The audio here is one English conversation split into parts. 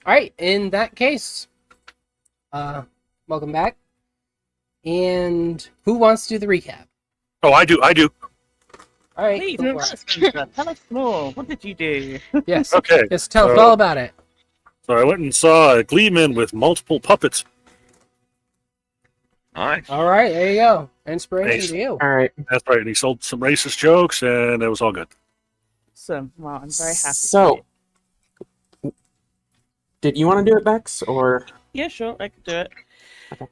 All right, in that case, uh, welcome back. And who wants to do the recap? Oh, I do. I do. All right, Please, go tell for it. us, Spencer. Tell us more. What did you do? Yes, Okay. yes, tell us all So, about it. so I went and saw a Gleeman with multiple puppets. Nice. All right, there you go. Inspiration Nice. to you. All right. That's right. And he sold some racist jokes, and it was all good. Awesome. Well, I'm very happy. So, did you want to do it, Bex, or Yeah, sure, I could do it.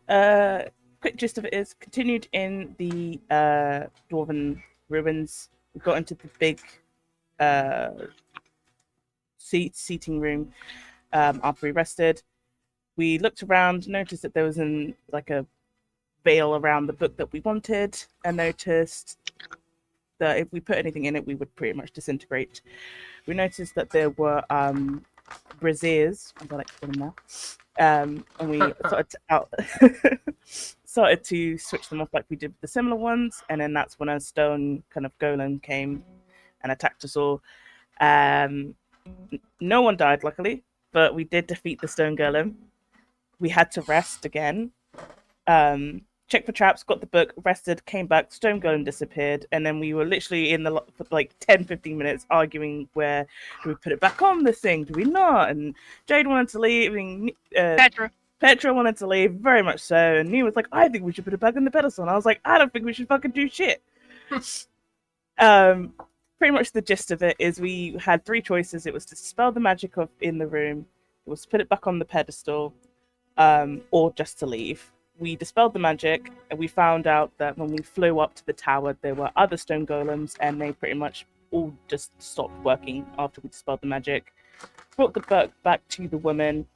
Okay. Quick gist of it is continued in the dwarven ruins. We got into the big uh, seating room after we rested. We looked around, noticed that there was a veil around the book that we wanted, and noticed that if we put anything in it, we would pretty much disintegrate. We noticed that there were braziers, as I like to call them now, and we started to switch them off like we did with the similar ones, and then that's when a stone kind of golem came and attacked us all. No one died, luckily, but we did defeat the stone golem. We had to rest again. Checked for traps, got the book, rested, came back, stone golem disappeared, and then we were literally in for like 10-15 minutes arguing where do we put it back on this thing, do we not? And Jade wanted to leave, and Petra wanted to leave, very much so, and he was like, I think we should put it back on the pedestal, and I was like, I don't think we should fucking do shit. Pretty much the gist of it is we had three choices. It was to dispel the magic in the room, it was to put it back on the pedestal, or just to leave. We dispelled the magic, and we found out that when we flew up to the tower, there were other stone golems, and they pretty much all just stopped working after we dispelled the magic. Brought the book back to the woman,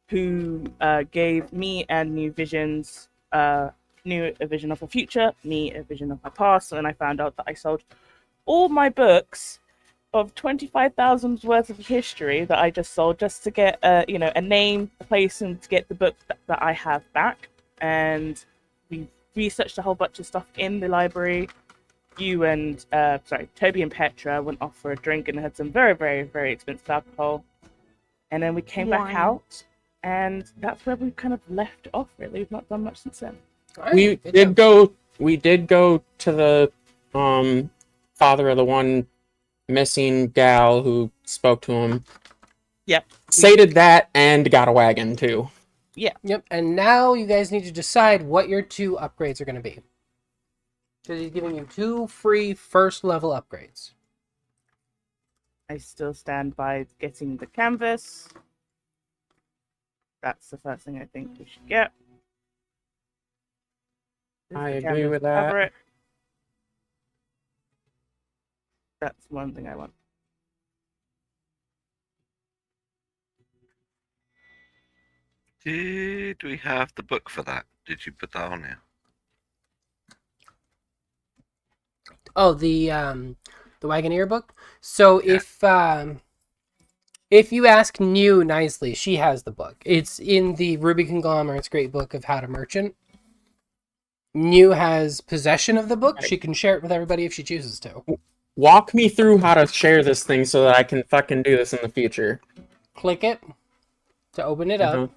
who gave me and new visions, new a vision of her future, me a vision of my past, and I found out that I sold all my books of 25,000 worth of history that I just sold just to get a name, a place, and to get the book that I have back. And we researched a whole bunch of stuff in the library. You and Toby and Petra went off for a drink and had some very, very, very expensive alcohol. And then we came back out, and that's where we kind of left off. Really, we've not done much since then. All we right, good did job. go? We did go to the father of the one missing gal who spoke to him. Yep. Sated that and got a wagon too. Yep, and now you guys need to decide what your two upgrades are going to be. Because he's giving you two free first level upgrades. I still stand by getting the canvas. That's the first thing I think we should get. I agree with that. That's one thing I want. Did we have the book for that? Did you put that on here? Oh, the Wagoneer book. So if you ask New nicely, she has the book. It's in the Ruby Conglomerate's Great Book of How to Merchant. New has possession of the book. She can share it with everybody if she chooses to. Walk me through how to share this thing so that I can fucking do this in the future. Click it to open it up.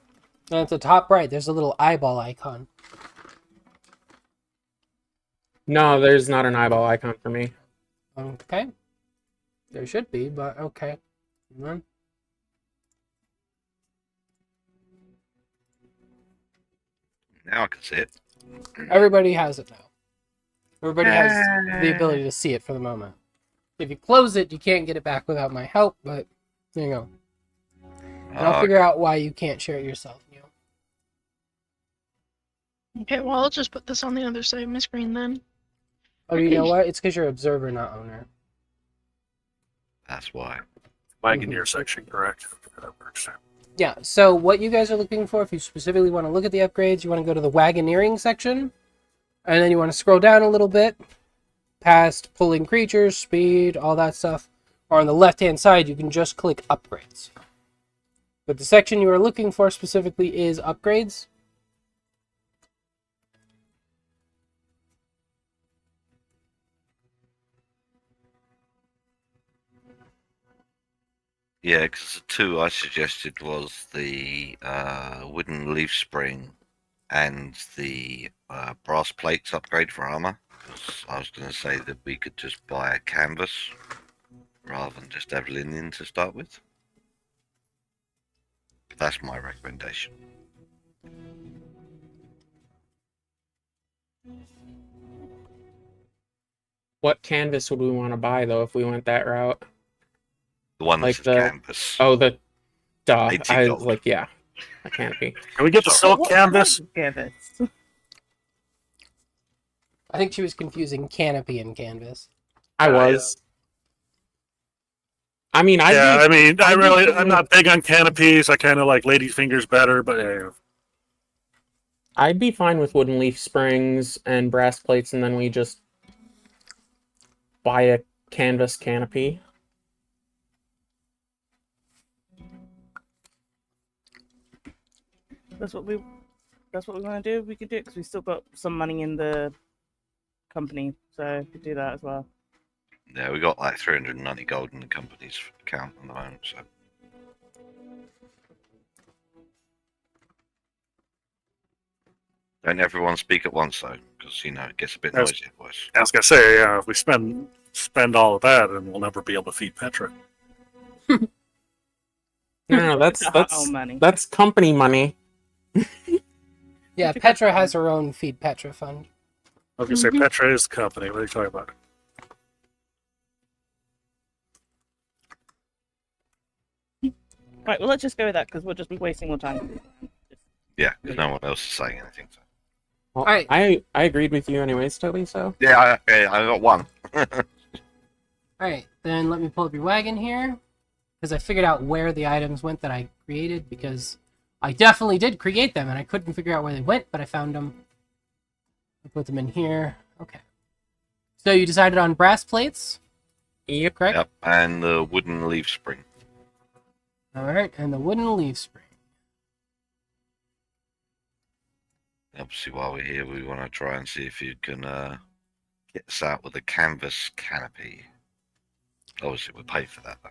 And at the top right, there's a little eyeball icon. No, there's not an eyeball icon for me. Okay. There should be, but okay. Now Now I can see it. everybody has it now. Everybody has the ability to see it for the moment. If you close it, you can't get it back without my help, but there you go. And I'll figure out why you can't share it yourself. Okay, well, I'll just put this on the other side of my screen then. Oh, you know what? It's because you're observer, not owner. That's why. Wagoneer section, correct? That works. Yeah, so what you guys are looking for, if you specifically want to look at the upgrades, you want to go to the Wagoneering section, and then you want to scroll down a little bit, past pulling creatures, speed, all that stuff. Or on the left-hand side, you can just click upgrades. But the section you are looking for specifically is upgrades. Yeah, because the two I suggested was the wooden leaf spring and the brass plates upgrade for armor. 'Cause I was going to say that we could just buy a canvas rather than just have linen to start with. That's my recommendation. What canvas would we want to buy though if we went that route? The one Like that's the- canvas. Oh, the duh. 80 I gold. was like, yeah, a canopy. Can we get the Sorry. silk canvas? Canvas. I think she was confusing canopy and canvas. I was. I mean, Yeah, I'd be I'm not big on canopies. I kind of like ladyfingers better, but I'd be fine with wooden leaf springs and brass plates, and then we just buy a canvas canopy. That's what we want to do. We could do it because we still got some money in the company, so we could do that as well. Yeah, we got like 390 gold in the company's account at the moment, so. Don't everyone speak at once though, because it gets a bit That's- noisy otherwise. I was gonna say, yeah, if we spend all of that, then we'll never be able to feed Petra. No, that's Oh, money. that's company money. Yeah, Petra has her own Feed Petra fund. I was gonna say Petra is the company. What are you talking about? Right, well, let's just go with that because we'll just be wasting more time. Yeah, because no one else is saying anything. So. Well, Alright. I agreed with you anyways, Toby. So Yeah, I got one. Alright, then let me pull up your wagon here. Because I figured out where the items went that I created, because I definitely did create them, and I couldn't figure out where they went, but I found them. I put them in here. Okay. So you decided on brass plates, yep. correct? Yep, and the wooden leaf spring. Alright, and the wooden leaf spring. Obviously, while we're here, we want to try and see if you can get us out with a canvas canopy. Obviously, we'll pay for that though.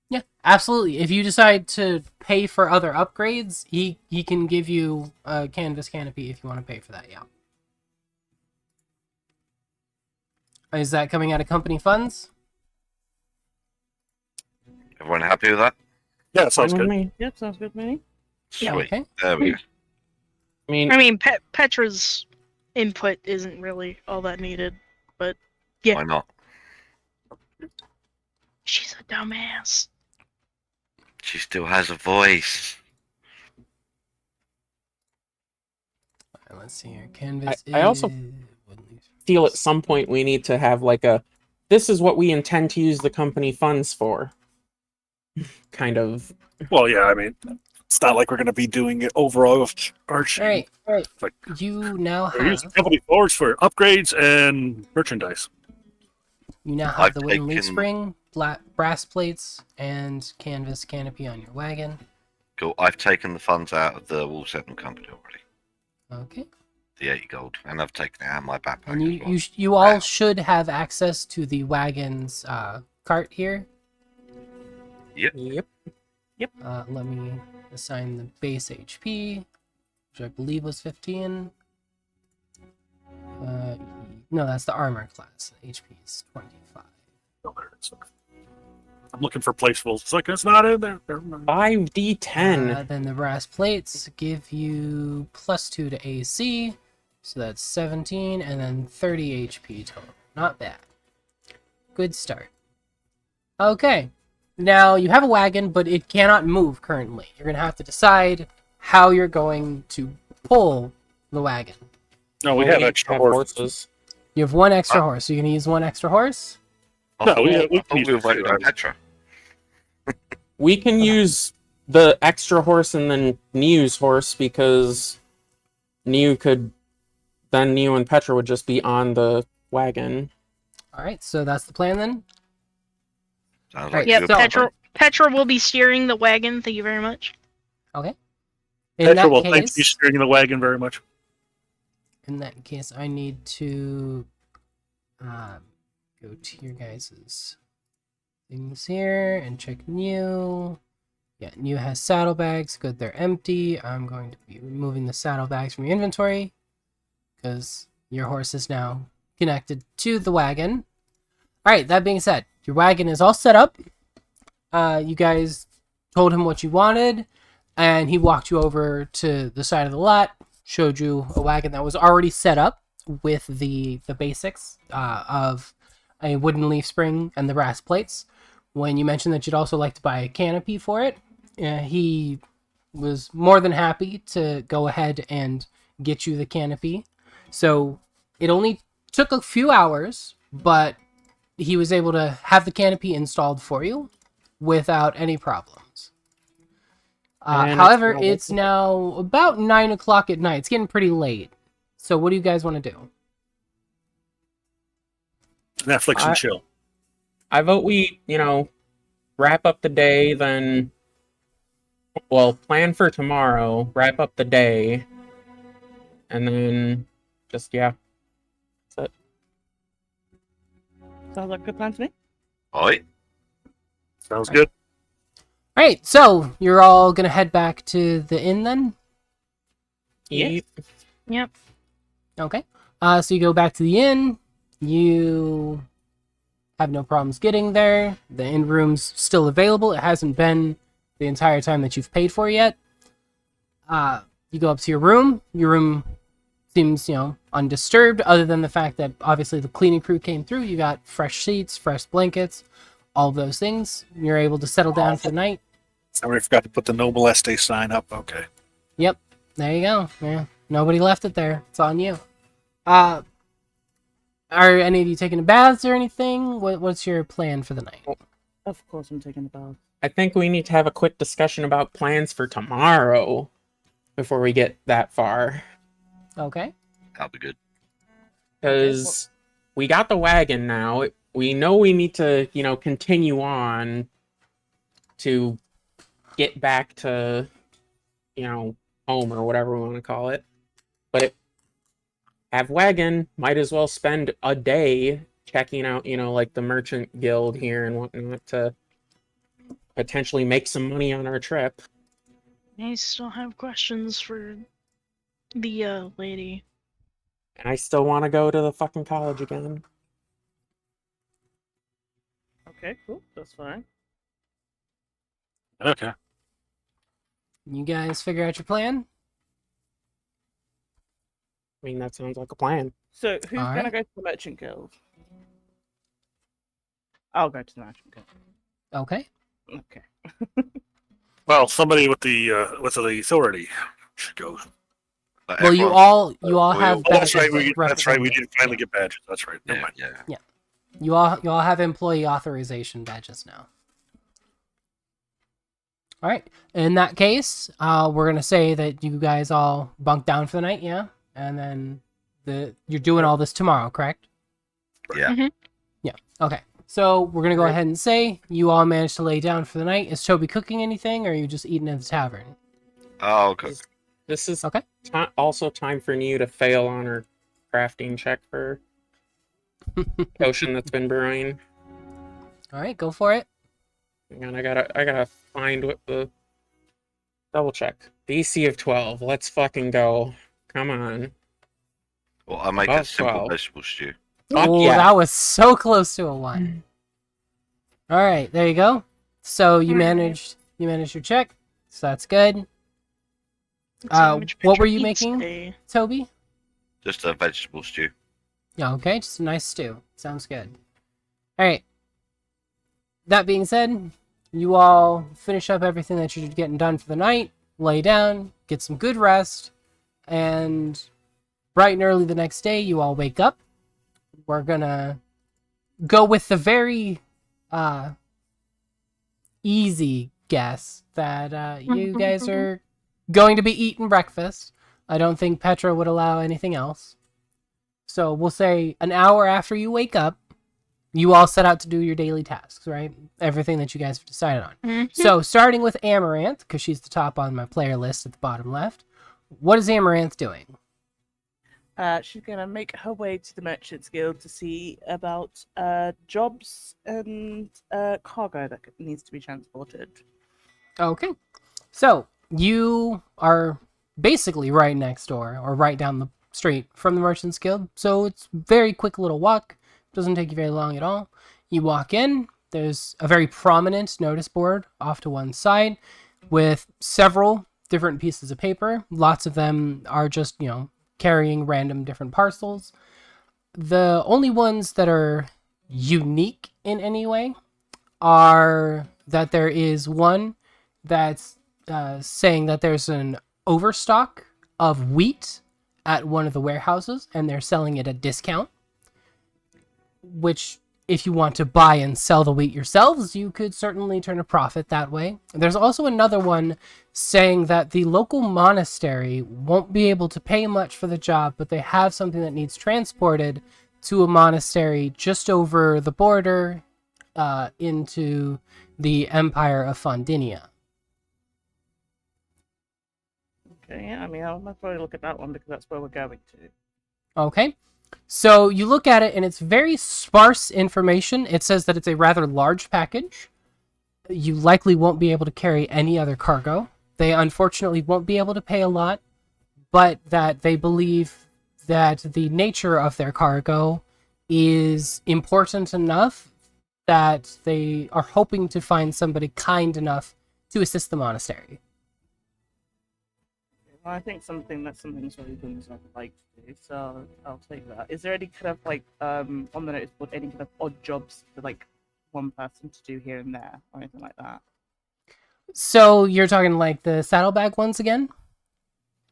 Yeah, absolutely. If you decide to pay for other upgrades, he can give you a canvas canopy if you want to pay for that, yeah. Is that coming out of company funds? Everyone happy with that? Yeah, sounds Fine with good. me. Yep, sounds good to me. Sweet. Okay. There we go. I mean, I mean, Petra's input isn't really all that needed. Yeah. Why not? She's a dumbass. She still has a voice. Alright, let's see here. Canvas I also wooden leaf feel at some point we need to have like a this is what we intend to use the company funds for kind of. Well, yeah, I mean, it's not like we're gonna be doing it overall. Archie. Alright. Like, You now we're using have company forwards for upgrades and merchandise. the wooden leaf taken- spring, brass plates, and canvas canopy on your wagon. Cool. I've taken the funds out of the Wool Settlement Company already. Okay. The 80 gold. And I've taken it out of my backpack And as well. you all Wow. should have access to the wagon's cart here. Yep. Let me assign the base HP, which I believe was 15. No, that's the armor class. The HP is 25. I'm looking for placeables. It's like it's not in there. Never mind. 5d10. Then the brass plates give you +2 to AC, so that's 17, and then 30 HP total. Not bad. Good start. Okay, now you have a wagon, but it cannot move currently. You're gonna have to decide how you're going to pull the wagon. No, we Well, have extra horses. You have one extra horse, so you're gonna use one extra horse. No, we I thought can we were use voting on it. Petra. We can use the extra horse and then New's horse because New and Petra would just be on the wagon. All right, so that's the plan then. Sounds Right, like Yep, you- so- Petra will be steering the wagon. Thank you very much. In Petra that will thank you case, steering the wagon very much. I need to go to your guys's things here and check new. Yeah, new has saddlebags. Good, they're empty. I'm going to be removing the saddlebags from your inventory because your horse is now connected to the wagon. All right, that being said, your wagon is all set up. You guys told him what you wanted, and he walked you over to the side of the lot, showed you a wagon that was already set up with the basics of a wooden leaf spring and the brass plates. When you mentioned that you'd also like to buy a canopy for it, he was more than happy to go ahead and get you the canopy. So it only took a few hours, but he was able to have the canopy installed for you without any problems. And However, it's it's now about 9 o'clock at night. It's getting pretty late. So what do you guys want to do? Netflix I- and chill. I vote we, wrap up the day, then, well, plan for tomorrow, wrap up the day, and then just, yeah. That's it. Sounds like a good plan to me. Oi. Sounds good. All right, so you're all going to head back to the inn then? Yes. Yep. Okay. So you go back to the inn. You have no problems getting there. The inn room's still available. It hasn't been the entire time that you've paid for yet. You go up to your room. Your room seems, undisturbed, other than the fact that obviously the cleaning crew came through. You got fresh sheets, fresh blankets, all of those things. You're able to settle down for the night. Somebody forgot to put the no moleste sign up. Okay. Yep. There you go. Yeah. Nobody left it there. It's on you. Are any of you taking baths or anything? What's your plan for the night? Of course, I'm taking a bath. I think we need to have a quick discussion about plans for tomorrow before we get that far. Okay. That'll be good. Because we got the wagon now. We know we need to, continue on to get back to, home or whatever we want to call it. But have wagon, might as well spend a day checking out, like the merchant guild here and whatnot to potentially make some money on our trip. I still have questions for the lady. And I still want to go to the fucking college again. Okay, cool. That's fine. Okay. You guys figure out your plan? I mean, that sounds like a plan. So, who's All gonna right. go to the merchant guild? I'll go to the merchant guild. Okay. Okay. Well, somebody with the authority should go. But Well, you everyone's- all we have all- Oh, that's right. badges That's right. We representing did finally get badges. That's right. Never Yeah, mind. yeah. You all have employee authorization badges now. All right. In that case, we're gonna say that you guys all bunk down for the night, yeah, and then you're doing all this tomorrow, correct? Yeah. Okay. So we're gonna go Right. ahead and say you all managed to lay down for the night. Is Toby cooking anything, or are you just eating at the tavern? Oh, okay. This is Okay. Also time for you to fail on her crafting check for potion that's been brewing. All right, go for it. Hang on, I gotta find what the double check. DC of 12. Let's fucking go. Come on. Well, I make a Above simple 12. vegetable stew. Fuck Oh, yeah. that was so close to a 1. All right, there you go. So you managed your check, so that's good. Let's see how much What Petra were you eats making? today. Toby? Just a vegetable stew. Yeah, okay, just a nice stew. Sounds good. All right. That being said, you all finish up everything that you're getting done for the night, lay down, get some good rest, and bright and early the next day, you all wake up. We're gonna go with the very easy guess that you guys are going to be eating breakfast. I don't think Petra would allow anything else. So we'll say an hour after you wake up, you all set out to do your daily tasks, right? Everything that you guys have decided on. Mhm. So starting with Amaranth, because she's the top on my player list at the bottom left. What is Amaranth doing? She's gonna make her way to the Merchants Guild to see about jobs and cargo that needs to be transported. Okay. So, you are basically right next door, or right down the street from the Merchants Guild. So, it's very quick little walk. Doesn't take you very long at all. You walk in, there's a very prominent notice board off to one side with several different pieces of paper. Lots of them are just, carrying random different parcels. The only ones that are unique in any way are that there is one that's saying that there's an overstock of wheat at one of the warehouses and they're selling it at discount, which if you want to buy and sell the wheat yourselves, you could certainly turn a profit that way. There's also another one saying that the local monastery won't be able to pay much for the job, but they have something that needs transported to a monastery just over the border into the Empire of Fondinia. Okay, yeah, I mean, I'll probably look at that one because that's where we're going to. Okay. So you look at it and it's very sparse information. It says that it's a rather large package. You likely won't be able to carry any other cargo. They unfortunately won't be able to pay a lot, but that they believe that the nature of their cargo is important enough that they are hoping to find somebody kind enough to assist the monastery. Well, I think something Williams I'd like to do, so I'll take that. Is there any kind of on the notice board any kind of odd jobs for one person to do here and there or anything like that? So you're talking like the saddlebag ones again?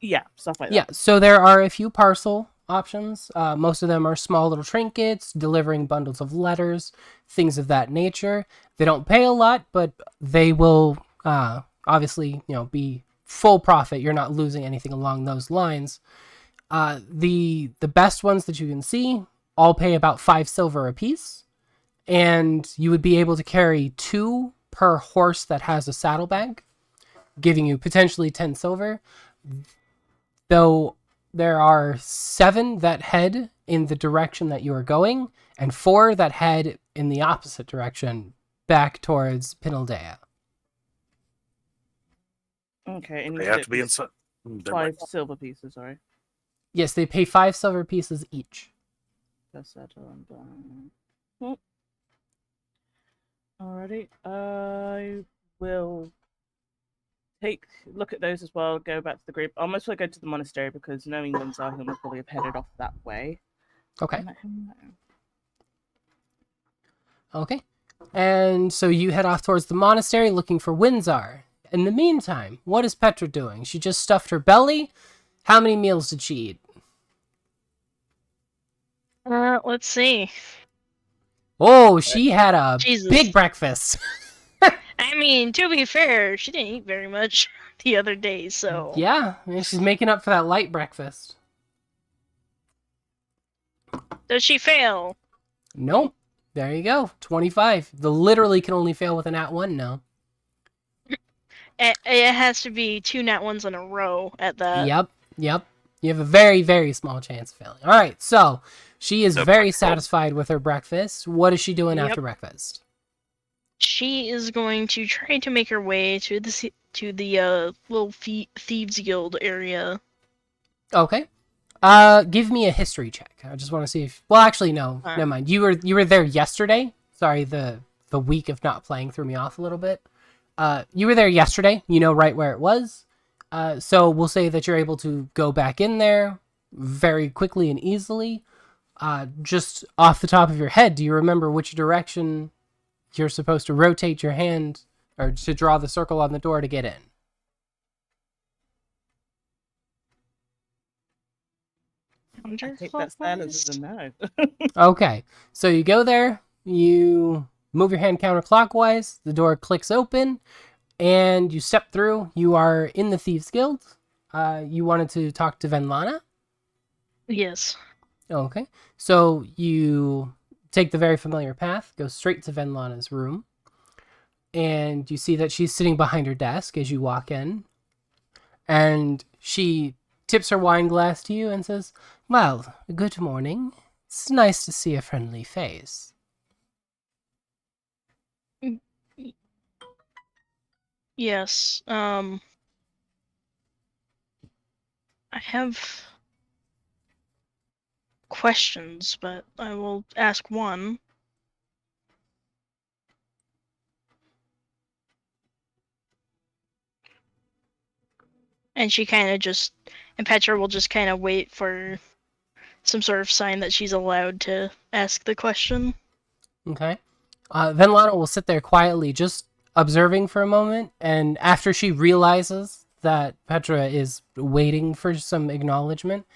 Yeah, stuff like that. Yeah, so there are a few parcel options. Most of them are small little trinkets, delivering bundles of letters, things of that nature. They don't pay a lot, but they will obviously, be full profit. You're not losing anything along those lines. The best ones that you can see all pay about 5 silver apiece, and you would be able to carry 2 per horse that has a saddlebag, giving you potentially 10 silver. Though there are 7 that head in the direction that you are going, and 4 that head in the opposite direction, back towards Pinaldea. Okay, and They you have said to be it inside. was 5 silver pieces, sorry. Yes, they pay 5 silver pieces each. Just settle and done. Alrighty, I will look at those as well, go back to the group. I'll most likely go to the monastery because knowing Windsor, he'll most probably have headed off that way. Okay. And let him know. Okay. And so you head off towards the monastery looking for Windsor. In the meantime, what is Petra doing? She just stuffed her belly? How many meals did she eat? Let's see. Oh, she had a Jesus. big breakfast. I mean, to be fair, she didn't eat very much the other day, so... Yeah, and she's making up for that light breakfast. Does she fail? Nope. There you go. 25. The literally can only fail with a nat 1 now. It has to be 2 nat 1s in a row at that. Yep. You have a very, very small chance of failing. All right, so she is No very problem. satisfied with her breakfast. What is she doing Yep. after breakfast? She is going to try to make her way to the little thieves guild area. Okay. Give me a history check. I just want to see if. Well, actually, no. Alright. Never mind. You were there yesterday. Sorry, the week of not playing threw me off a little bit. You were there yesterday. You know right where it was. So we'll say that you're able to go back in there very quickly and easily. Just off the top of your head, do you remember which direction you're supposed to rotate your hand or to draw the circle on the door to get in? I think that silence is a no. Okay, so you go there, you move your hand counterclockwise, the door clicks open, and you step through. You are in the Thieves Guild. You wanted to talk to Venlana? Yes. Okay, so you take the very familiar path, go straight to Venlana's room, and you see that she's sitting behind her desk as you walk in, and she tips her wine glass to you and says, "Well, good morning. It's nice to see a friendly face." Yes. I have questions, but I will ask one. And she kind of just, and Petra will just kind of wait for some sort of sign that she's allowed to ask the question. Okay. Then Lana will sit there quietly, just observing for a moment, and after she realizes that Petra is waiting for some acknowledgement,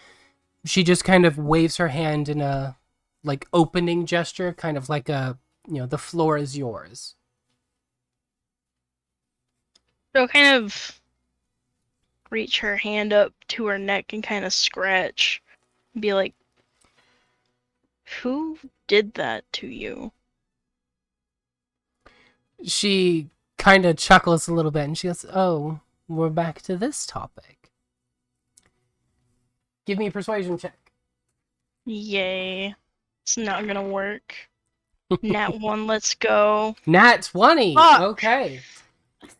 she just kind of waves her hand in a like opening gesture, kind of like a, the floor is yours. She'll kind of reach her hand up to her neck and kind of scratch and be like, "Who did that to you?" She kind of chuckles a little bit and she goes, "Oh, we're back to this topic. Give me a persuasion check." Yay. It's not gonna work. Nat 1, let's go. Nat 20. Fuck. Okay.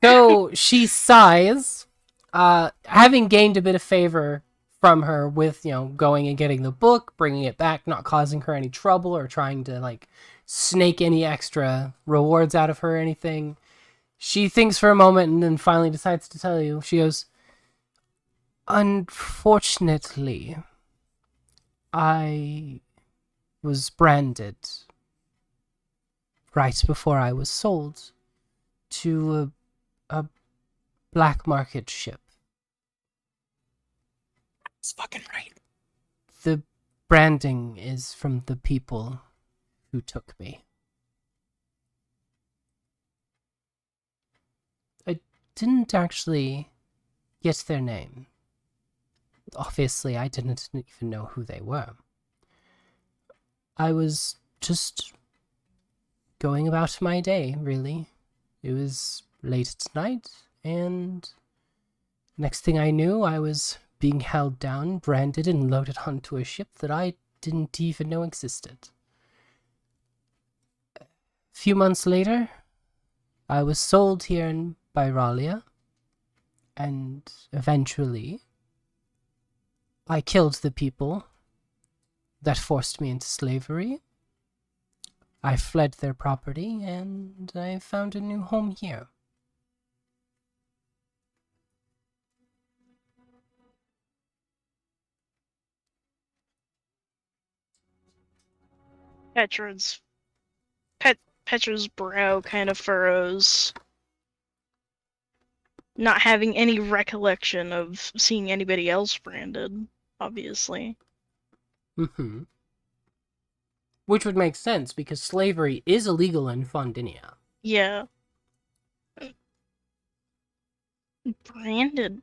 So she sighs, having gained a bit of favor from her with, going and getting the book, bringing it back, not causing her any trouble or trying to, like, snake any extra rewards out of her or anything. She thinks for a moment and then finally decides to tell you. She goes, "Unfortunately, I was branded right before I was sold to a black market ship. It's fucking right. The branding is from the people who took me. I didn't actually get their name. Obviously, I didn't even know who they were. I was just going about my day, really. It was late at night, and next thing I knew, I was being held down, branded, and loaded onto a ship that I didn't even know existed. A few months later, I was sold here in Byralia, and eventually, I killed the people that forced me into slavery. I fled their property, and I found a new home here." Petra's brow kind of furrows, not having any recollection of seeing anybody else branded, obviously. Mm-hmm. Which would make sense, because slavery is illegal in Fondinia. Yeah. Branded.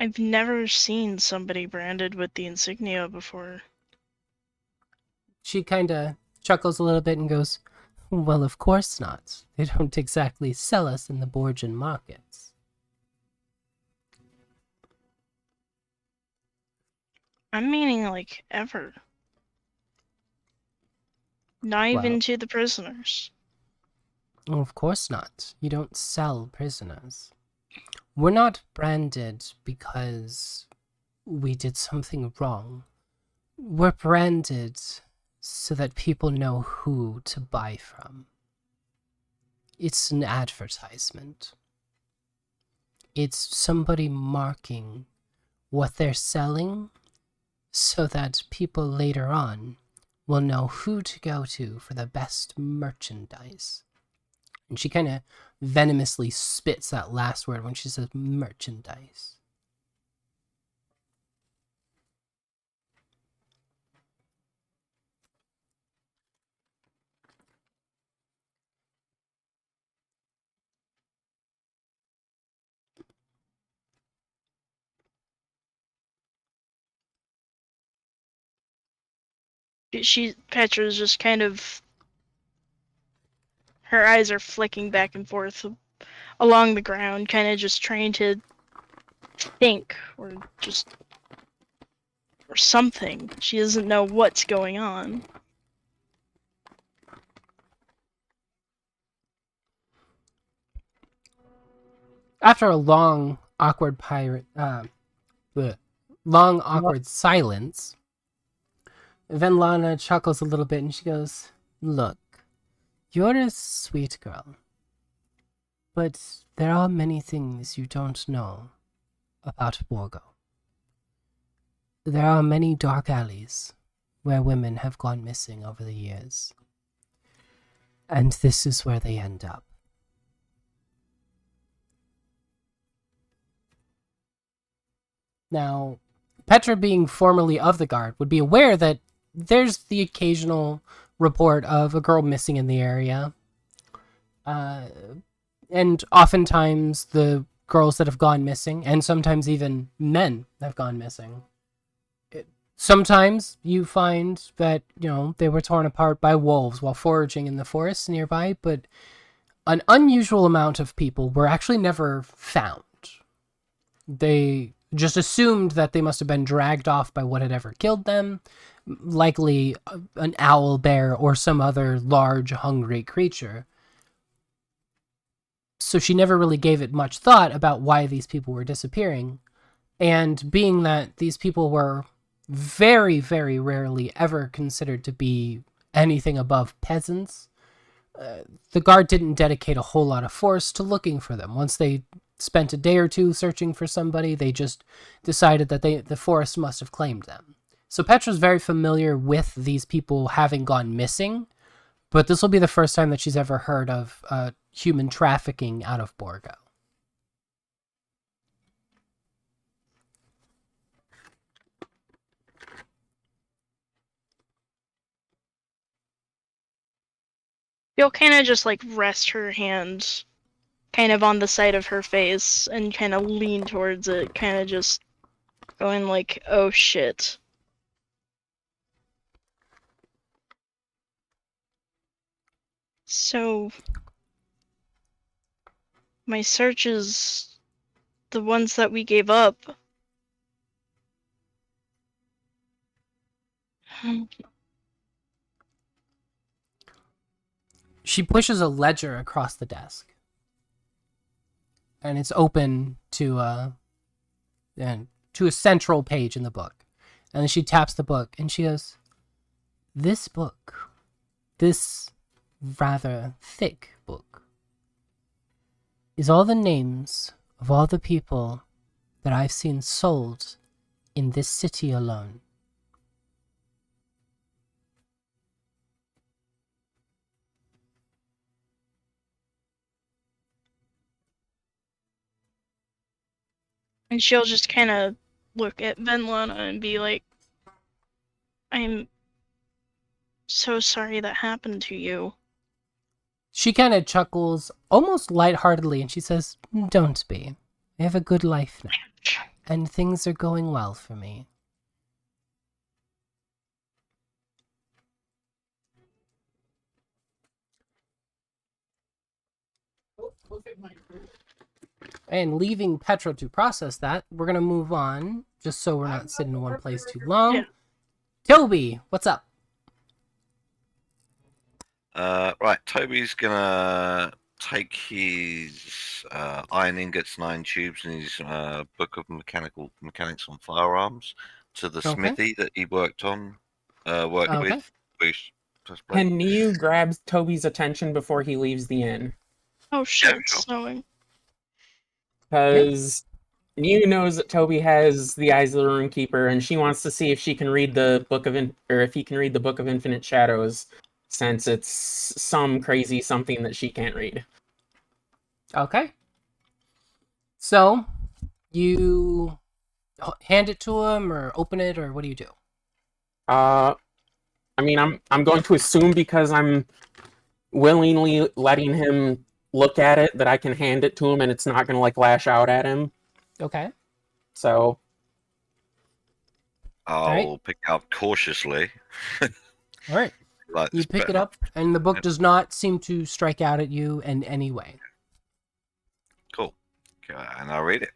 I've never seen somebody branded with the insignia before. She kind of chuckles a little bit and goes, "Well, of course not. They don't exactly sell us in the Borgian markets." I'm meaning, like, ever. Not even Well, to the prisoners. of course not. You don't sell prisoners. We're not branded because we did something wrong. We're branded so that people know who to buy from. It's an advertisement. It's somebody marking what they're selling so that people later on will know who to go to for the best merchandise. And she kind of venomously spits that last word when she says merchandise. Petra's just kind of, her eyes are flicking back and forth along the ground, kind of just trying to think or something. She doesn't know what's going on. After a long, awkward silence, Venlana chuckles a little bit and she goes, "Look, you're a sweet girl, but there are many things you don't know about Borgo. There are many dark alleys where women have gone missing over the years, and this is where they end up. Now, Petra, being formerly of the guard, would be aware that there's the occasional report of a girl missing in the area. And oftentimes the girls that have gone missing, and sometimes even men have gone missing. Sometimes you find that, they were torn apart by wolves while foraging in the forests nearby, but an unusual amount of people were actually never found. They just assumed that they must have been dragged off by what had ever killed them, likely an owl bear or some other large, hungry creature. So she never really gave it much thought about why these people were disappearing. And being that these people were very, very rarely ever considered to be anything above peasants, the guard didn't dedicate a whole lot of force to looking for them. Once they spent a day or two searching for somebody, they just decided that the forest must have claimed them. So Petra's very familiar with these people having gone missing, but this will be the first time that she's ever heard of human trafficking out of Borgo. She'll kind of just rest her hand kind of on the side of her face and kind of lean towards it, kind of just going oh shit. So, my searches, the ones that we gave up, She pushes a ledger across the desk. And it's open to a central page in the book. And then she taps the book and she goes, "This book, this rather thick book, is all the names of all the people that I've seen sold in this city alone." and she'll just kind of look at Venlana and be like, "I'm so sorry that happened to you." She kind of chuckles almost lightheartedly and she says, "Don't be. I have a good life now, and things are going well for me." And leaving Petra to process that, we're going to move on, just so we're not sitting in one place too long. Yeah. Toby, what's up? Right, Toby's gonna take his iron ingots, 9 tubes, and his book of mechanics on firearms to the Okay. smithy that he worked on. Okay. With Can Niu grab Toby's attention before he leaves the inn? Oh shit, Yeah, it's sure. snowing. Because Niu knows that Toby has the Eyes of the Runekeeper, and she wants to see if she can read the book of or if he can read the Book of Infinite Shadows, since it's some crazy something that she can't read. Okay. So, you hand it to him, or open it, or what do you do? I mean, I'm going to assume, because I'm willingly letting him look at it, that I can hand it to him and it's not going to lash out at him. Okay. So I'll pick up cautiously. All right. Like You this pick it better up, and the book does not seem to strike out at you in any way. and I read it.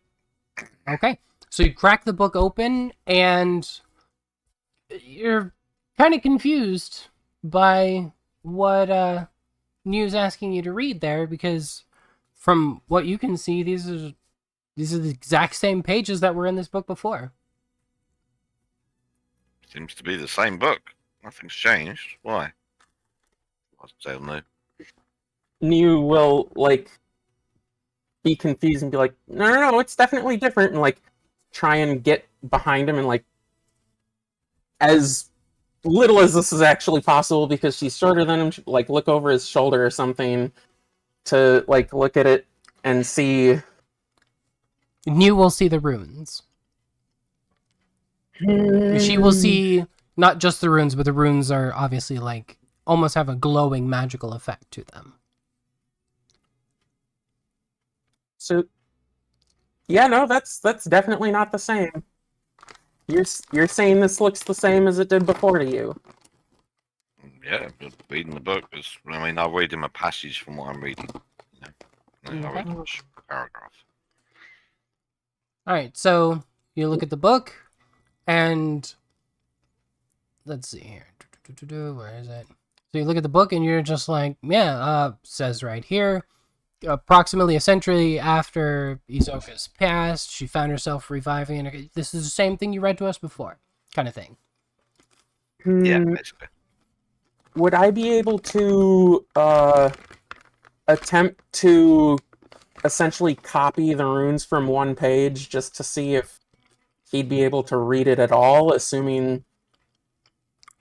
Okay. So you crack the book open, and you're kind of confused by what New's asking you to read there, because from what you can see, these are the exact same pages that were in this book before. Seems to be the same book. Nothing's changed. Why? I don't know. New will like be confused and be like, no, it's definitely different, and like try and get behind him and like as little as this is actually possible because she's shorter than him, like look over his shoulder or something to like look at it and see. New will see the runes. She will see not just the runes, but the runes are obviously like almost have a glowing magical effect to them. So, yeah, no, that's definitely not the same. You're saying this looks the same as it did before to you. Yeah, but reading the book is. I mean, I'll read him a passage from what I'm reading. You know? And I'll read him a paragraph. All right, so you look at the book, and let's see here. Where is it? So you look at the book, and you're just like, yeah, says right here, approximately a century after Isoka's passed, she found herself reviving. And this is the same thing you read to us before, kind of thing. Yeah, basically. Would I be able to attempt to essentially copy the runes from one page just to see if he'd be able to read it at all, assuming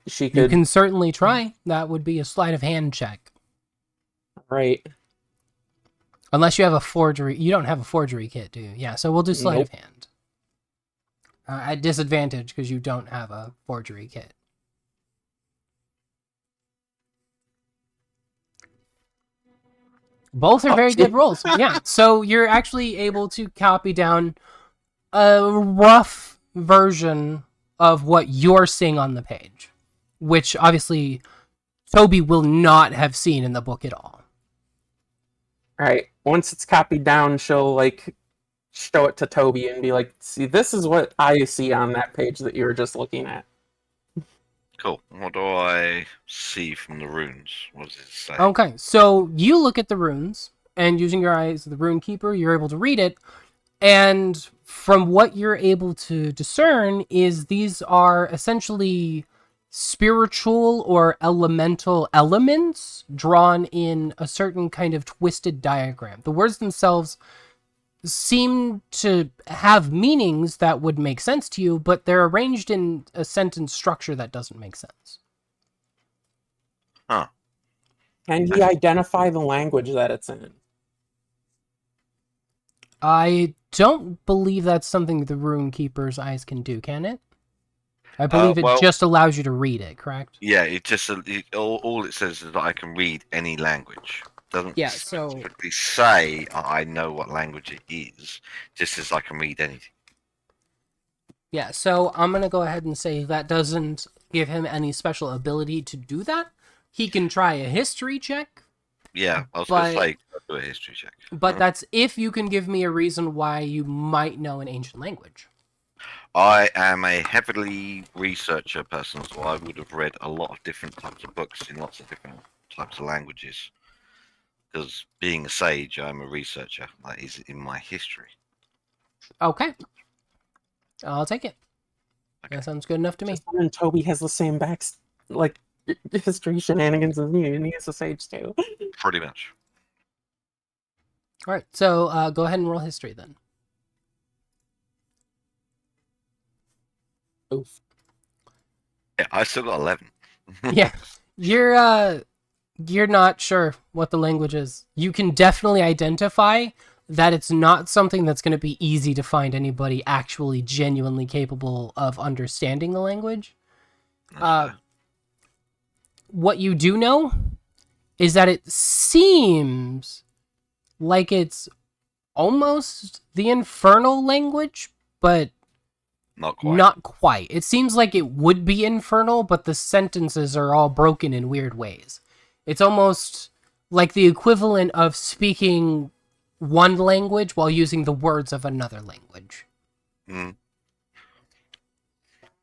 she could? You can certainly try. That would be a sleight of hand check. Right. Unless you have a forgery. You don't have a forgery kit, do you? Yeah, so we'll do sleight of hand. At disadvantage because you don't have a forgery kit. Both are very good rolls. Yeah, so you're actually able to copy down a rough version of what you're seeing on the page, which obviously Toby will not have seen in the book at all. Right. Once it's copied down, she'll like show it to Toby and be like, "See, this is what I see on that page that you were just looking at." Cool. What do I see from the runes? What does it say? Okay, so you look at the runes, and using your eyes, the rune keeper, you're able to read it. And from what you're able to discern is these are essentially spiritual or elemental elements drawn in a certain kind of twisted diagram. The words themselves seem to have meanings that would make sense to you, but they're arranged in a sentence structure that doesn't make sense. Huh. Can he identify the language that it's in? I don't believe that's something the rune keeper's eyes can do, can it? I believe it well- just allows you to read it, correct? Yeah, it just all it says is that I can read any language. Doesn't Yeah, so- specifically say I know what language it is. Just says I can read anything. Yeah, so I'm going to go ahead and say that doesn't give him any special ability to do that. He can try a history check, Yeah, I was going to But- say do a history check. but that's if you can give me a reason why you might know an ancient language. I am a heavily researcher person, so I would have read a lot of different types of books in lots of different types of languages. Because being a sage, I'm a researcher. That is in my history. Okay. I'll take it. Okay. That sounds good enough to me. Just and Toby has the same like history shenanigans as me, and he is a sage too. Pretty much. All right, so go ahead and roll history then. Oof. Yeah, I still got 11. Yeah, you're not sure what the language is. You can definitely identify that it's not something that's going to be easy to find anybody actually genuinely capable of understanding the language. That's What you do know is that it seems like it's almost the infernal language, but not quite. not quite. It seems like it would be infernal, but the sentences are all broken in weird ways. It's almost like the equivalent of speaking one language while using the words of another language. Mm.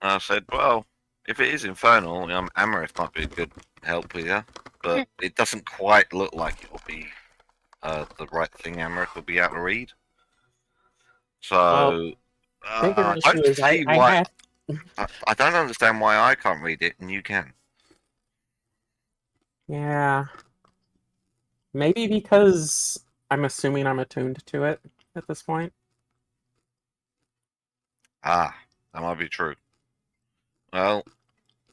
I said, well, if it is infernal, Amarith might be a good help with you, but it doesn't quite look like it'll be the right thing Amarith will be able to read. So Well, bigger I issue don't is see I why. have I don't understand why I can't read it and you can. yeah. Maybe because I'm assuming I'm attuned to it at this point. Ah, that might be true. Well,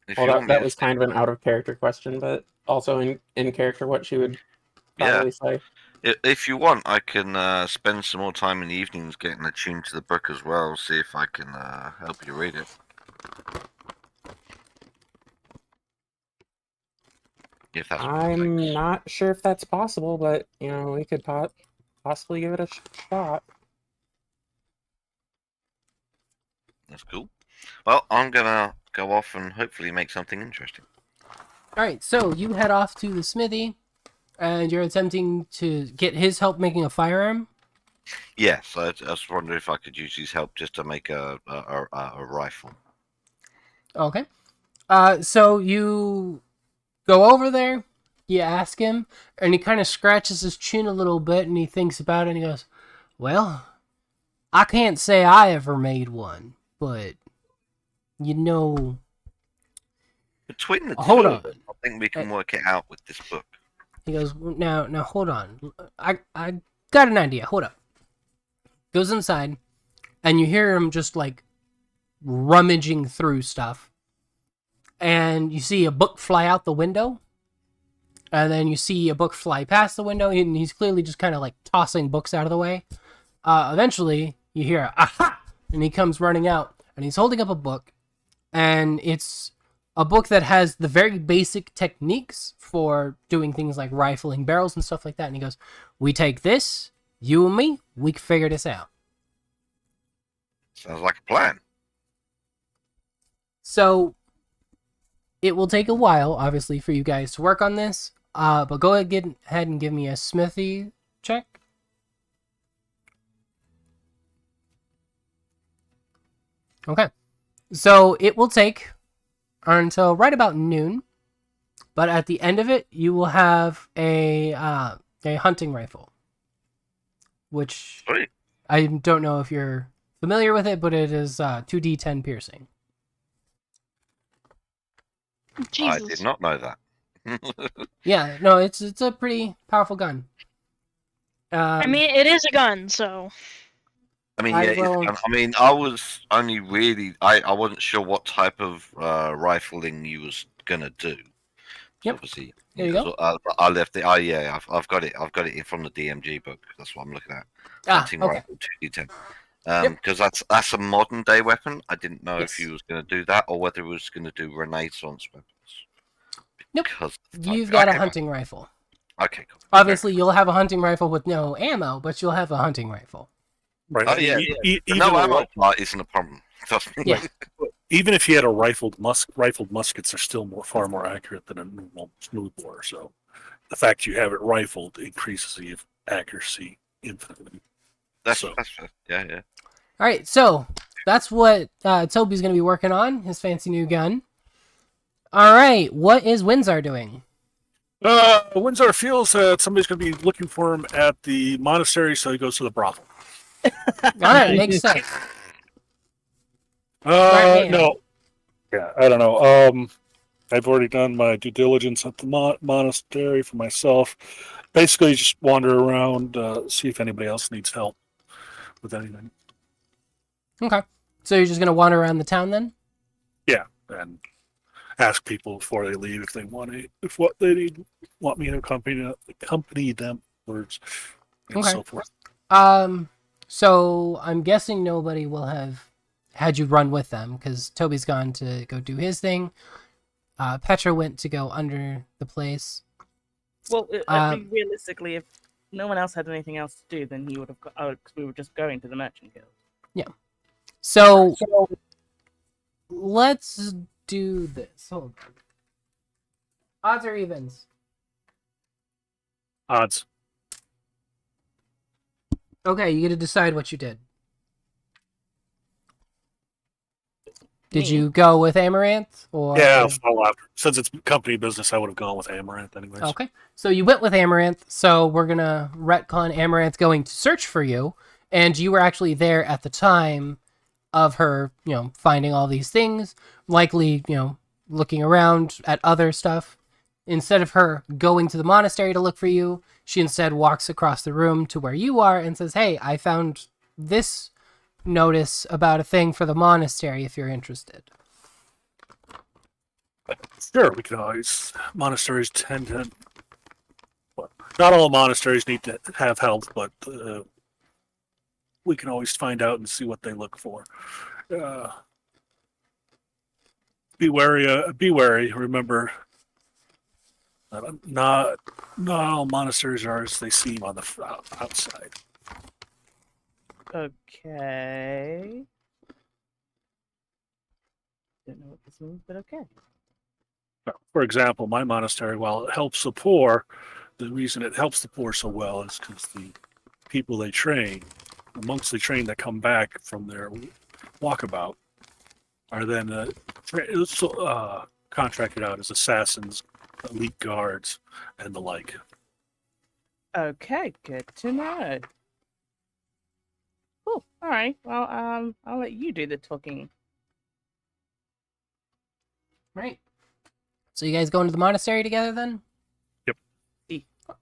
if Well, you want that me was to, kind of an out of character question, but also in character what she would yeah, probably say. if you want, I can spend some more time in the evenings getting attuned to the book as well. See if I can help you read it. If that's what it I'm takes. not sure if that's possible, but we could possibly give it a shot. That's cool. Well, I'm gonna go off and hopefully make something interesting. All right, so you head off to the smithy, and you're attempting to get his help making a firearm. Yes, I just wonder if I could use his help just to make a rifle. Okay. So you go over there, you ask him, and he kind of scratches his chin a little bit, and he thinks about it, and he goes, "Well, I can't say I ever made one, but you know, Between the hold two on." of us, I think we can work it out with this book. He goes, "Now, hold on. I got an idea. Hold up." Goes inside, and you hear him just like rummaging through stuff, and you see a book fly out the window, and then you see a book fly past the window, and he's clearly just kind of like tossing books out of the way. Eventually, you hear "aha!" and he comes running out, and he's holding up a book, and it's a book that has the very basic techniques for doing things like rifling barrels and stuff like that. And he goes, "We take this, you and me, we can figure this out." Sounds like a plan. So it will take a while, obviously, for you guys to work on this. But go ahead and give me a smithy check. Okay. So it will take until right about noon, but at the end of it, you will have a hunting rifle, which Sweet. I don't know if you're familiar with it, but it is 2d10 piercing. Jesus. I did not know that. Yeah, no, it's a pretty powerful gun. I mean, it is a gun, so. I mean, I yeah. won't- I mean, I was only really. I wasn't sure what type of rifling you was gonna do. Yep. Obviously. There you go. So, I left it. Oh yeah, I've got it. I've got it from the DMG book. That's what I'm looking at. Hunting Okay. rifle 2d10. Because that's a modern day weapon. I didn't know Yes. if you was going to do that or whether it was going to do Renaissance weapons. Nope. Because of the type. You've got a Okay, hunting rifle. Okay, cool. Obviously, you'll have a hunting rifle with no ammo, but you'll have a hunting rifle. Right. Oh yeah, Even no a ammo ri- part isn't a problem. Trust me. Yeah. even if you had a rifled muskets are still far more accurate than a normal smoothbore. So the fact you have it rifled increases the accuracy infinitely. That's So- fair. Yeah. All right, so that's what Toby's going to be working on, his fancy new gun. All right, what is Windsor doing? Windsor feels that somebody's going to be looking for him at the monastery, so he goes to the brothel. All right, makes sense. man. No. Yeah, I don't know. I've already done my due diligence at the monastery for myself. Basically, just wander around, see if anybody else needs help with anything. Okay, so you're just going to wander around the town then? Yeah, and ask people before they leave if they want want me to accompany them, words, and Okay. so forth. So I'm guessing nobody will have had you run with them because Toby's gone to go do his thing. Petra went to go under the place. Well, I mean, realistically, if no one else had anything else to do, then he would have. We were just going to the merchant guild. So let's do this. Hold on. Odds or evens? Odds. Okay, you get to decide what you did. Did Me. you go with Amaranth or? Yeah, I'll follow after. Since it's company business, I would have gone with Amaranth anyways. Okay, so you went with Amaranth. So we're gonna retcon Amaranth going to search for you, and you were actually there at the time of her, finding all these things. Likely, looking around at other stuff. Instead of her going to the monastery to look for you, she instead walks across the room to where you are and says, "Hey, I found this notice about a thing for the monastery if you're interested." Sure, we can always. Monasteries tend to. Well, not all monasteries need to have health, but we can always find out and see what they look for. Be wary. Be wary. Remember, not all monasteries are as they seem on the outside. Okay. Don't know what this means, but okay. For example, my monastery, while it helps the poor, the reason it helps the poor so well is because the people they train, the monks they train that come back from their walkabout, are then contracted out as assassins, elite guards, and the like. Okay, good to know. Cool. All right. Well, I'll let you do the talking. Right. So you guys going to the monastery together then? Yep. All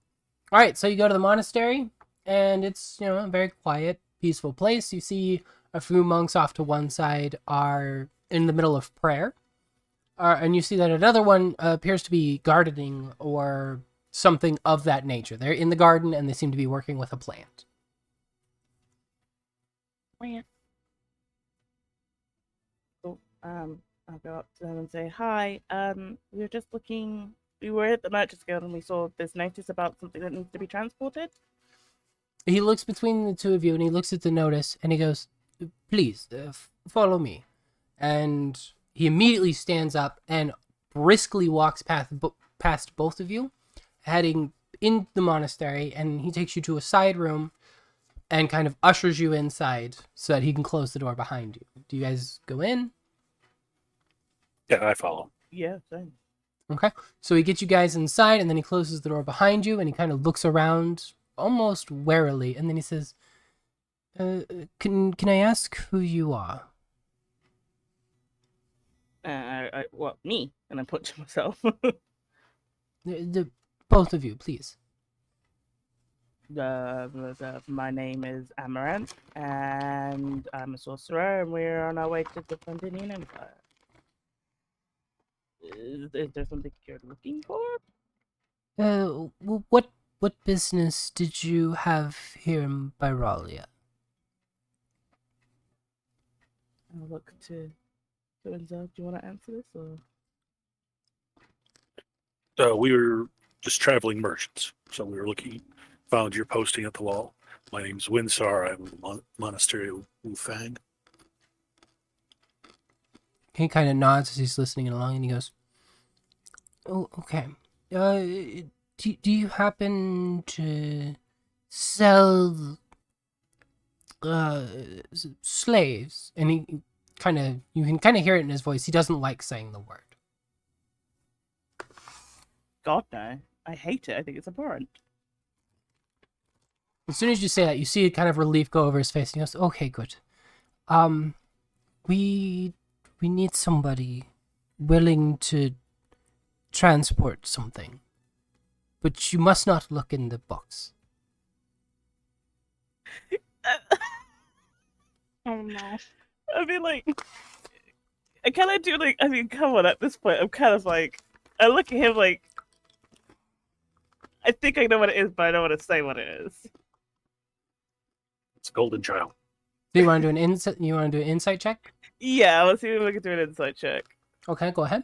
right. So you go to the monastery, and it's a very quiet, peaceful place. You see a few monks off to one side are in the middle of prayer, and you see that another one appears to be gardening or something of that nature. They're in the garden and they seem to be working with a plant. Cool. I'll go up to them and say, "Hi. We were just looking. We were at the Merchants Guild and we saw this notice about something that needs to be transported." He looks between the two of you and he looks at the notice and he goes, "Please, follow me." And he immediately stands up and briskly walks past both of you, heading in the monastery, and he takes you to a side room and kind of ushers you inside so that he can close the door behind you. Do you guys go in? Yeah, I follow. Yeah, same. Okay. So he gets you guys inside and then he closes the door behind you and he kind of looks around almost warily and then he says, can I ask who you are?" What, me? And I point to myself. The both of you, please. My name is Amaranth, and I'm a sorcerer, and we're on our way to the Fondinian Empire. Is there something you're looking for? What business did you have here in Byralia? I'll look to Enzo. Do you want to answer this, or? We were just traveling merchants, so we were found your posting at the wall. My name's Winsar. I'm in the monastery of Wufang. He kind of nods as he's listening along, and he goes, "Oh, okay. Do you happen to sell slaves?" And you can kind of hear it in his voice. He doesn't like saying the word. God, no. I hate it. I think it's abhorrent. As soon as you say that, you see a kind of relief go over his face. And he goes, "Okay, good. We need somebody willing to transport something, but you must not look in the box." Oh no. I mean, like, can I do, like, I mean, come on, at this point, I'm kind of like, I look at him like, I think I know what it is, but I don't want to say what it is. It's a golden child. Do you want to do an insight? You want to do an insight check? Yeah, let's see if we can do an insight check. Okay, go ahead.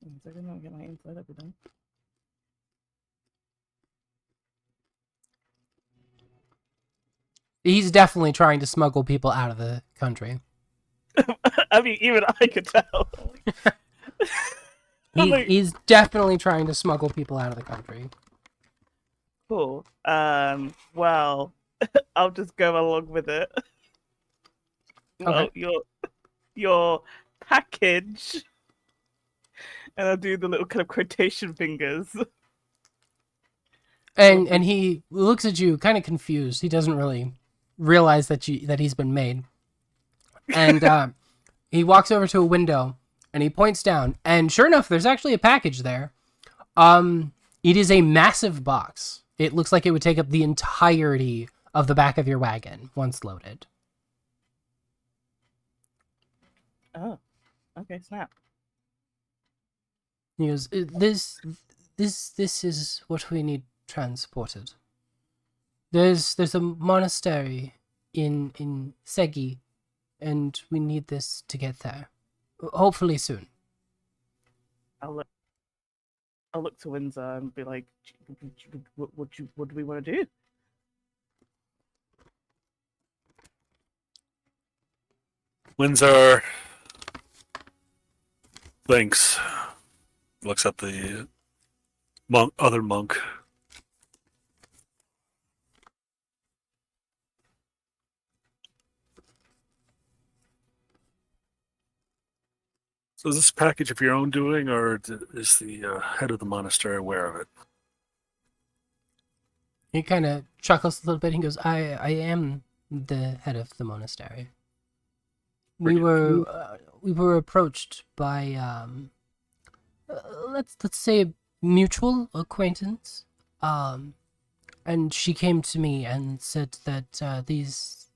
1 second, I'll get my insight up again. He's definitely trying to smuggle people out of the country. I mean, even I could tell. I'm like, He's definitely trying to smuggle people out of the country. Cool. Well, I'll just go along with it. Well, your package, and I'll do the little kind of quotation fingers. And he looks at you, kind of confused. He doesn't really realize that he's been made. And he walks over to a window and he points down. And sure enough, there's actually a package there. It is a massive box. It looks like it would take up the entirety of the back of your wagon once loaded. Oh, okay, snap. He goes, This is what we need transported. There's a monastery in Segi, and we need this to get there. Hopefully soon. I'll look to Windsor and be like, what do we want to do? Windsor thinks, looks at the other monk. So is this package of your own doing, or is the head of the monastery aware of it? He kind of chuckles a little bit and goes, I am the head of the monastery. We were approached by let's say a mutual acquaintance, and she came to me and said that these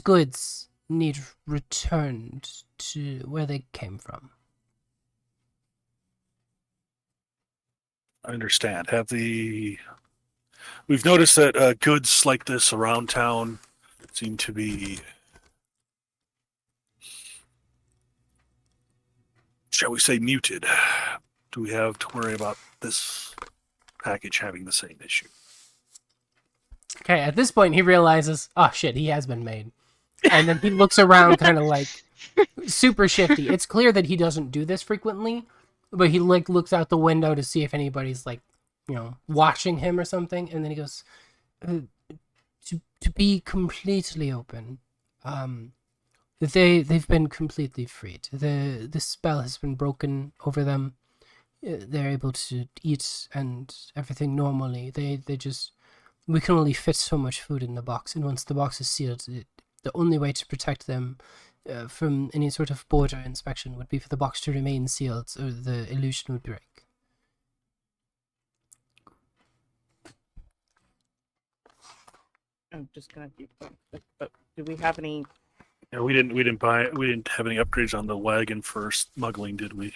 goods need returned to where they came from. I understand. We've noticed that goods like this around town seem to be, shall we say, muted. Do we have to worry about this package having the same issue? Okay, at this point he realizes, oh shit, he has been made. And then he looks around kind of like super shifty. It's clear that he doesn't do this frequently, but he like looks out the window to see if anybody's like, watching him or something, and then he goes, to be completely open, they've been completely freed. The spell has been broken over them. They're able to eat and everything normally. We can only fit so much food in the box, and once the box is sealed, the only way to protect them from any sort of border inspection would be for the box to remain sealed, or the illusion would break. I'm just gonna keep going. But do we have any? Yeah, we didn't have any upgrades on the wagon for smuggling, did we?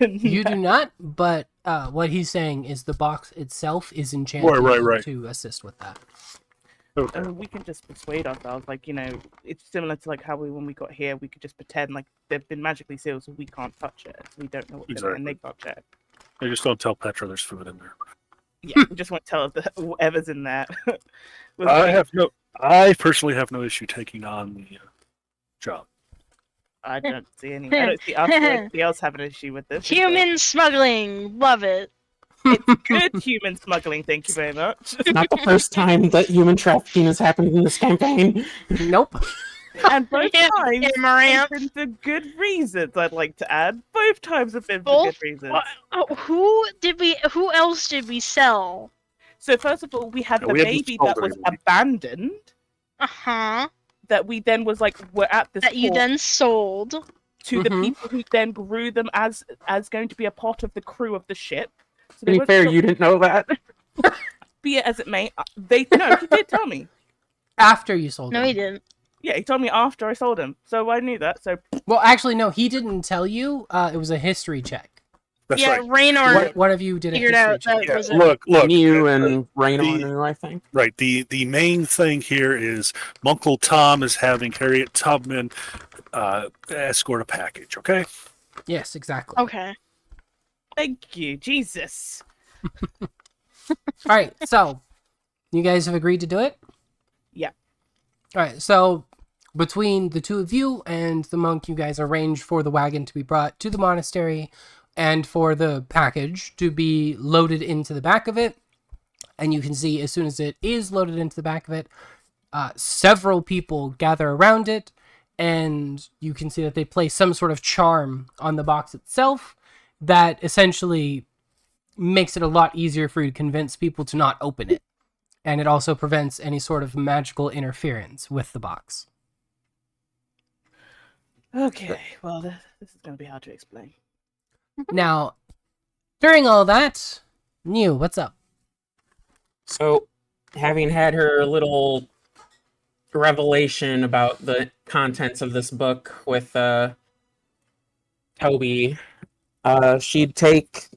You do not, but what he's saying is the box itself is enchanted Right. to assist with that. Okay. We can just persuade ourselves, like, it's similar to like how when we got here, we could just pretend like they've been magically sealed, so we can't touch it. We don't know what's in it, and they can't check. I just don't tell Petra there's food in there. Yeah, we just won't tell whatever's in there. I personally have no issue taking on the job. I don't see any. I don't see us or anybody else have an issue with this. Human smuggling, love it. It's good human smuggling. Thank you very much. Not the first time that human trafficking has happened in this campaign. Nope. And both Yeah, times Amaranth. have been for good reasons. I'd like to add, both times have been for Both? good reasons. Who else did we sell? So first of all, we had Yeah, the we haven't baby sold that was anybody. abandoned. Uh-huh. That we then was like, we're at this That you port then sold. to the Mhm. people who then grew them as going to be a part of the crew of the ship. So To they be weren't fair, sure- you didn't know that. be it as it may, he did tell me. After you sold No, him. he didn't. Yeah, he told me after I sold him, so I knew that. So Well, actually, no, he didn't tell you. It was a history check. That's Yeah, right. Raynor One of you did a figured history out check. that was it. Look. Mew uh, and Rain the- on you, I think. Right. The main thing here is Uncle Tom is having Harriet Tubman escort a package. Okay. Yes, exactly. Okay. thank you, Jesus. All right, so you guys have agreed to do it? Yeah. All right, so between the two of you and the monk, you guys arrange for the wagon to be brought to the monastery and for the package to be loaded into the back of it. And you can see as soon as it is loaded into the back of it, several people gather around it, and you can see that they place some sort of charm on the box itself that essentially makes it a lot easier for you to convince people to not open it. And it also prevents any sort of magical interference with the box. Okay, well, this is going to be hard to explain. Now, during all that, New, what's up? So, having had her little revelation about the contents of this book with Toby, she'd take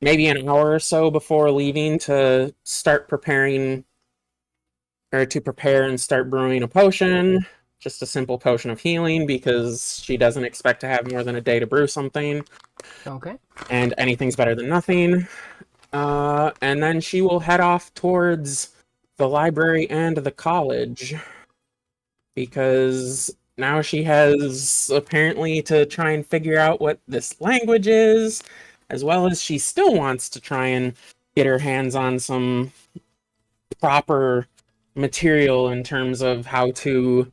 maybe an hour or so before leaving to start preparing, or to prepare and start brewing a potion. Just a simple potion of healing, because she doesn't expect to have more than a day to brew something, Okay. and anything's better than nothing. And then she will head off towards the library and the college, because now she has apparently to try and figure out what this language is, as well as she still wants to try and get her hands on some proper material in terms of how to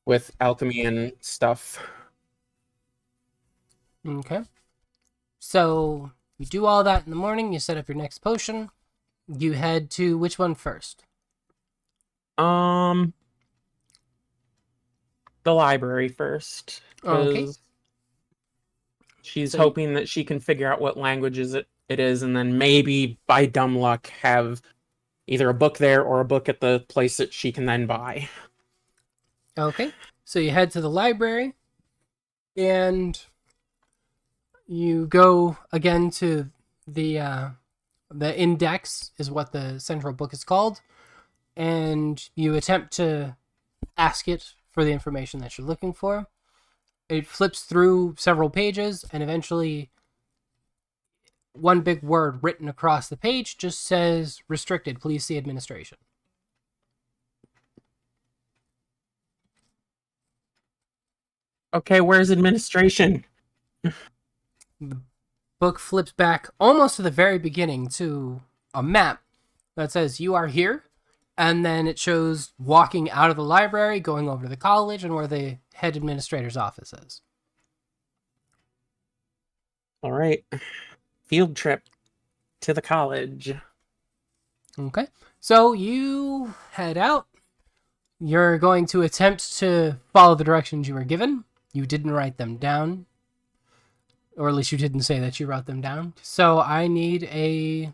with alchemy and stuff. Okay. So, you do all that in the morning, you set up your next potion. You head to which one first? The library first. Okay. 'Cause she's So- hoping that she can figure out what languages it is, and then maybe by dumb luck have either a book there or a book at the place that she can then buy. Okay. So you head to the library, and you go again to the index is what the central book is called, and you attempt to ask it for the information that you're looking for. It flips through several pages, and eventually one big word written across the page just says restricted, please see administration. Okay, where's administration? The book flips back almost to the very beginning to a map that says you are here, and then it shows walking out of the library, going over to the college, and where the head administrator's office is. All right. Field trip to the college. Okay, so you head out. You're going to attempt to follow the directions you were given. You didn't write them down, or at least you didn't say that you wrote them down. So I need a...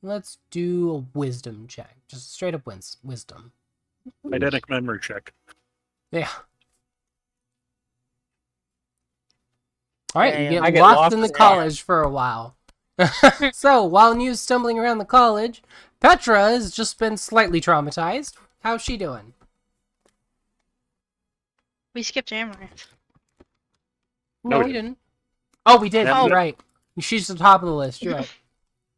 Let's do a wisdom check. Just straight up wisdom. Eidetic memory check. Yeah. All right, you Damn. get I get lost lost in the as well. college for a while. So, while New's stumbling around the college, Petra has just been slightly traumatized. How's she doing? We skipped Amaranth. No, we we didn't. Oh, we did. Yeah, You're right. She's at the top of the list. You're right.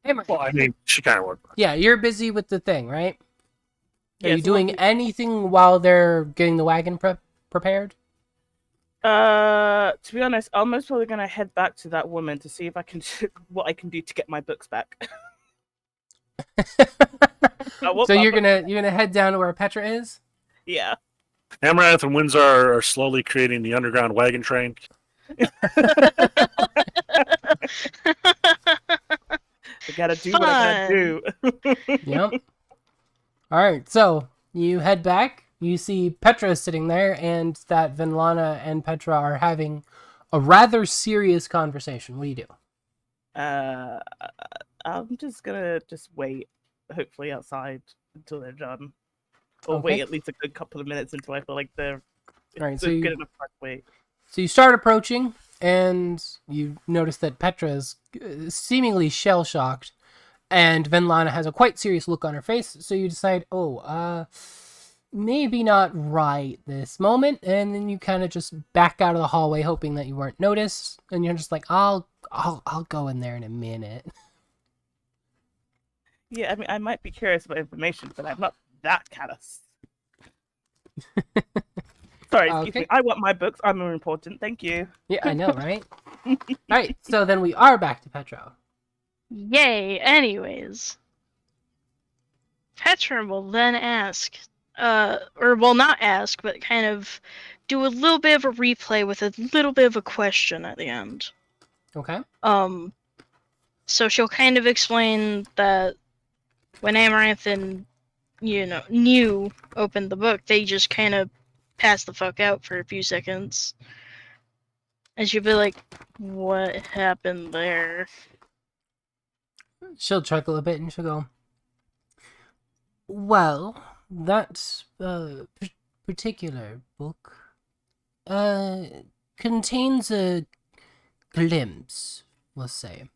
Hey, Mark. Well, I mean, she kind of worked. Yeah, you're busy with the thing, right? Are Yeah, you so doing anything while they're getting the wagon prepared? To be honest, I'm most probably going to head back to that woman to see if I can what I can do to get my books back. I want So my you're book- gonna head down to where Petra is? Yeah. Amaranth and Windsor are slowly creating the underground wagon train. I gotta do what I gotta do. Yep. All right, so you head back. You see Petra sitting there, and that Venlana and Petra are having a rather serious conversation. What do you do? I'm just gonna wait, hopefully outside until they're done, or Okay. wait at least a good couple of minutes until I feel like they're Alright, so good you- enough to wait. So you start approaching, and you notice that Petra is seemingly shell-shocked, and Venlana has a quite serious look on her face. So you decide, maybe not right this moment, and then you kind of just back out of the hallway, hoping that you weren't noticed. And you're just like, I'll go in there in a minute. Yeah, I mean, I might be curious about information, but I'm not that callous. So Sorry, excuse Okay. me. I want my books. I'm more important. Thank you. Yeah, I know, right? Alright, so then we are back to Petro. Yay! Anyways, Petra will then ask, or well, not ask, but kind of do a little bit of a replay with a little bit of a question at the end. Okay. So she'll kind of explain that when Amaranth and, New opened the book, they just kind of passed the fuck out for a few seconds. And she'll be like, what happened there? She'll chuckle a bit and she'll go, well, that particular book contains a glimpse, we'll say,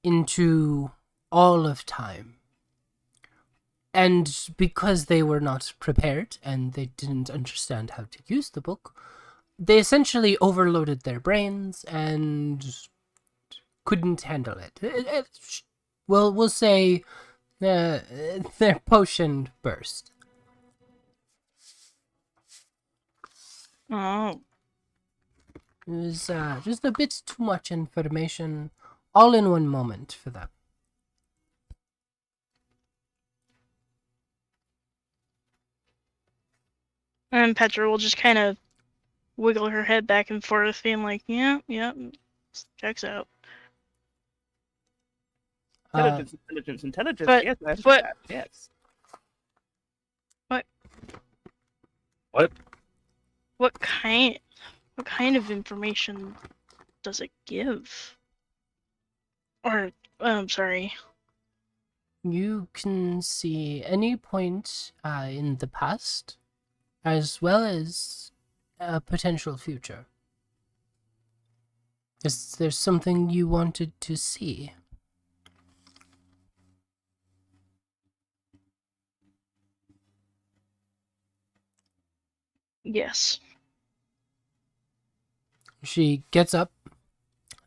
into all of time. And because they were not prepared and they didn't understand how to use the book, they essentially overloaded their brains and couldn't handle it. We'll say their potion burst. Oh. It was just a bit too much information all in one moment for them. And Petra will just kind of wiggle her head back and forth, being like, yeah, checks out. Intelligence. But- Yes, that's but- that, yes. What kind of information does it give? Or, sorry. You can see any point in the past, as well as a potential future. Is there something you wanted to see? Yes. She gets up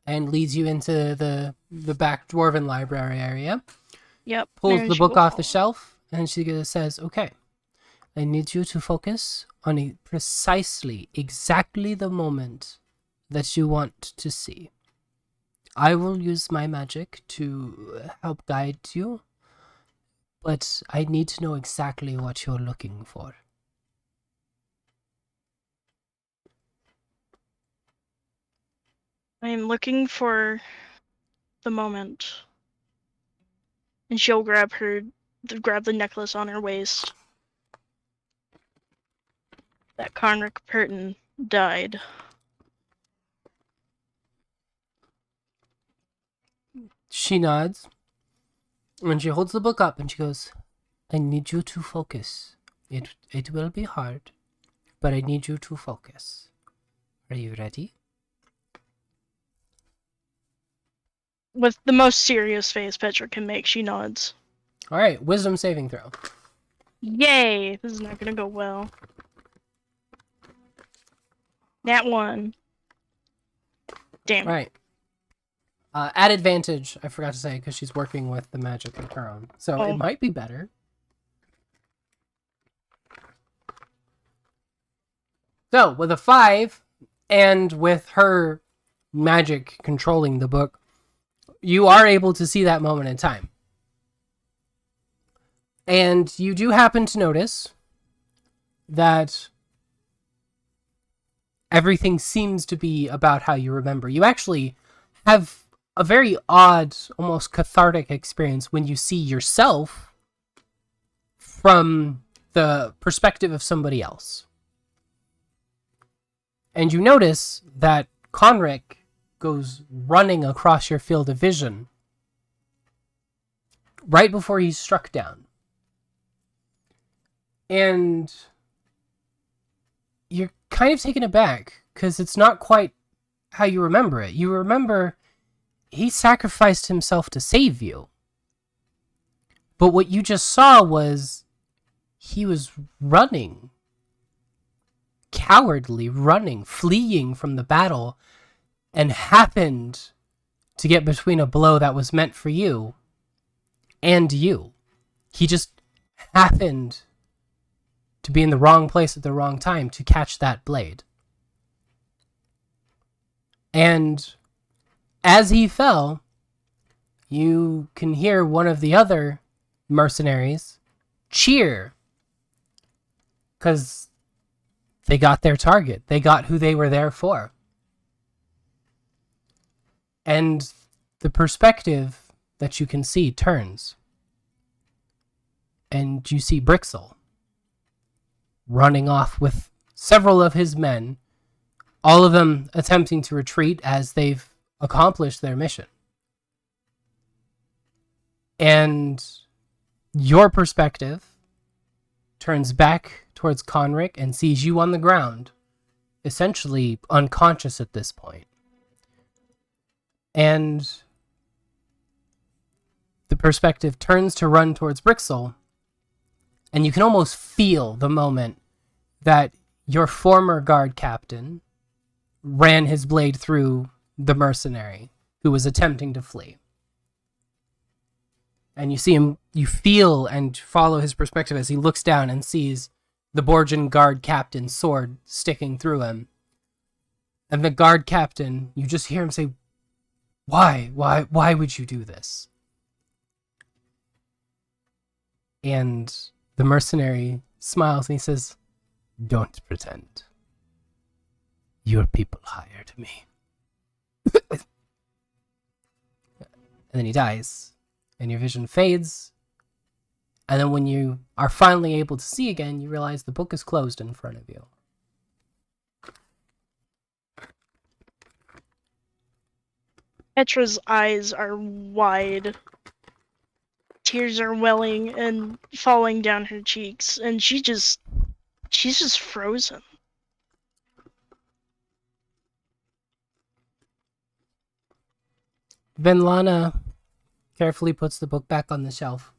and leads you into the back dwarven library area, Yep. pulls and the she book will off the follow. shelf, and she says, okay, I need you to focus on precisely, exactly the moment that you want to see. I will use my magic to help guide you, but I need to know exactly what you're looking for. I'm looking for the moment. And she'll grab the necklace on her waist. That Conric Purton died. She nods, and she holds the book up, and she goes, I need you to focus. It will be hard, but I need you to focus. Are you ready? With the most serious face Petra can make, she nods. All right, wisdom saving throw. Yay! This is not gonna go well. Nat 1. Damn. All right. At advantage, I forgot to say, because she's working with the magic of her own. So Oh. it might be better. So, with a 5, and with her magic controlling the book, you are able to see that moment in time. And you do happen to notice that everything seems to be about how you remember. You actually have a very odd, almost cathartic experience when you see yourself from the perspective of somebody else. And you notice that Conric goes running across your field of vision right before he's struck down. And you're kind of taken aback because it's not quite how you remember it. You remember he sacrificed himself to save you. But what you just saw was he was running, cowardly running, fleeing from the battle, and happened to get between a blow that was meant for you and you. He just happened to be in the wrong place at the wrong time to catch that blade. And as he fell, you can hear one of the other mercenaries cheer. Because they got their target. They got who they were there for. And the perspective that you can see turns. And you see Brixel running off with several of his men, all of them attempting to retreat as they've accomplished their mission. And your perspective turns back towards Conric and sees you on the ground, essentially unconscious at this point. And the perspective turns to run towards Brixel, and you can almost feel the moment that your former guard captain ran his blade through the mercenary who was attempting to flee. And you see him, you feel and follow his perspective as he looks down and sees the Borgian guard captain's sword sticking through him. And the guard captain, you just hear him say, Why would you do this? And the mercenary smiles and he says, Don't pretend. Your people hired me. And then he dies, and your vision fades. And then when you are finally able to see again, you realize the book is closed in front of you. Petra's eyes are wide. Tears are welling and falling down her cheeks, and she's just frozen. Venlana carefully puts the book back on the shelf.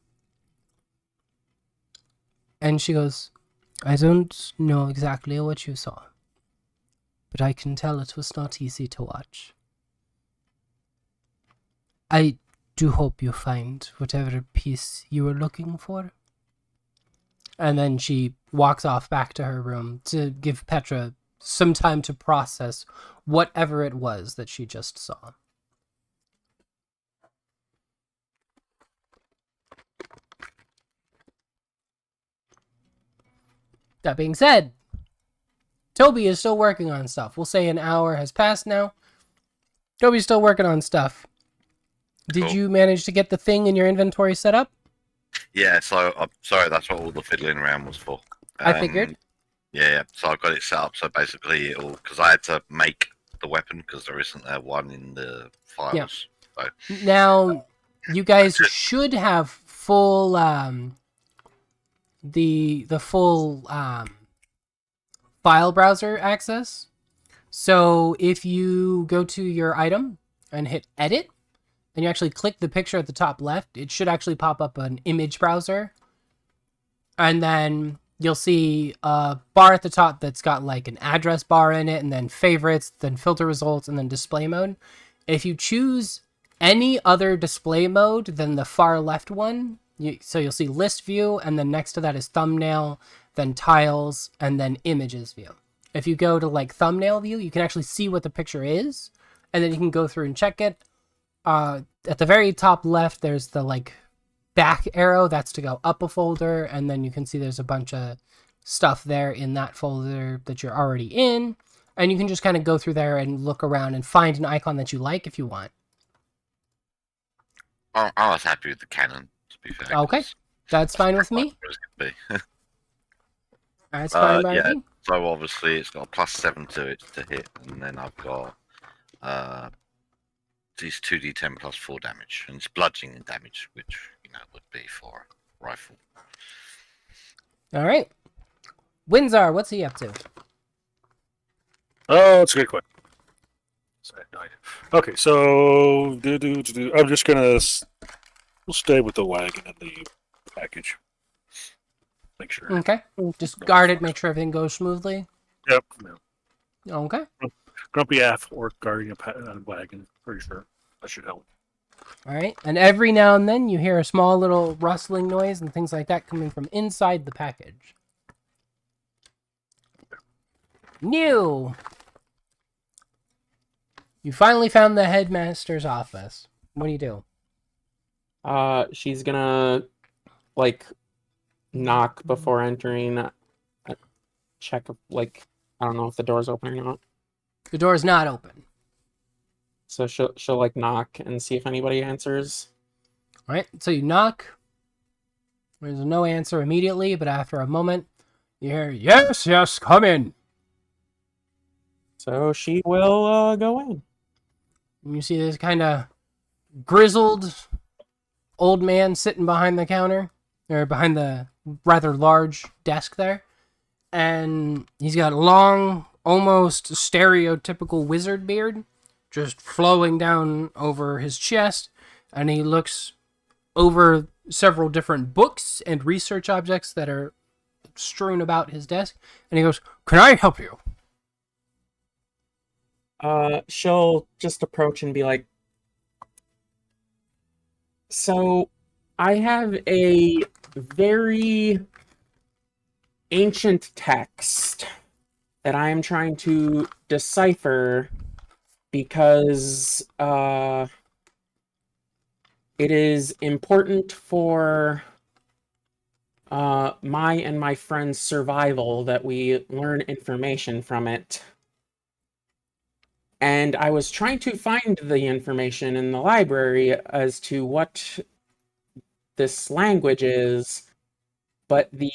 And she goes, I don't know exactly what you saw, but I can tell it was not easy to watch. I do hope you find whatever piece you were looking for. And then she walks off back to her room to give Petra some time to process whatever it was that she just saw. That being said, Toby is still working on stuff. We'll say an hour has passed now. Toby's still working on stuff. Did Cool. you manage to get the thing in your inventory set up? Yeah, so I'm sorry, that's what all the fiddling around was for. I figured. Yeah, so I got it set up. So basically, it'll because I had to make the weapon because there isn't one in the files. So Now, you guys should have full the full file browser access. So if you go to your item and hit edit, and you actually click the picture at the top left, it should actually pop up an image browser. And then you'll see a bar at the top that's got like an address bar in it, and then favorites, then filter results, and then display mode. If you choose any other display mode than the far left one, so you'll see list view, and then next to that is thumbnail, then tiles, and then images view. If you go to like thumbnail view, you can actually see what the picture is, and then you can go through and check it. At the very top left, there's the like back arrow, that's to go up a folder, and then you can see there's a bunch of stuff there in that folder that you're already in, and you can just kind of go through there and look around and find an icon that you like if you want. I was happy with the cannon, to be fair. Okay, 'cause that's fine with me. where it's gonna be. That's fine by yeah. me. So obviously it's got a +7 to it to hit, and then I've got these 2d10 plus 4 damage, and it's bludgeoning damage, which would be for a rifle. All right, Windsor, what's he up to? Oh, that's a good question. Okay, so I'm just gonna we'll stay with the wagon and the package. Make sure. Okay, just guard it, make sure everything goes smoothly. Yep. No. Okay. Grumpy Aff or guarding a wagon. Pretty sure that should help. All right, and every now and then you hear a small little rustling noise and things like that coming from inside the package. New. You finally found the headmaster's office. What do you do? She's gonna like knock before entering. Check like I don't know if the door's open or not. The door's not open. So she'll like knock and see if anybody answers. All right. So you knock. There's no answer immediately, but after a moment, you hear, "Yes, yes, come in." So she will go in. And you see this kind of grizzled old man sitting behind the counter, or behind the rather large desk there. And he's got long, almost stereotypical wizard beard, just flowing down over his chest. And he looks over several different books and research objects that are strewn about his desk. And he goes, "Can I help you?" She'll just approach and be like, "So, I have a very ancient text that I am trying to decipher because it is important for my and my friend's survival that we learn information from it. And I was trying to find the information in the library as to what this language is, but the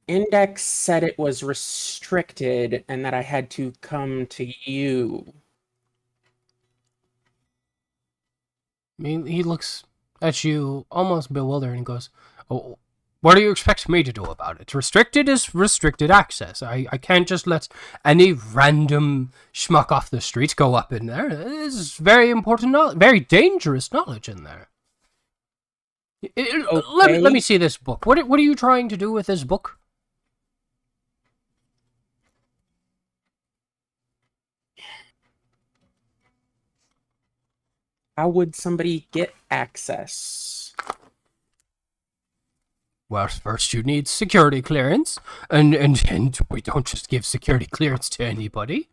index said it was restricted and that I had to come to you." He looks at you almost bewildered and goes, "Oh, what do you expect me to do about it? Restricted is restricted access. I can't just let any random schmuck off the street go up in there. This is very important knowledge, very dangerous knowledge in there. Let me see this book. What are you trying to do with this book?" How would somebody get access? Well, first you need security clearance, and we don't just give security clearance to anybody.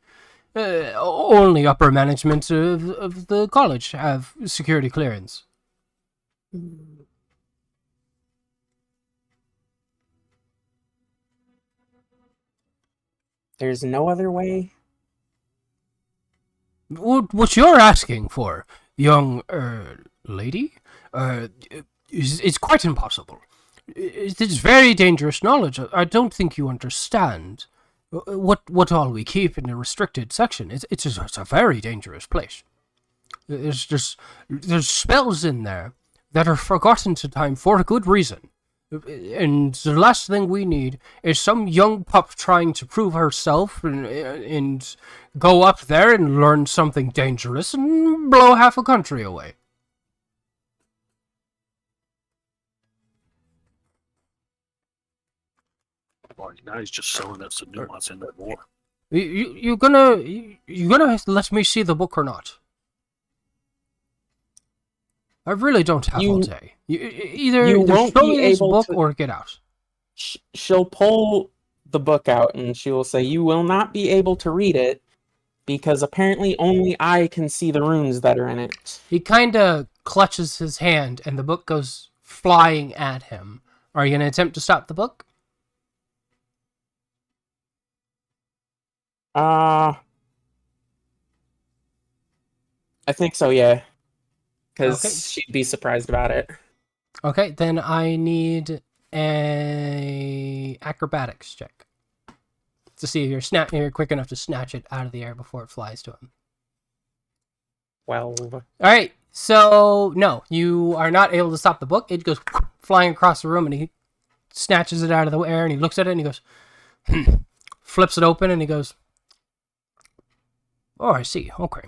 Only upper management of the college have security clearance. There's no other way? What you're asking for, young lady, is quite impossible. It is very dangerous knowledge. I don't think you understand what all we keep in the restricted section. It's a very dangerous place. There's spells in there that are forgotten to time for a good reason. And the last thing we need is some young pup trying to prove herself and go up there and learn something dangerous and blow half a country away. Well, now he's just showing us some nuance in that more. You gonna let me see the book or not? I really don't have all day. Either won't show me be this able book to- or get out. She'll pull the book out and she will say, "You will not be able to read it because apparently only I can see the runes that are in it." He kind of clutches his hand and the book goes flying at him. Are you going to attempt to stop the book? I think so, yeah. Because Okay. she'd be surprised about it. Okay, then I need a acrobatics check to see if you're quick enough to snatch it out of the air before it flies to him. 12. All right, so no, you are not able to stop the book. It goes flying across the room, and he snatches it out of the air, and he looks at it, and he goes, flips it open, and he goes, "Oh, I see. Okay."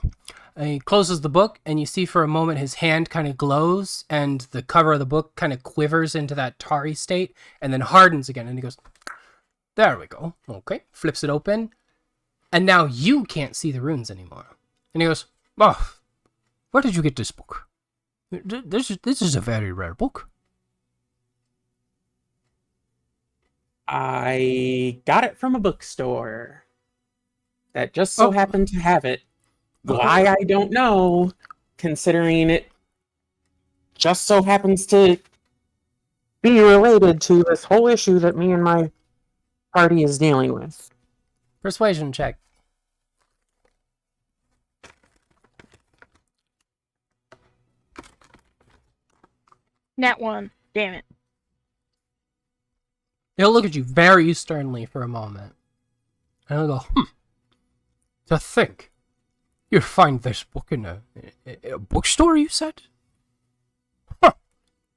And he closes the book, and you see for a moment his hand kind of glows, and the cover of the book kind of quivers into that tarry state, and then hardens again. And he goes, "There we go. Okay." Flips it open, and now you can't see the runes anymore. And he goes, "Oh, where did you get this book? This is a very rare book." I got it from a bookstore. that just so Oh. happened to have it. Why, I don't know, considering it just so happens to be related to this whole issue that me and my party is dealing with. Persuasion check. Nat 1. Damn it. He'll look at you very sternly for a moment. And he'll go, To think. You find this book in a bookstore, you said? Huh.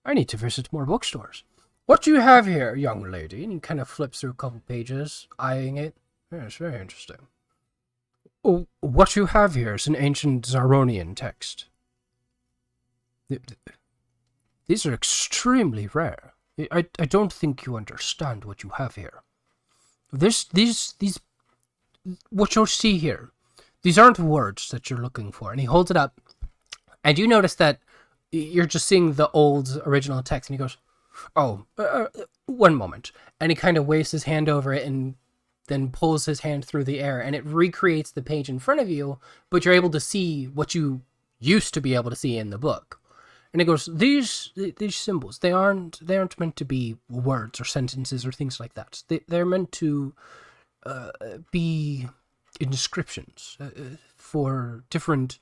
I need to visit more bookstores. What do you have here, young lady? And he kind of flips through a couple pages, eyeing it. Yeah, it's very interesting. Oh, what you have here is an ancient Zaronian text. These are extremely rare. I don't think you understand what you have here. What you'll see here, these aren't words that you're looking for. And he holds it up, and you notice that you're just seeing the old original text, and he goes, oh, one moment. And he kind of waves his hand over it and then pulls his hand through the air, and it recreates the page in front of you, but you're able to see what you used to be able to see in the book. And it goes, these symbols, they aren't meant to be words or sentences or things like that. They're meant to be inscriptions for different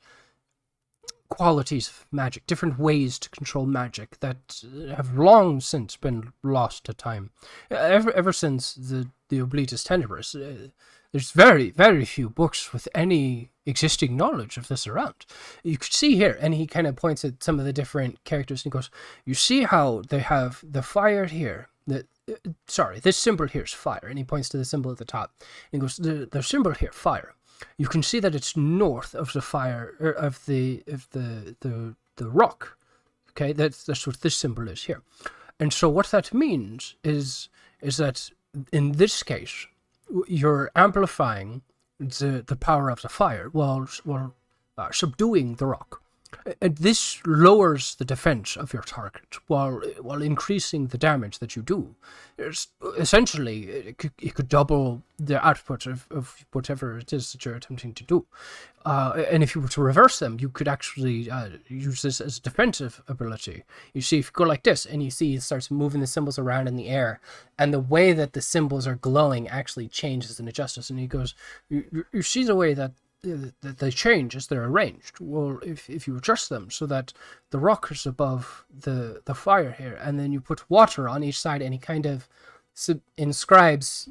qualities of magic, different ways to control magic that have long since been lost to time. Ever since the Oblitus Tenebris, there's very, very few books with any existing knowledge of this around. You could see here, and he kind of points at some of the different characters, and he goes, you see how they have the fire here, this symbol here is fire, and he points to the symbol at the top, and he goes, the symbol here, fire. You can see that it's north of the fire, of the rock. Okay, that's what this symbol is here. And so what that means is that in this case, you're amplifying the power of the fire while subduing the rock. And this lowers the defense of your target while increasing the damage that you do. Essentially, it could double the output of whatever it is that you're attempting to do. And if you were to reverse them, you could actually use this as a defensive ability. You see, if you go like this, and you see it starts moving the symbols around in the air, and the way that the symbols are glowing actually changes and adjusts. And he goes, you see the way that they change as they're arranged. Well, if you adjust them so that the rock is above the fire here, and then you put water on each side, and he kind of inscribes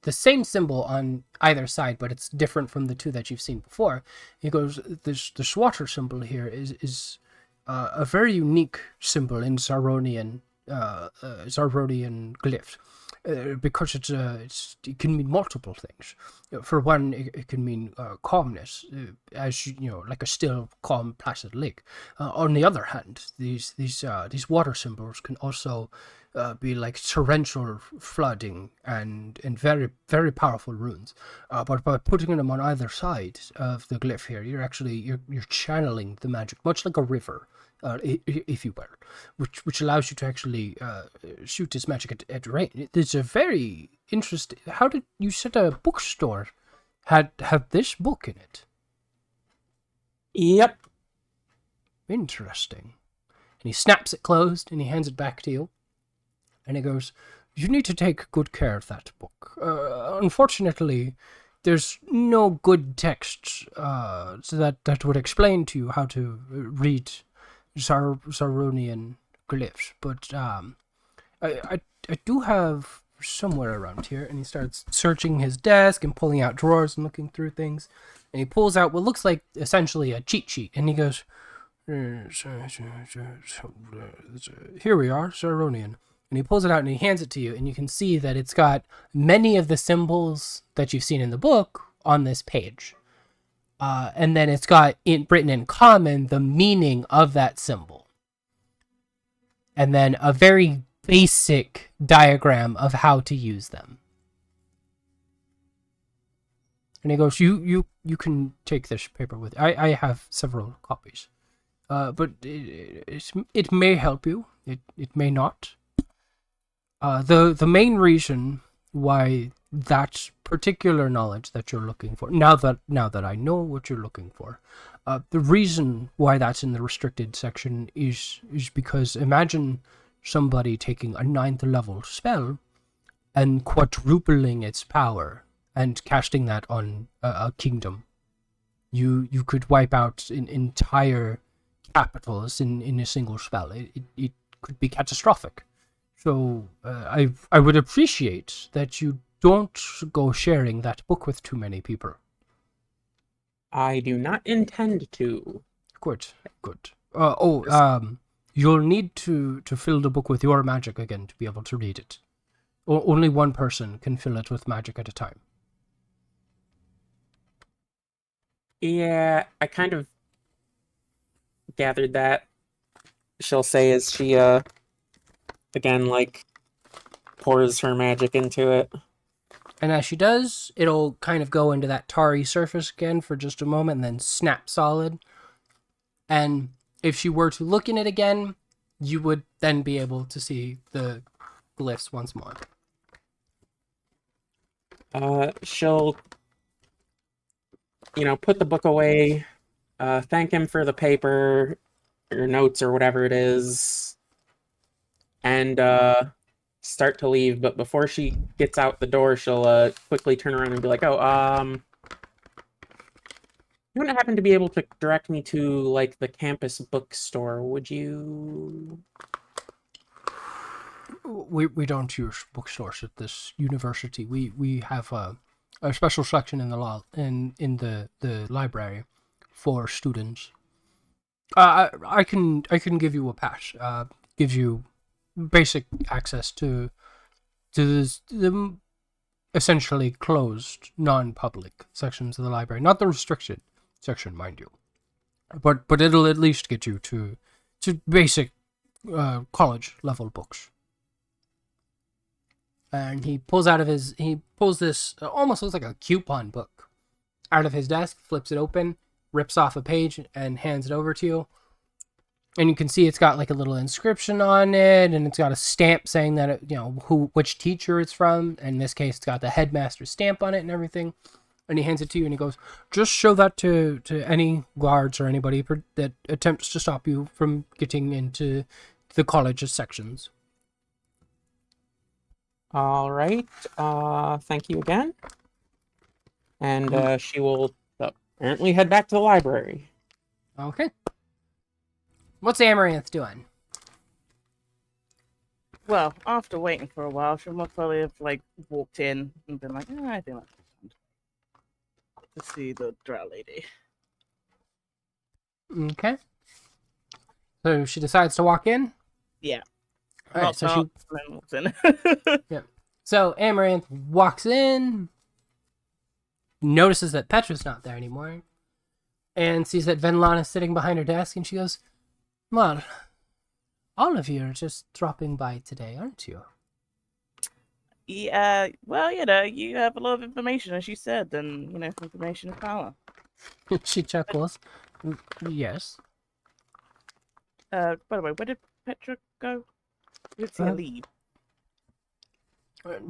the same symbol on either side, but it's different from the two that you've seen before. He goes, this water symbol here is a very unique symbol in Zaronian glyph. Because it can mean multiple things. For one, it can mean calmness, as you know, like a still, calm, placid lake. On the other hand, these water symbols can also be like torrential flooding and very, very powerful runes. But by putting them on either side of the glyph here, you're channeling the magic, much like a river. If you will, which allows you to actually shoot this magic at range. It's a very interesting. How did you said a bookstore had this book in it? Yep. Interesting. And he snaps it closed and he hands it back to you. And he goes, "You need to take good care of that book. Unfortunately, there's no good text so that would explain to you how to read Zaronian glyphs, but I do have somewhere around here." And he starts searching his desk and pulling out drawers and looking through things, and he pulls out what looks like essentially a cheat sheet, and he goes, "Here we are, Zaronian." And he pulls it out and he hands it to you, and you can see that it's got many of the symbols that you've seen in the book on this page. And then it's got written in common the meaning of that symbol. And then a very basic diagram of how to use them. And he goes, you can take this paper with you. I have several copies. But it may help you. It may not. The main reason why that particular knowledge that you're looking for. Now that I know what you're looking for, the reason why that's in the restricted section is because imagine somebody taking a 9th level spell and quadrupling its power and casting that on a kingdom. You could wipe out entire capitals in a single spell. It could be catastrophic. So I would appreciate that you don't go sharing that book with too many people. I do not intend to. Good. You'll need to fill the book with your magic again to be able to read it. Only one person can fill it with magic at a time. Yeah, I kind of gathered that. She'll say as she, again, like, pours her magic into it. And as she does, it'll kind of go into that tarry surface again for just a moment and then snap solid. And if she were to look in it again, you would then be able to see the glyphs once more. She'll, put the book away, thank him for the paper, or notes, or whatever it is, and, start to leave. But before she gets out the door, she'll, quickly turn around and be like, you wouldn't happen to be able to direct me to, like, the campus bookstore, would you? We don't use bookstores at this university. We have a special section in the law in the library for students. I can give you a pass. Gives you basic access to the essentially closed, non-public sections of the library, not the restricted section, mind you. But it'll at least get you to basic college level books. And he pulls this almost looks like a coupon book out of his desk, flips it open, rips off a page, and hands it over to you. And you can see it's got like a little inscription on it, and it's got a stamp saying that which teacher it's from. In this case, it's got the headmaster's stamp on it and everything. And he hands it to you, and he goes, "Just show that to any guards or anybody that attempts to stop you from getting into the college's sections." All right. Thank you again. And she will apparently head back to the library. Okay. What's Amaranth doing? Well, after waiting for a while, she'll most probably have walked in and been like, I think that's fun to see the drow lady. Okay. So she decides to walk in? Yeah. All right, so then walks in. So Amaranth walks in, notices that Petra's not there anymore, and sees that Venlon is sitting behind her desk, and she goes, "Well, all of you are just dropping by today, aren't you?" Yeah, well, you have a lot of information, as you said, and, information is power. She chuckles. Yes. By the way, where did Petra go? I didn't see her leave.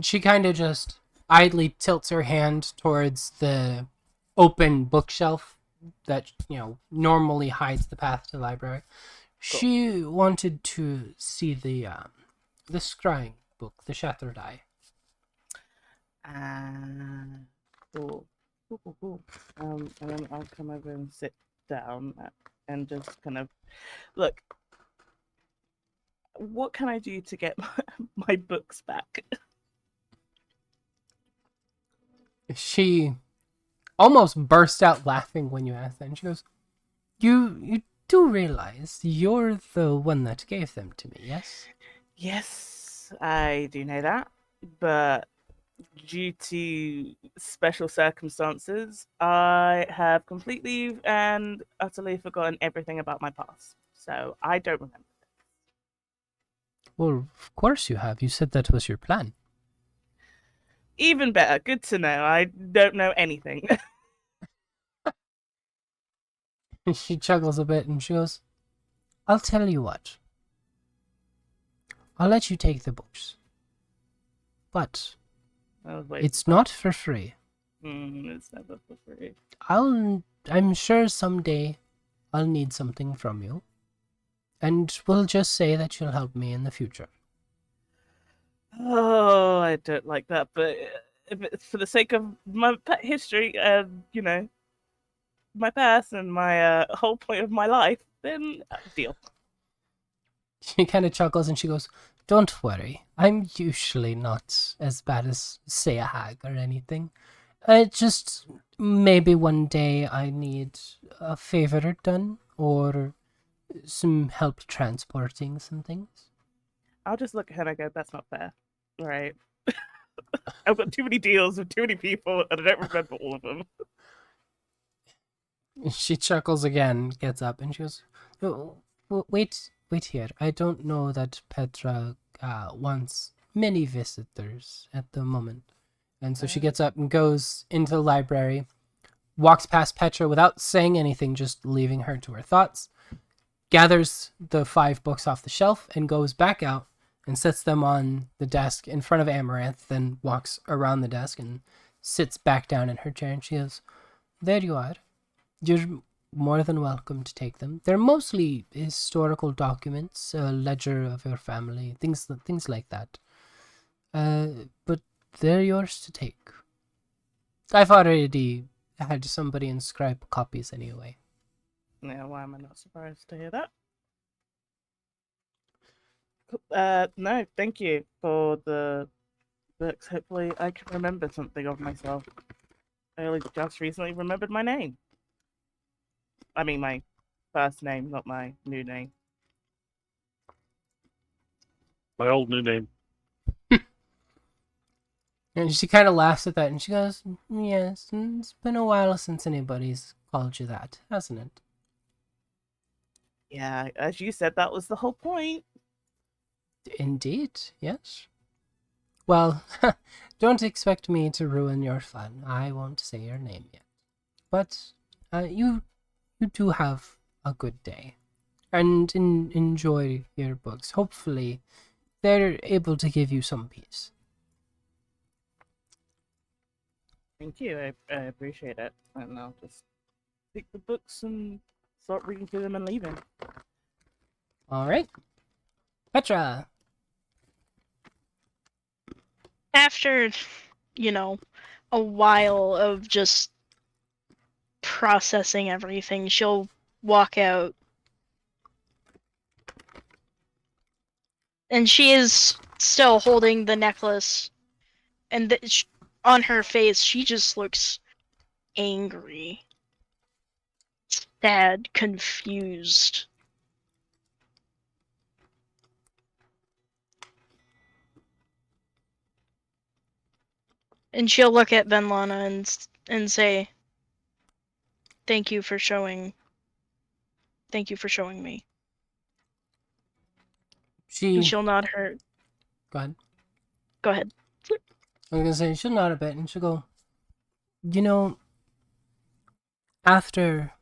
She kind of just idly tilts her hand towards the open bookshelf that, normally hides the path to the library. Cool. She wanted to see the scrying book, the Shattered Eye. Cool. And then I'll come over and sit down and just kind of look. What can I do to get my books back? She almost burst out laughing when you asked that, and she goes, You do realize you're the one that gave them to me, yes?" Yes, I do know that, but due to special circumstances, I have completely and utterly forgotten everything about my past, so I don't remember. Well, of course you have. You said that was your plan. Even better. Good to know. I don't know anything. She chuckles a bit and she goes, "I'll tell you what. I'll let you take the books. But I was waiting. It's not for free. It's never for free. I'm sure someday I'll need something from you. And we'll just say that you'll help me in the future. Oh, I don't like that, but if it's for the sake of my pet history and, my past and my whole point of my life, then deal. She kind of chuckles and she goes, "Don't worry. I'm usually not as bad as, say, a hag or anything. Just maybe one day I need a favor done or some help transporting some things." I'll just look at her and I go, that's not fair. Right. I've got too many deals with too many people and I don't remember all of them. She chuckles again, gets up, and she goes, "Oh, wait here. I don't know that Petra wants many visitors at the moment." And so she gets up and goes into the library, walks past Petra without saying anything, just leaving her to her thoughts, gathers the 5 books off the shelf, and goes back out and sets them on the desk in front of Amaranth, then walks around the desk and sits back down in her chair, and she goes, "There you are. You're more than welcome to take them. They're mostly historical documents, a ledger of your family, things like that. But they're yours to take. I've already had somebody inscribe copies anyway." Yeah, why am I not surprised to hear that? No, thank you for the books. Hopefully I can remember something of myself. I only just recently remembered my name. I mean, my first name, not my new name. My old new name. And she kind of laughs at that, and she goes, "Yes, it's been a while since anybody's called you that, hasn't it?" Yeah, as you said, that was the whole point. "Indeed, yes." "Well, don't expect me to ruin your fun. I won't say your name yet. But you do have a good day. And enjoy your books. Hopefully, they're able to give you some peace." Thank you, I appreciate it. And I'll just pick the books and start reading through them and leaving. All right. Petra. After, a while of just processing everything, she'll walk out. And she is still holding the necklace. And on her face, she just looks angry, sad, confused. And she'll look at Venlana and say, Thank you for showing me." And she'll nod her. Go ahead. Go ahead. I was gonna say, she'll nod a bit and she'll go, after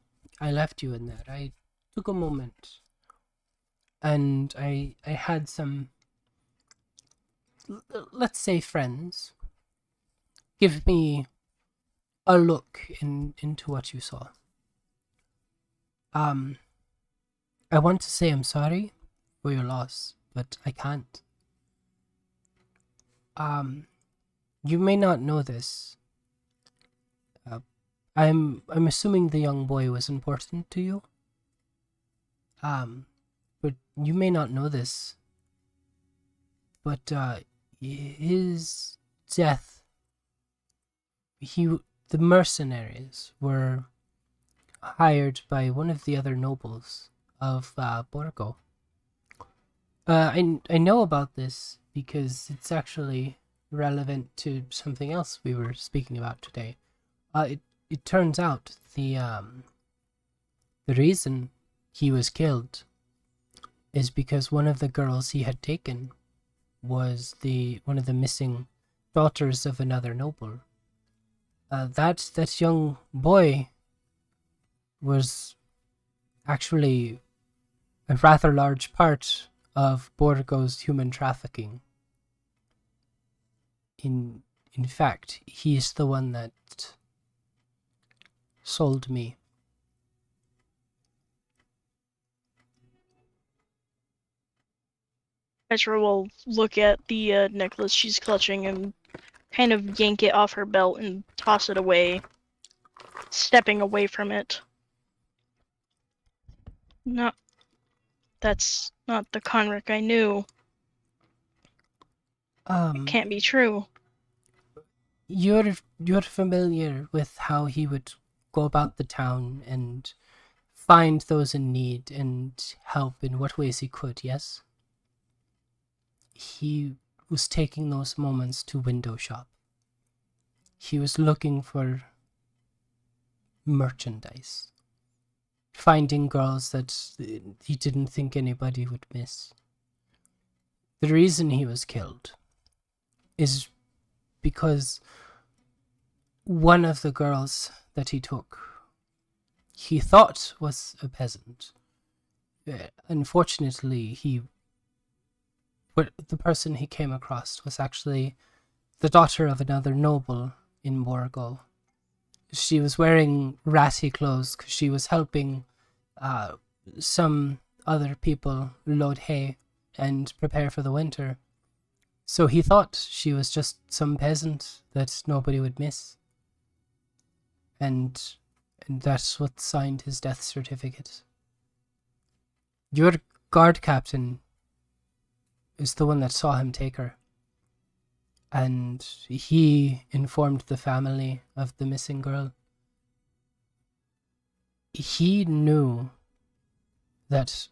I left you in there, I took a moment and I had some, let's say, friends give me a look into what you saw. I want to say I'm sorry for your loss, but I can't. You may not know this. I'm assuming the young boy was important to you. But you may not know this. But his death, the mercenaries were hired by one of the other nobles of Borgo. I know about this because it's actually relevant to something else we were speaking about today. It turns out the reason he was killed is because one of the girls he had taken was one of the missing daughters of another noble. That young boy was actually a rather large part of Borgo's human trafficking in In fact, he's the one that sold me. Petra will look at the necklace she's clutching and kind of yank it off her belt and toss it away, stepping away from it. No, that's not the Conric I knew. It can't be true. You're familiar with how he would go about the town and find those in need and help in what ways he could, yes? He was taking those moments to window shop. He was looking for merchandise, finding girls that he didn't think anybody would miss. The reason he was killed is because one of the girls that he took, he thought was a peasant. Unfortunately, the person he came across was actually the daughter of another noble in Borgo. She was wearing ratty clothes because she was helping some other people load hay and prepare for the winter. So he thought she was just some peasant that nobody would miss. And that's what signed his death certificate. Your guard captain is the one that saw him take her. And he informed the family of the missing girl. He knew that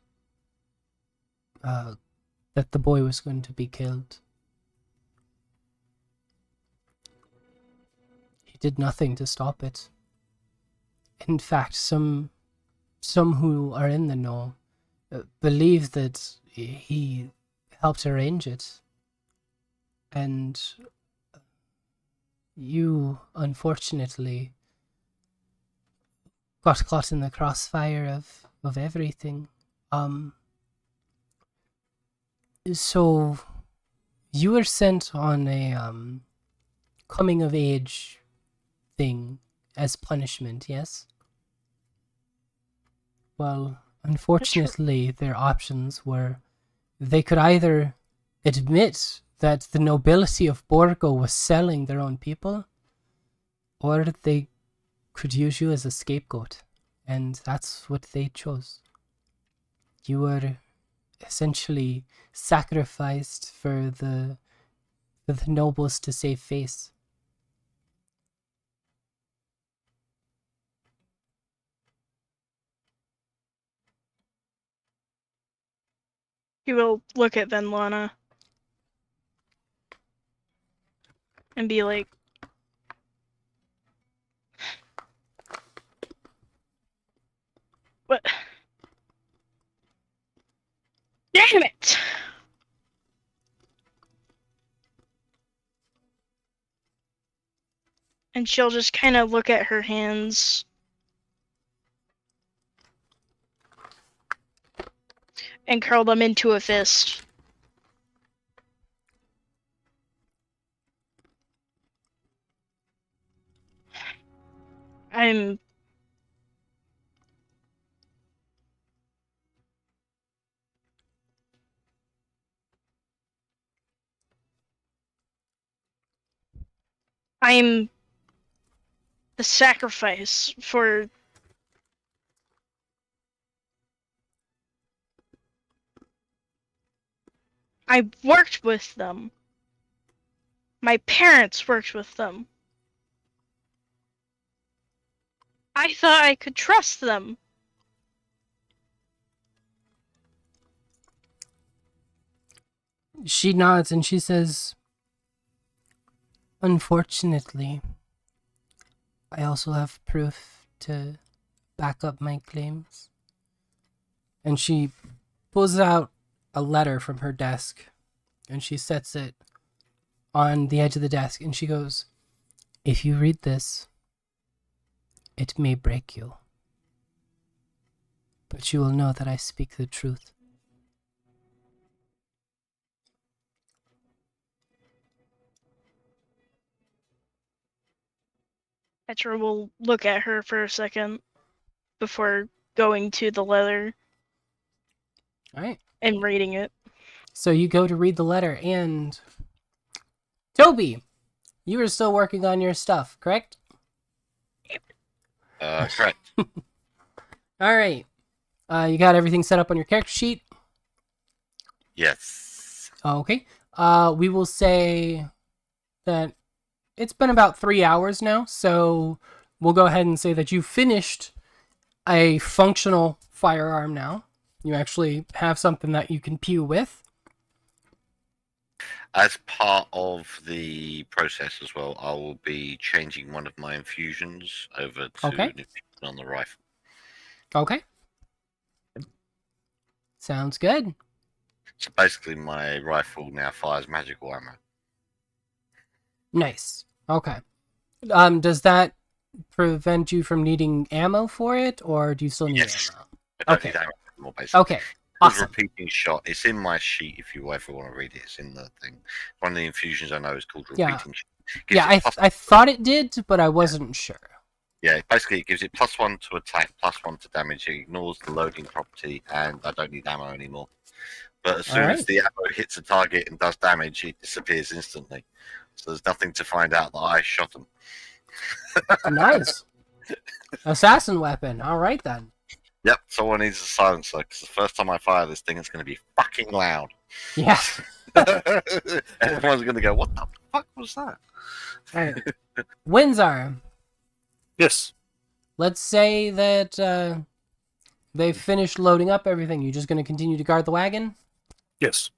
that the boy was going to be killed. He did nothing to stop it. In fact, some who are in the know believe that he helped arrange it. And you, unfortunately, got caught in the crossfire of everything. So you were sent on a coming of age thing as punishment, yes? Well, unfortunately, their options were they could either admit that the nobility of Borgo was selling their own people, or they could use you as a scapegoat, and that's what they chose. You were essentially sacrificed for the nobles to save face. He will look at Venlana and be like, "What? Damn it!" And she'll just kind of look at her hands and curl them into a fist. I'm the sacrifice for I worked with them. My parents worked with them. I thought I could trust them. She nods and she says, "Unfortunately, I also have proof to back up my claims." And she pulls out a letter from her desk and she sets it on the edge of the desk and she goes, "If you read this, it may break you, but you will know that I speak the truth." Petra will look at her for a second before going to the letter All right. and reading it. So you go to read the letter, and Toby, you were still working on your stuff, correct? Correct. All right. You got everything set up on your character sheet. Yes. Okay. We will say that it's been about 3 hours now, so we'll go ahead and say that you finished a functional firearm now. You actually have something that you can pew with. As part of the process as well, I will be changing one of my infusions over to Okay. an infusion on the rifle. Okay. Sounds good. So basically, my rifle now fires magical ammo. Nice. Okay. Does that prevent you from needing ammo for it, or do you still need Yes. ammo? I don't Okay. need ammo anymore, basically. Okay. It's Awesome. repeating shot. It's in my sheet if you ever want to read it. It's in the thing. One of the infusions I know is called Yeah. repeating shot. Yeah, I thought it did, but I wasn't sure. Yeah, basically it gives it +1 to attack, +1 to damage. It ignores the loading property, and I don't need ammo anymore. But as soon as Alright. the ammo hits a target and does damage, it disappears instantly. So there's nothing to find out that I shot them. Nice. Assassin weapon. All right then. Yep, someone needs a silencer, because the first time I fire this thing, it's going to be fucking loud. Yeah. Everyone's going to go, what the fuck was that? Alright. Windsor. Yes. Let's say that they've finished loading up everything. You just going to continue to guard the wagon? Yes.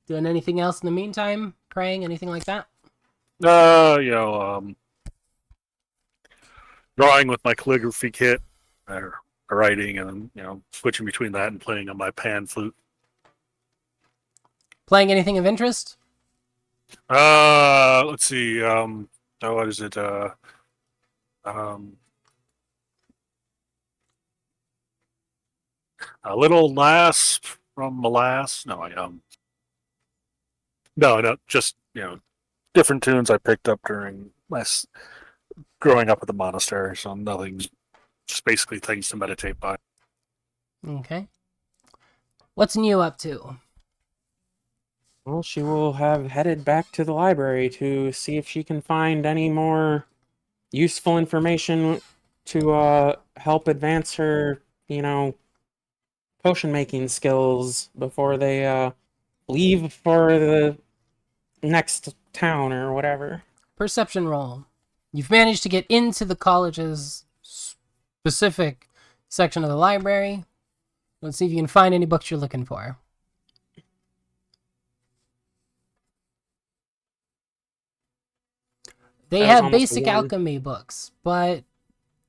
Doing anything else in the meantime? Praying? Anything like that? Drawing with my calligraphy kit, or writing, and switching between that and playing on my pan flute. Playing anything of interest? Let's see. What is it? A little lass from Molass. No, just different tunes I picked up during my growing up at the monastery. So nothing, just basically things to meditate by. Okay. What's New up to? Well, she will have headed back to the library to see if she can find any more useful information to help advance her, potion making skills before they leave for the next town or whatever. Perception roll. You've managed to get into the college's specific section of the library. Let's see if you can find any books you're looking for. They That was have almost a basic one. alchemy books, but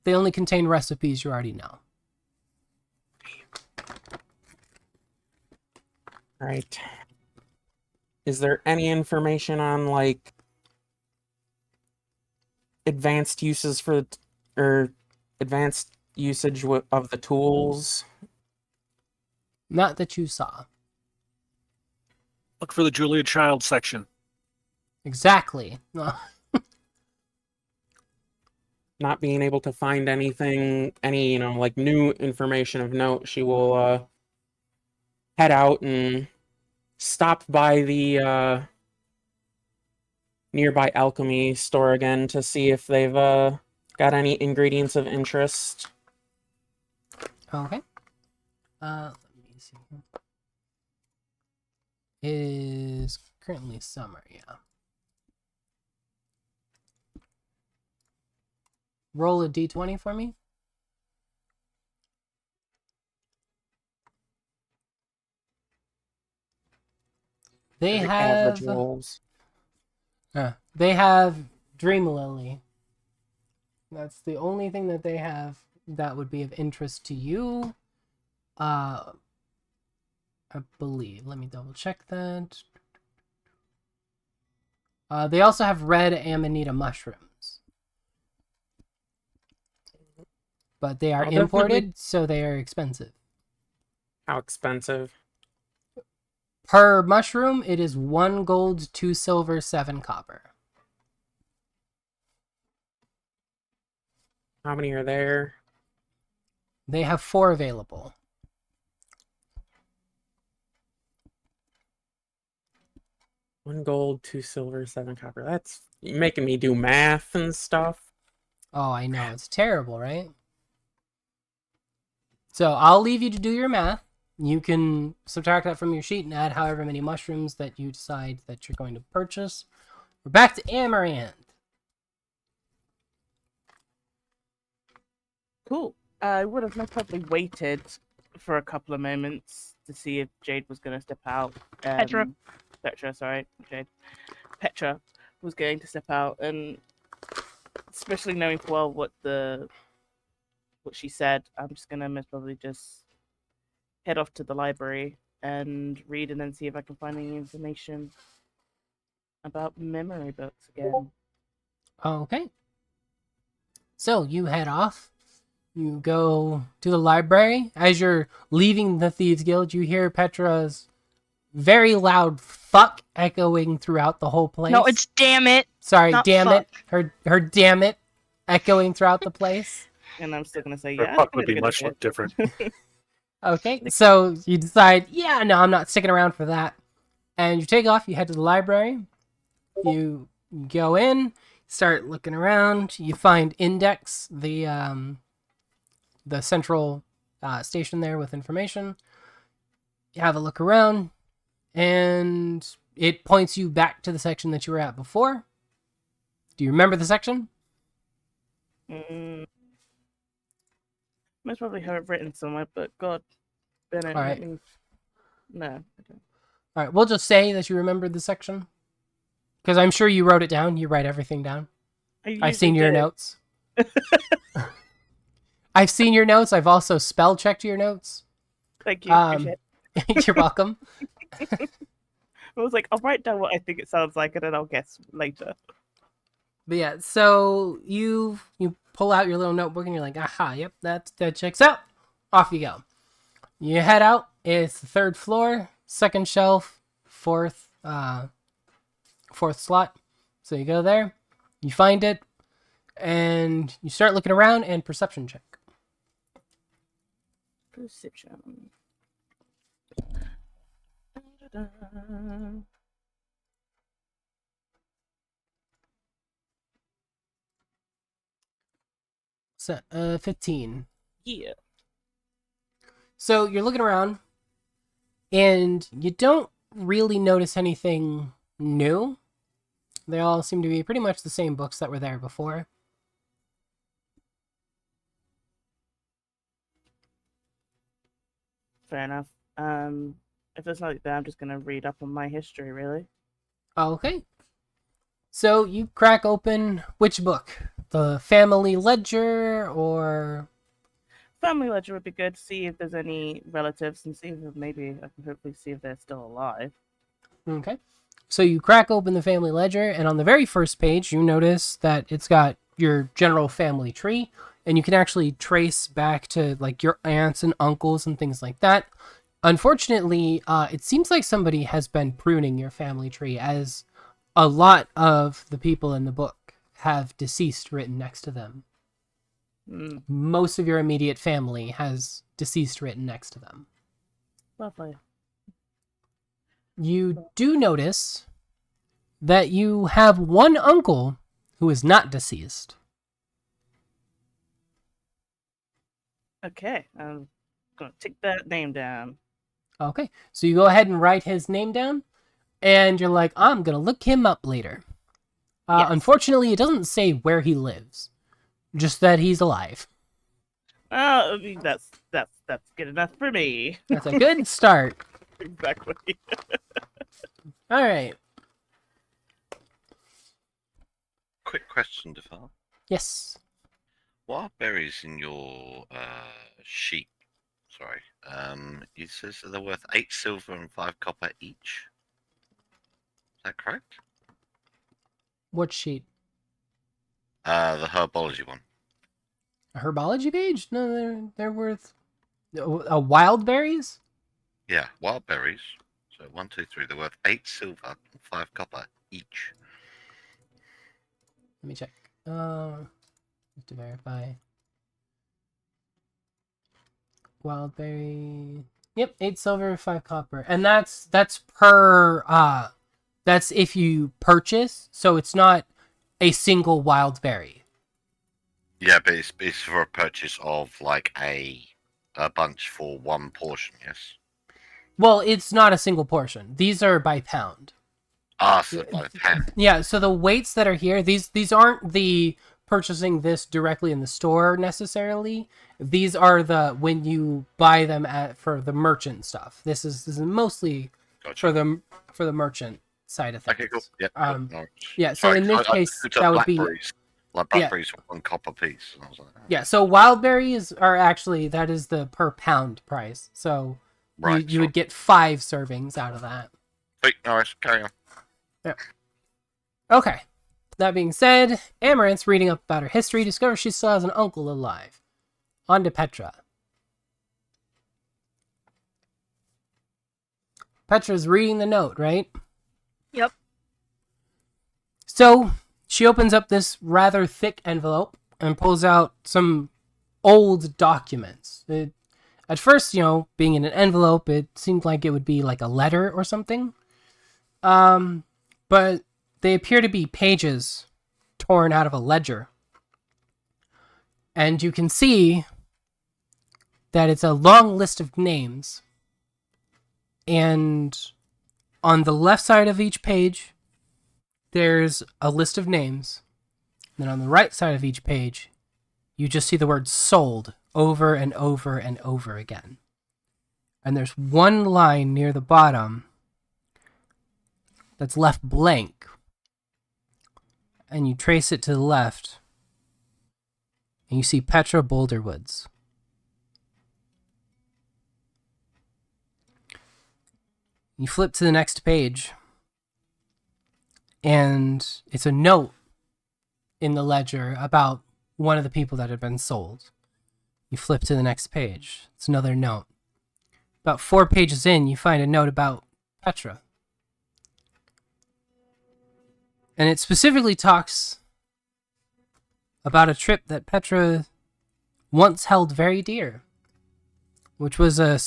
they only contain recipes you already know. Right. Is there any information on advanced uses or advanced usage of the tools? Not that you saw. Look for the Julia Child section. Exactly. Not being able to find anything, any new information of note, she will head out and stop by the nearby alchemy store again to see if they've got any ingredients of interest. Okay. Let me see. It is currently summer, yeah. Roll a d20 for me. They Very have average rolls. they have Dream Lily. That's the only thing that they have that would be of interest to you. I believe. Let me double check that. They also have red amanita mushrooms. But they are I'll definitely- imported, so they are expensive. How expensive? Per mushroom, it is 1 gold, 2 silver, 7 copper. How many are there? They have 4 available. One gold, 2 silver, 7 copper. That's making me do math and stuff. Oh, I know. It's terrible, right? So I'll leave you to do your math. You can subtract that from your sheet and add however many mushrooms that you decide that you're going to purchase. We're back to Amaranth. Cool. I would have most probably waited for a couple of moments to see if Jade was going to step out. Petra. Petra, sorry, Jade. Petra was going to step out, and especially knowing well what she said, I'm just gonna most probably just head off to the library and read, and then see if I can find any information about memory books again. Okay. So you head off. You go to the library. As you're leaving the Thieves Guild, you hear Petra's very loud fuck echoing throughout the whole place. No, it's damn it. Sorry, not damn fuck. it. Her damn it echoing throughout the place. And I'm still gonna say, Her yeah. puck I would think be it's much a good different. Okay, so you decide, yeah, no, I'm not sticking around for that. And you take off, you head to the library. You go in, start looking around. You find Index, the central station there with information. You have a look around, and it points you back to the section that you were at before. Do you remember the section? Most probably have it written somewhere, but God, Bennett, All right. let me... No, I don't. All right, we'll just say that you remembered the section. Because I'm sure you wrote it down. You write everything down. I've seen your notes. I've seen your notes. I've also spell checked your notes. Thank you. Appreciate it. You're welcome. I was like, I'll write down what I think it sounds like, and then I'll guess later. But yeah, so you pull out your little notebook and you're like, aha, yep, that checks out. Off you go. You head out. It's the 3rd floor, 2nd shelf, 4th slot. So you go there, you find it, and you start looking around and perception check. Perception. So, 15. Yeah. So you're looking around, and you don't really notice anything new. They all seem to be pretty much the same books that were there before. Fair enough. If it's not like that, I'm just gonna read up on my history, really. Okay. So you crack open which book? The Family Ledger or... Family Ledger would be good. See if there's any relatives and see if maybe I can hopefully see if they're still alive. Okay. So you crack open the Family Ledger, and on the very first page, you notice that it's got your general family tree, and you can actually trace back to like your aunts and uncles and things like that. Unfortunately, it seems like somebody has been pruning your family tree, as a lot of the people in the book have deceased written next to them. Most of your immediate family has deceased written next to them. Lovely. You do notice that you have one uncle who is not deceased. Okay, I'm gonna take that name down. Okay, so you go ahead and write his name down, and you're like, I'm gonna look him up later. Yes. Unfortunately, it doesn't say where he lives, just that he's alive. I mean, that's good enough for me. That's a good start. Exactly. All right. Quick question, Defar. Yes. What are berries in your sheet? Sorry. It says that they're worth 8 silver and 5 copper each. Is that correct? What sheet? The herbology one. A herbology page? No, they're worth wild berries. Yeah, wild berries. So 1, 2, 3. They're worth 8 silver and 5 copper each. Let me check. Just to verify. Wildberry. Yep, 8 silver, 5 copper. And that's per that's if you purchase, so it's not a single wild berry. Yeah, but it's for a purchase of like a bunch for one portion. Yes. Well, it's not a single portion. These are by pound. Ah, so by the pound. Yeah, so the weights that are here, these aren't the purchasing this directly in the store necessarily. These are the when you buy them for the merchant stuff. This is mostly Gotcha. for the merchant side of things. Okay, cool. Yeah. Cool. Yeah, so in this case, that would be like blackberries for 1 copper piece. And I was like, oh. Yeah, so wild berries are actually that is the per pound price. So Right, you would get 5 servings out of that. Wait, no worries. Carry on. Okay. That being said, Amaranth's reading up about her history, discovers she still has an uncle alive. On to Petra. Petra's reading the note, right? Yep. So, she opens up this rather thick envelope and pulls out some old documents. At first, being in an envelope, it seemed like it would be like a letter or something. But they appear to be pages torn out of a ledger. And you can see that it's a long list of names. And on the left side of each page, there's a list of names. Then on the right side of each page, you just see the word sold over and over and over again. And there's one line near the bottom that's left blank. And you trace it to the left, and you see Petra Boulderwoods. You flip to the next page, and it's a note in the ledger about one of the people that had been sold. You flip to the next page. It's another note. About 4 pages in, you find a note about Petra. And it specifically talks about a trip that Petra once held very dear, which was a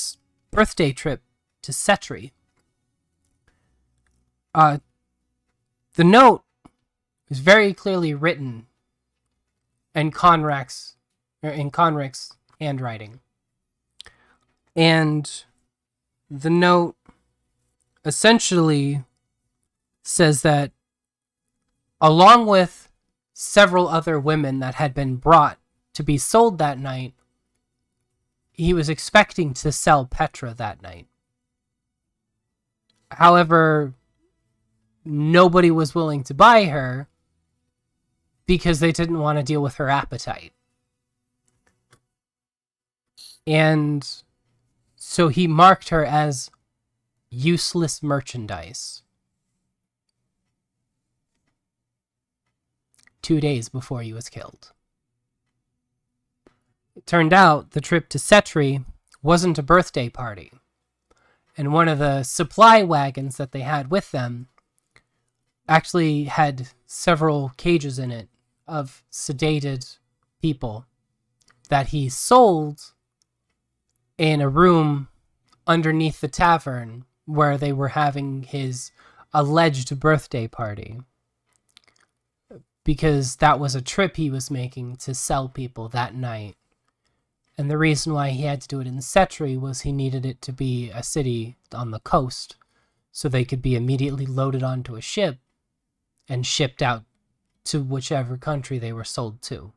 birthday trip to Setri. The note is very clearly written in Conric's handwriting. And the note essentially says that along with several other women that had been brought to be sold that night, he was expecting to sell Petra that night. However, nobody was willing to buy her because they didn't want to deal with her appetite. And so he marked her as useless merchandise 2 days before he was killed. It turned out the trip to Setri wasn't a birthday party, and one of the supply wagons that they had with them actually had several cages in it of sedated people that he sold in a room underneath the tavern where they were having his alleged birthday party, because that was a trip he was making to sell people that night. And the reason why he had to do it in Setri was he needed it to be a city on the coast so they could be immediately loaded onto a ship and shipped out to whichever country they were sold to.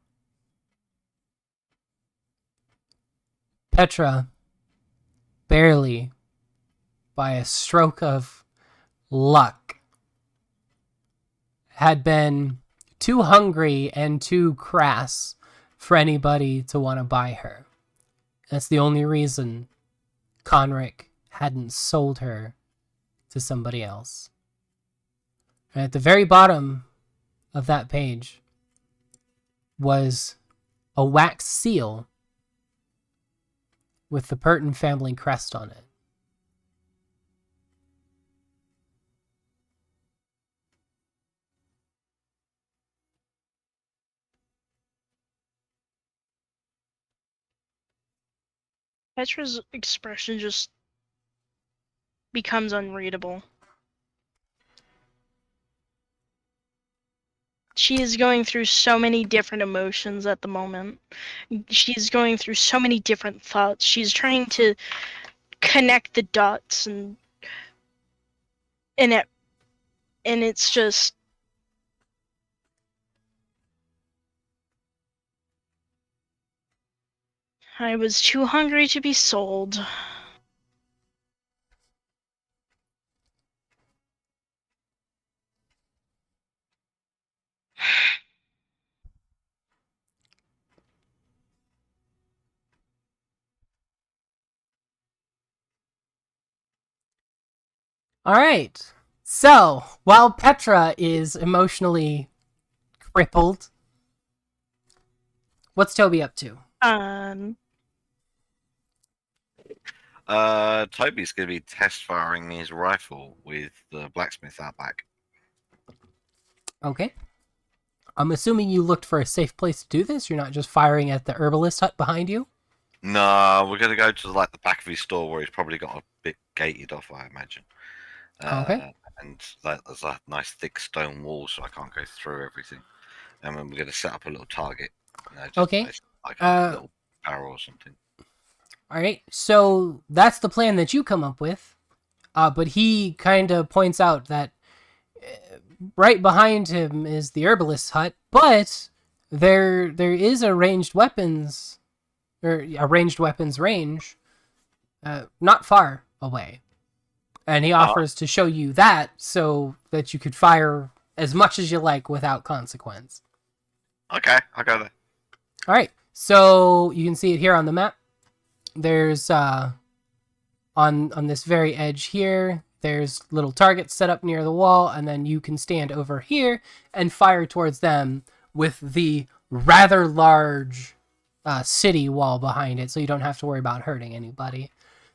Petra, barely by a stroke of luck, had been too hungry and too crass for anybody to want to buy her. That's the only reason Conric hadn't sold her to somebody else. And at the very bottom of that page was a wax seal with the Purton family crest on it. Petra's expression just becomes unreadable. She is going through so many different emotions at the moment. She's going through so many different thoughts. She's trying to connect the dots and it's just I was too hungry to be sold. All right. So while Petra is emotionally crippled, what's Toby up to? Toby's going to be test firing his rifle with the blacksmith out back. Okay. I'm assuming you looked for a safe place to do this. You're not just firing at the herbalist hut behind you. No, we're going to go to like the back of his store where he's probably got a bit gated off, I imagine. Okay. And there's a nice thick stone wall, so I can't go through everything. And then we're going to set up a little target. Just Okay. like a little barrel or something. All right. So that's the plan that you come up with. But he kind of points out that right behind him is the herbalist's hut, but there is a ranged weapons range not far away. And he offers to show you that so that you could fire as much as you like without consequence. Okay, I'll go there. All right. So you can see it here on the map. There's on this very edge here, there's little targets set up near the wall, and then you can stand over here and fire towards them with the rather large city wall behind it, so you don't have to worry about hurting anybody.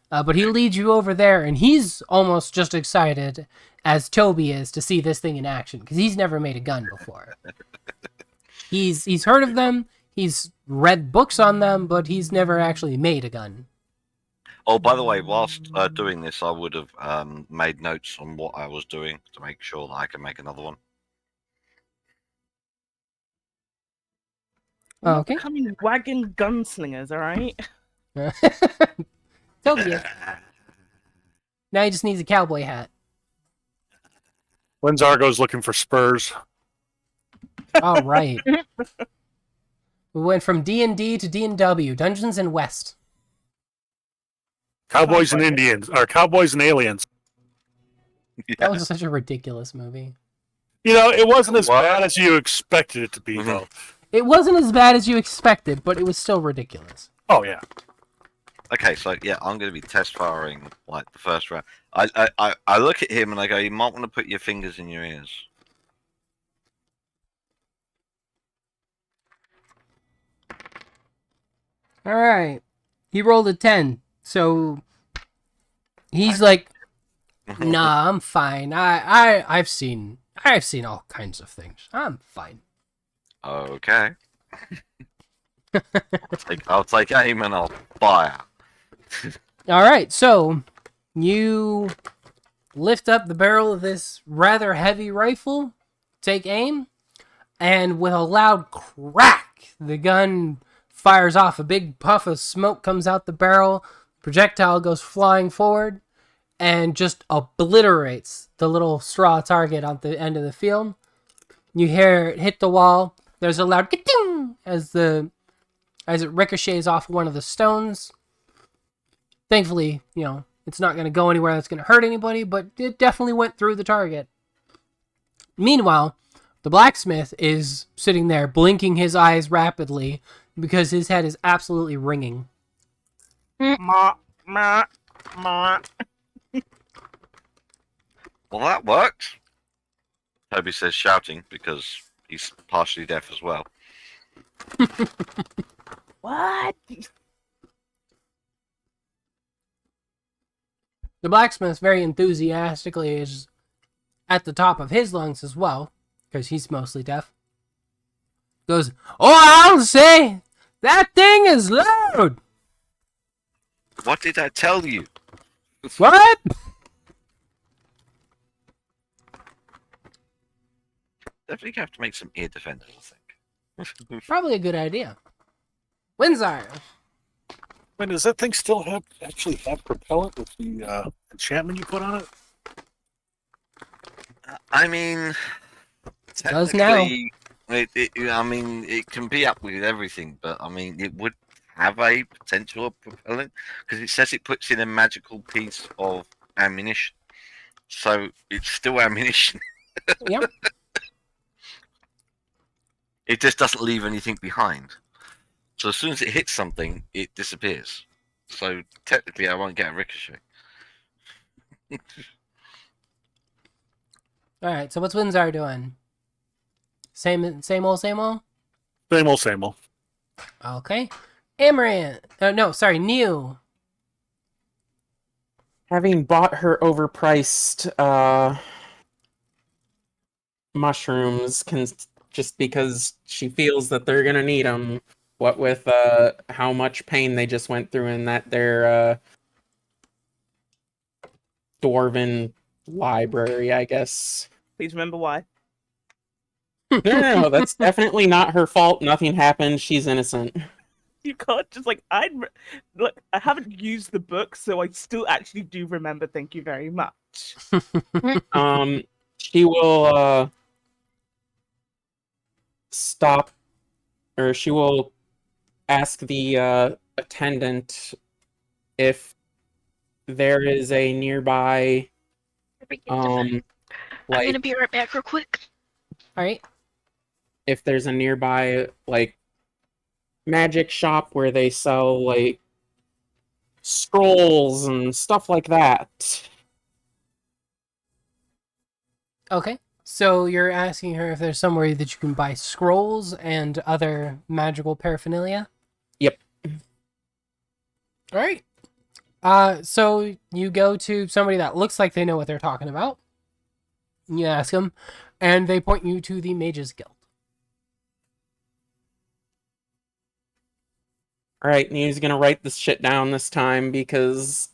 But he leads you over there, and he's almost just excited as Toby is to see this thing in action, because he's never made a gun before. He's heard of them, he's read books on them, but he's never actually made a gun. Oh, by the way, whilst doing this, I would have made notes on what I was doing to make sure that I can make another one. We're not Okay. becoming wagon gunslingers, all right? Toby is. Now he just needs a cowboy hat. When's Argo's looking for spurs? All right. We went from D&D to D&W, Dungeons and West. Cowboys and Indians, or Cowboys and Aliens. That was such a ridiculous movie. You know, it wasn't as What? bad as you expected it to be, Mhm. though. It wasn't as bad as you expected, but it was still ridiculous. Oh yeah. Okay, so yeah, I'm going to be test firing like the first round. I look at him and I go, you might want to put your fingers in your ears. All right. He rolled a 10. So he's like, "Nah, I'm fine. I've seen all kinds of things. I'm fine." Okay. I'll take aim and I'll fire. All right. So you lift up the barrel of this rather heavy rifle, take aim, and with a loud crack, the gun fires off. A big puff of smoke comes out the barrel. Projectile goes flying forward and just obliterates the little straw target on the end of the field. You hear it hit the wall. There's a loud ka-ting as it ricochets off one of the stones. Thankfully, it's not going to go anywhere that's going to hurt anybody, but it definitely went through the target. Meanwhile, the blacksmith is sitting there blinking his eyes rapidly because his head is absolutely ringing. Ma, ma, ma. Well, that worked. Toby says shouting because he's partially deaf as well. What? The blacksmith very enthusiastically is at the top of his lungs as well, because he's mostly deaf. Goes, "Oh, I'll say, that thing is loud!" What did I tell you? What? Definitely have to make some ear defenders, I think. Probably a good idea. Windsor. Wait, does that thing still actually have propellant with the enchantment you put on it? I mean, Does now. technically, I mean, it can be up with everything, but I mean, it would have a potential of propellant because it says it puts in a magical piece of ammunition, so it's still ammunition. Yep. It just doesn't leave anything behind. So as soon as it hits something, it disappears. So technically, I won't get a ricochet. All right. So what's Windsor doing? Same old, same old. Same old, same old. Okay. Amaranth. No, sorry, New. Having bought her overpriced mushrooms, just because she feels that they're gonna need them. What with how much pain they just went through in their dwarven library, I guess. Please remember why. No, that's definitely not her fault. Nothing happened. She's innocent. You can't just like look. I haven't used the book, so I still actually do remember. Thank you very much. She will stop, or she will ask the attendant if there is a nearby I'm like gonna be right back real quick. All right. if there's a nearby like magic shop where they sell like scrolls and stuff like that. Okay. So you're asking her if there's somewhere that you can buy scrolls and other magical paraphernalia? Yep. All right. So you go to somebody that looks like they know what they're talking about. You ask them, and they point you to the Mages Guild. Alright, New's gonna write this shit down this time because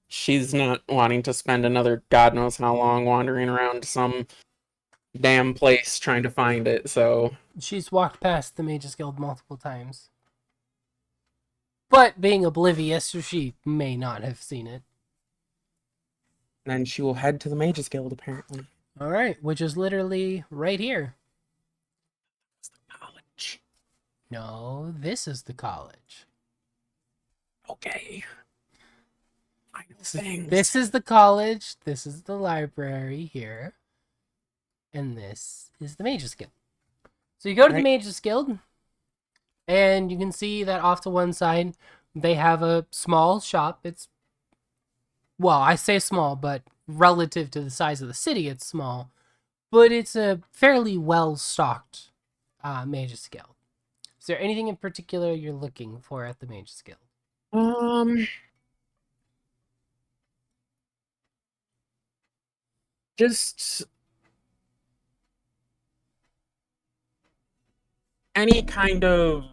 she's not wanting to spend another god knows how long wandering around some damn place trying to find it, so She's walked past the Mages Guild multiple times. But being oblivious, she may not have seen it. then she will head to the Mages Guild apparently. All right, which is literally right here. It's the college. No, this is the college. Okay. I know things. This is the college, this is the library here, and this is the Mages Guild. So you go to the Right. Mages Guild, and you can see that off to one side, they have a small shop. It's, well, I say small, but relative to the size of the city, it's small. But it's a fairly well-stocked Mages Guild. Is there anything in particular you're looking for at the Mages Guild? Just any kind of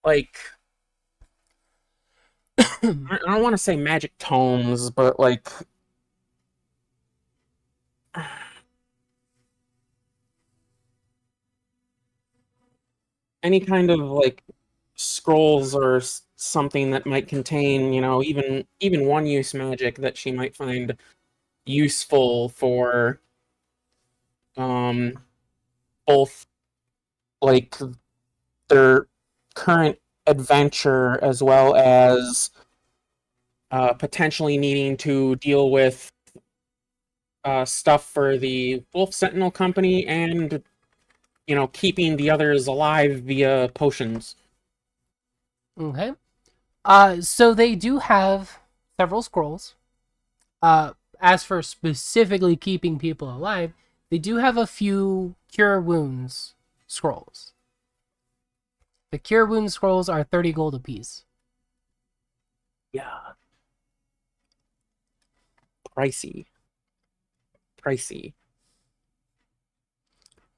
like I don't want to say magic tomes, but like any kind of like scrolls or something that might contain, even one use magic that she might find useful for both like their current adventure as well as potentially needing to deal with stuff for the Wolf Sentinel Company and keeping the others alive via potions. Okay. So they do have several scrolls. As for specifically keeping people alive, they do have a few cure wounds scrolls. The cure wounds scrolls are 30 gold apiece. Yeah. Pricey.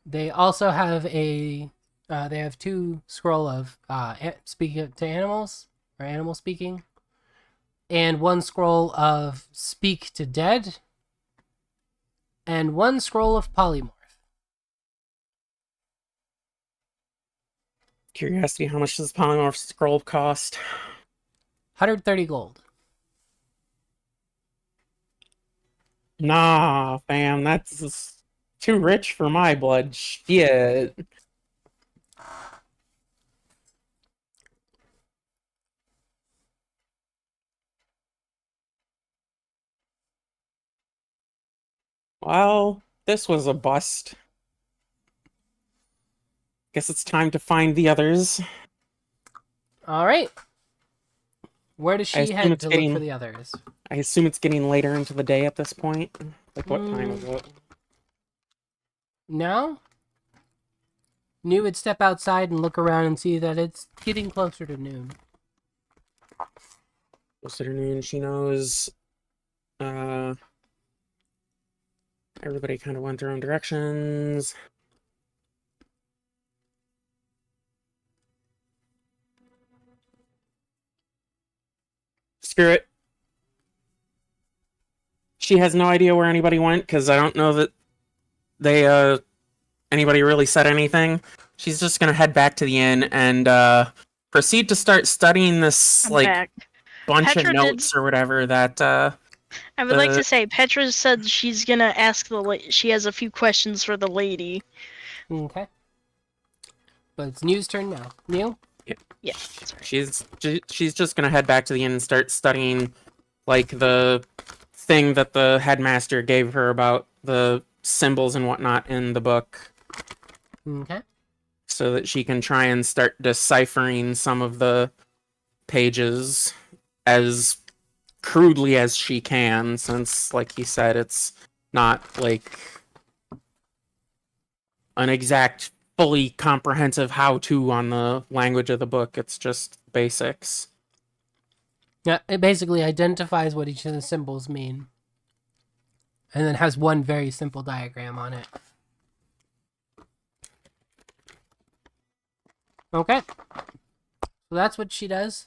They also have they have 2 scroll of speaking to animals, or animal speaking, and 1 scroll of Speak to Dead, and 1 scroll of Polymorph. Curiosity, how much does polymorph scroll cost? 130 gold. Nah, fam, that's too rich for my blood. Shit. Well, this was a bust. Guess it's time to find the others. All right. Where does I she assume head it's to look for getting- the others? I assume it's getting later into the day at this point. Like, what time is Mm. it? Now, New would step outside and look around and see that it's getting closer to noon. Closer to noon. She knows. Everybody kind of went their own directions. Screw it. She has no idea where anybody went because I don't know that they anybody really said anything. She's just gonna head back to the inn and proceed to start studying this I'm like back. bunch Petra of did- notes or whatever that I would like Uh, to say Petra said she's gonna ask she has a few questions for the lady. Okay. But it's New's turn now. New? Yeah. Sorry. she's just gonna head back to the inn and start studying like the thing that the headmaster gave her about the symbols and whatnot in the book, Okay. so that she can try and start deciphering some of the pages as crudely as she can, since like he said it's not like an exact fully comprehensive how-to on the language of the book. It's just basics. Yeah, it basically identifies what each of the symbols mean. And then has one very simple diagram on it. Okay. So that's what she does.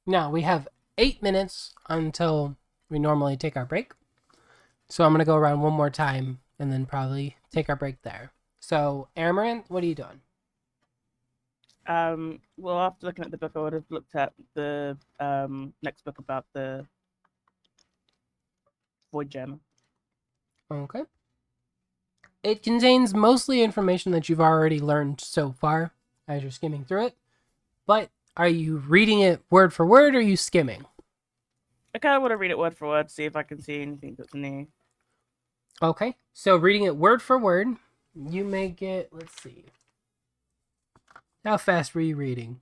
Now, we have 8 minutes until we normally take our break. So I'm going to go around one more time and then probably take our break there. So, Amaranth, what are you doing? Well, after looking at the book, I would have looked at the next book about the Void Gem. Okay. It contains mostly information that you've already learned so far as you're skimming through it. But are you reading it word for word or are you skimming? I kind of want to read it word for word, see if I can see anything that's new. Okay. So reading it word for word, you may get, let's see. How fast were you reading?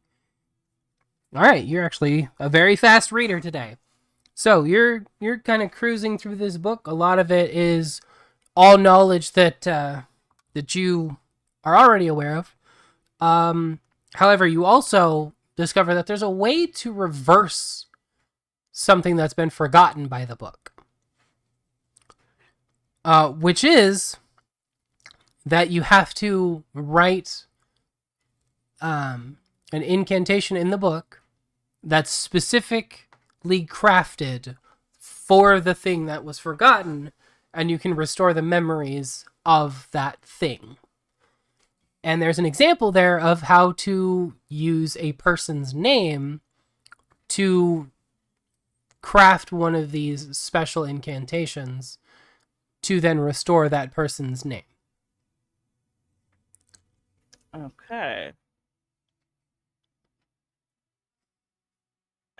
All right, you're actually a very fast reader today. So you're kind of cruising through this book. A lot of it is all knowledge that that you are already aware of. However, you also discover that there's a way to reverse something that's been forgotten by the book, which is that you have to write an incantation in the book that's specifically crafted for the thing that was forgotten, and you can restore the memories of that thing. And there's an example there of how to use a person's name to craft one of these special incantations to then restore that person's name. Okay.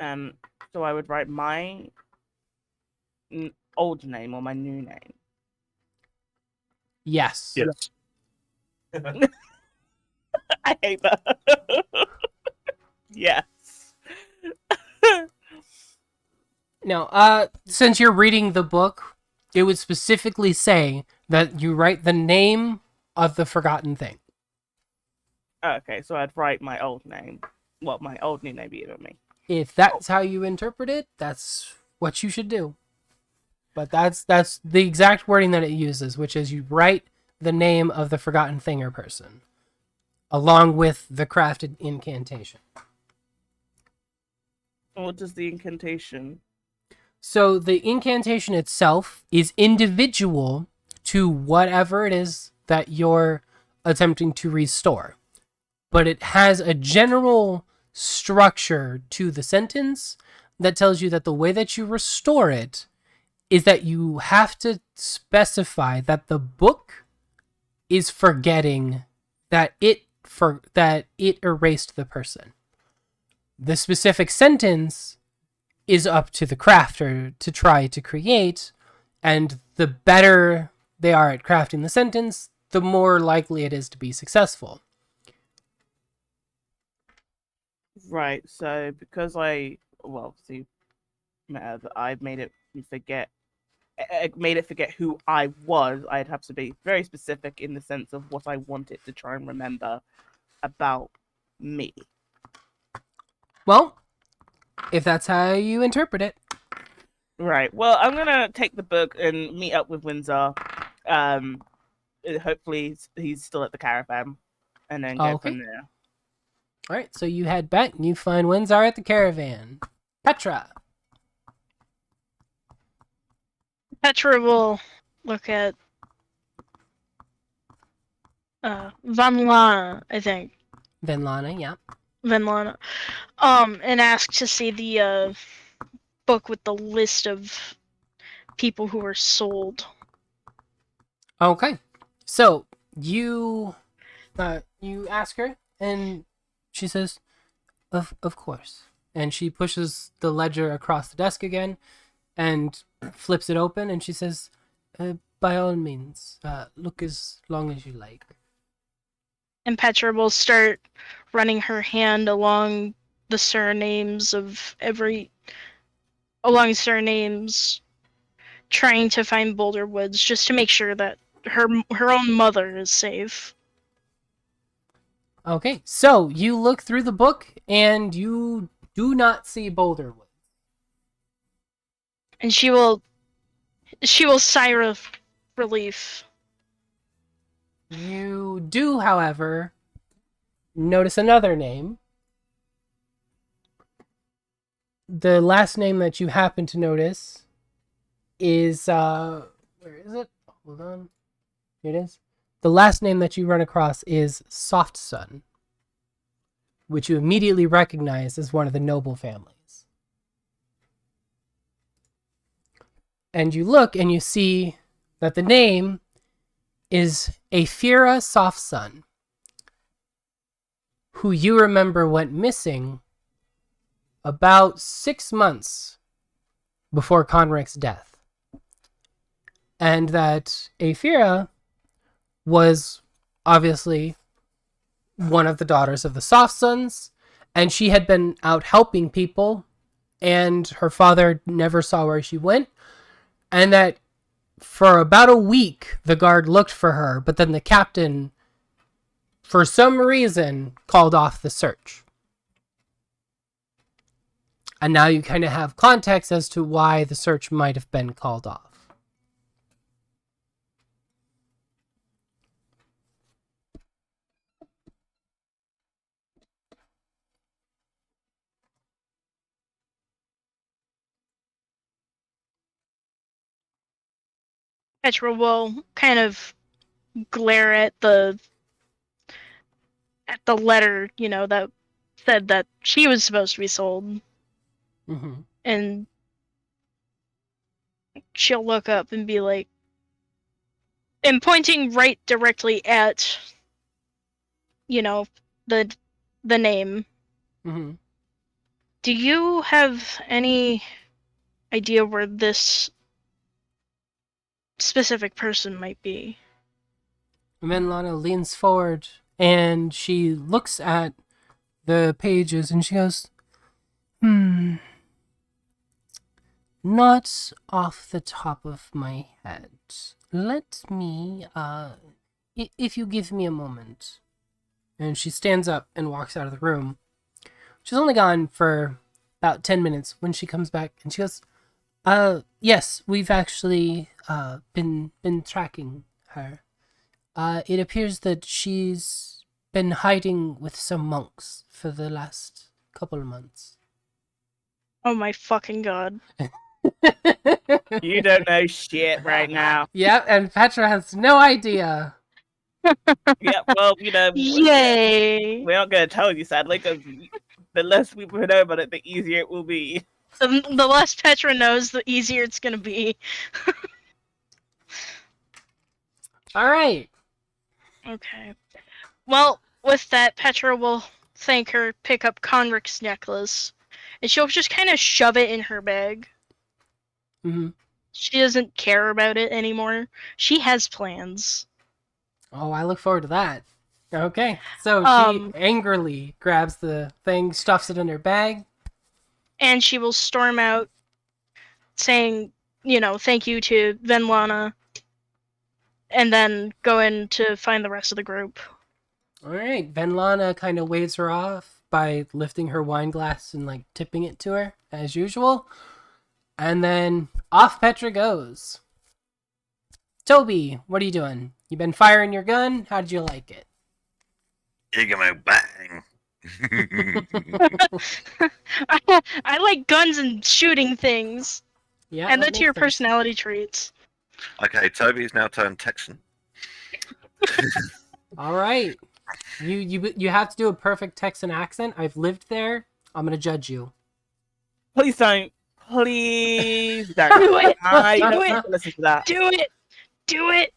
So I would write my old name or my new name. Yes. Yes. I hate that. Yes. Now, since you're reading the book, it would specifically say that you write the name of the forgotten thing. Okay, so I'd write my old name. Well, my old new name either me. If that's how you interpret it, that's what you should do. But that's the exact wording that it uses, which is you write the name of the forgotten thing or person, along with the crafted incantation. What does the incantation? So the incantation itself is individual to whatever it is that you're attempting to restore. But it has a general structure to the sentence that tells you that the way that you restore it is that you have to specify that the book is forgetting that it erased the person. The specific sentence is up to the crafter to try to create, and the better they are at crafting the sentence, the more likely it is to be successful. Right. So because I made it forget. I made it forget who I was. I'd have to be very specific in the sense of what I wanted to try and remember about me. Well, if that's how you interpret it. Right. Well, I'm gonna take the book and meet up with Windsor. Hopefully he's still at the caravan, and then go Okay. from there. All right, so you head back and you find Windsor at the caravan. Petra. Petra will look at Van Lana, I think. Venlana, yeah. Van Lana. And ask to see the book with the list of people who were sold. Okay. So you ask her and she says, of course. And she pushes the ledger across the desk again and flips it open, and she says, by all means, look as long as you like. And Petra will start running her hand along the surnames of trying to find Boulder Woods, just to make sure that her own mother is safe. Okay, so you look through the book and you do not see Boulder Woods. And she will sigh of relief. You do, however, notice another name. The last name that you happen to notice is, where is it? Hold on. Here it is. The last name that you run across is Soft Sun, which you immediately recognize as one of the noble families. And you look and you see that the name is Aphira Soft Sun, who you remember went missing about 6 months before Conric's death. And that Aphira was obviously one of the daughters of the Soft Suns, and she had been out helping people, and her father never saw where she went, and that for about a week the guard looked for her, but then the captain, for some reason, called off the search. And now you kind of have context as to why the search might have been called off. Petra will kind of glare at the letter, that said that she was supposed to be sold. Mm-hmm. And she'll look up and be like, and pointing right directly at, the name. Mm-hmm. Do you have any idea where this specific person might be? And then Lana leans forward and she looks at the pages and she goes, not off the top of my head. Let me, if you give me a moment. And she stands up and walks out of the room. She's only gone for about 10 minutes when she comes back and she goes, yes, we've actually, been tracking her. It appears that she's been hiding with some monks for the last couple of months. Oh my fucking god. You don't know shit right now. Yep, and Petra has no idea. Yeah, well, Yay! we're not going to tell you, sadly, because the less we know about it, the easier it will be. The less Petra knows, the easier it's gonna be. Alright. Okay. Well, with that, Petra will thank her, pick up Conric's necklace, and she'll just kind of shove it in her bag. Mm-hmm. She doesn't care about it anymore. She has plans. Oh, I look forward to that. Okay, so Um, she angrily grabs the thing, stuffs it in her bag. And she will storm out saying, thank you to Venlana, and then go in to find the rest of the group. Alright, Venlana kind of waves her off by lifting her wine glass and like tipping it to her, as usual. And then off Petra goes. Toby, what are you doing? You been firing your gun? How did you like it? Igamo bang. I like guns and shooting things. Yeah, Add that that to your makes sense. personality traits. Okay, Toby's now turned Texan. All right. You have to do a perfect Texan accent. I've lived there. I'm gonna judge you. Please don't. Please don't. Do it! I Do don't it! want to listen to that. Do it! Do it!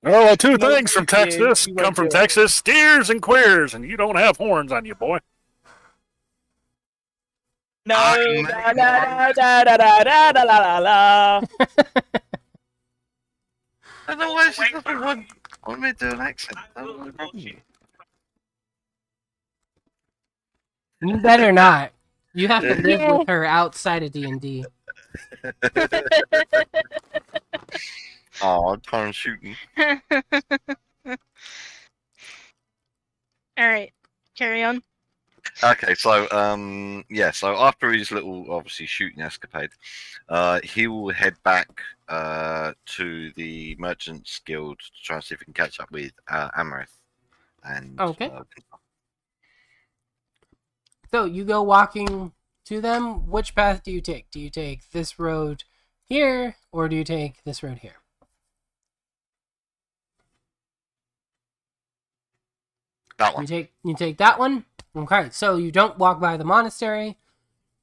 Oh, two No, things from thank you. Texas You come won't from do it. Texas: steers and queers, and you don't have horns on you, boy. No, I'm da da da da da da da la la la. I don't know why she doesn't want me to do an accent. That was the problem. You better not. You have to live Yeah. with her outside of D&D. Oh, I'm shooting. Alright, carry on. Okay, so so after his little obviously shooting escapade, he will head back to the Merchants Guild to try and see if he can catch up with Amarith. And Okay. So you go walking to them. Which path do you take? Do you take this road here, or do you take this road here? that one. You take that one. Okay, so you don't walk by the monastery.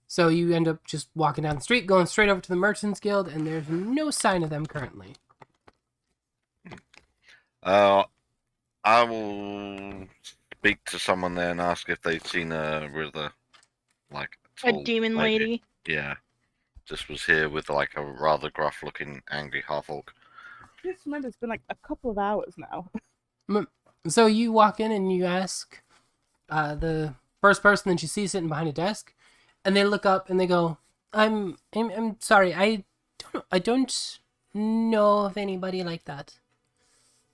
So you end up just walking down the street, going straight over to the Merchants Guild, and there's no sign of them currently. I will speak to someone there and ask if they've seen a rather like A tall demon lady. Yeah, just was here with like a rather gruff-looking, angry half-orc. Just remember, it's been like a couple of hours now. So you walk in and you ask the first person that you see sitting behind a desk, and they look up and they go, "I'm sorry, I don't know of anybody like that.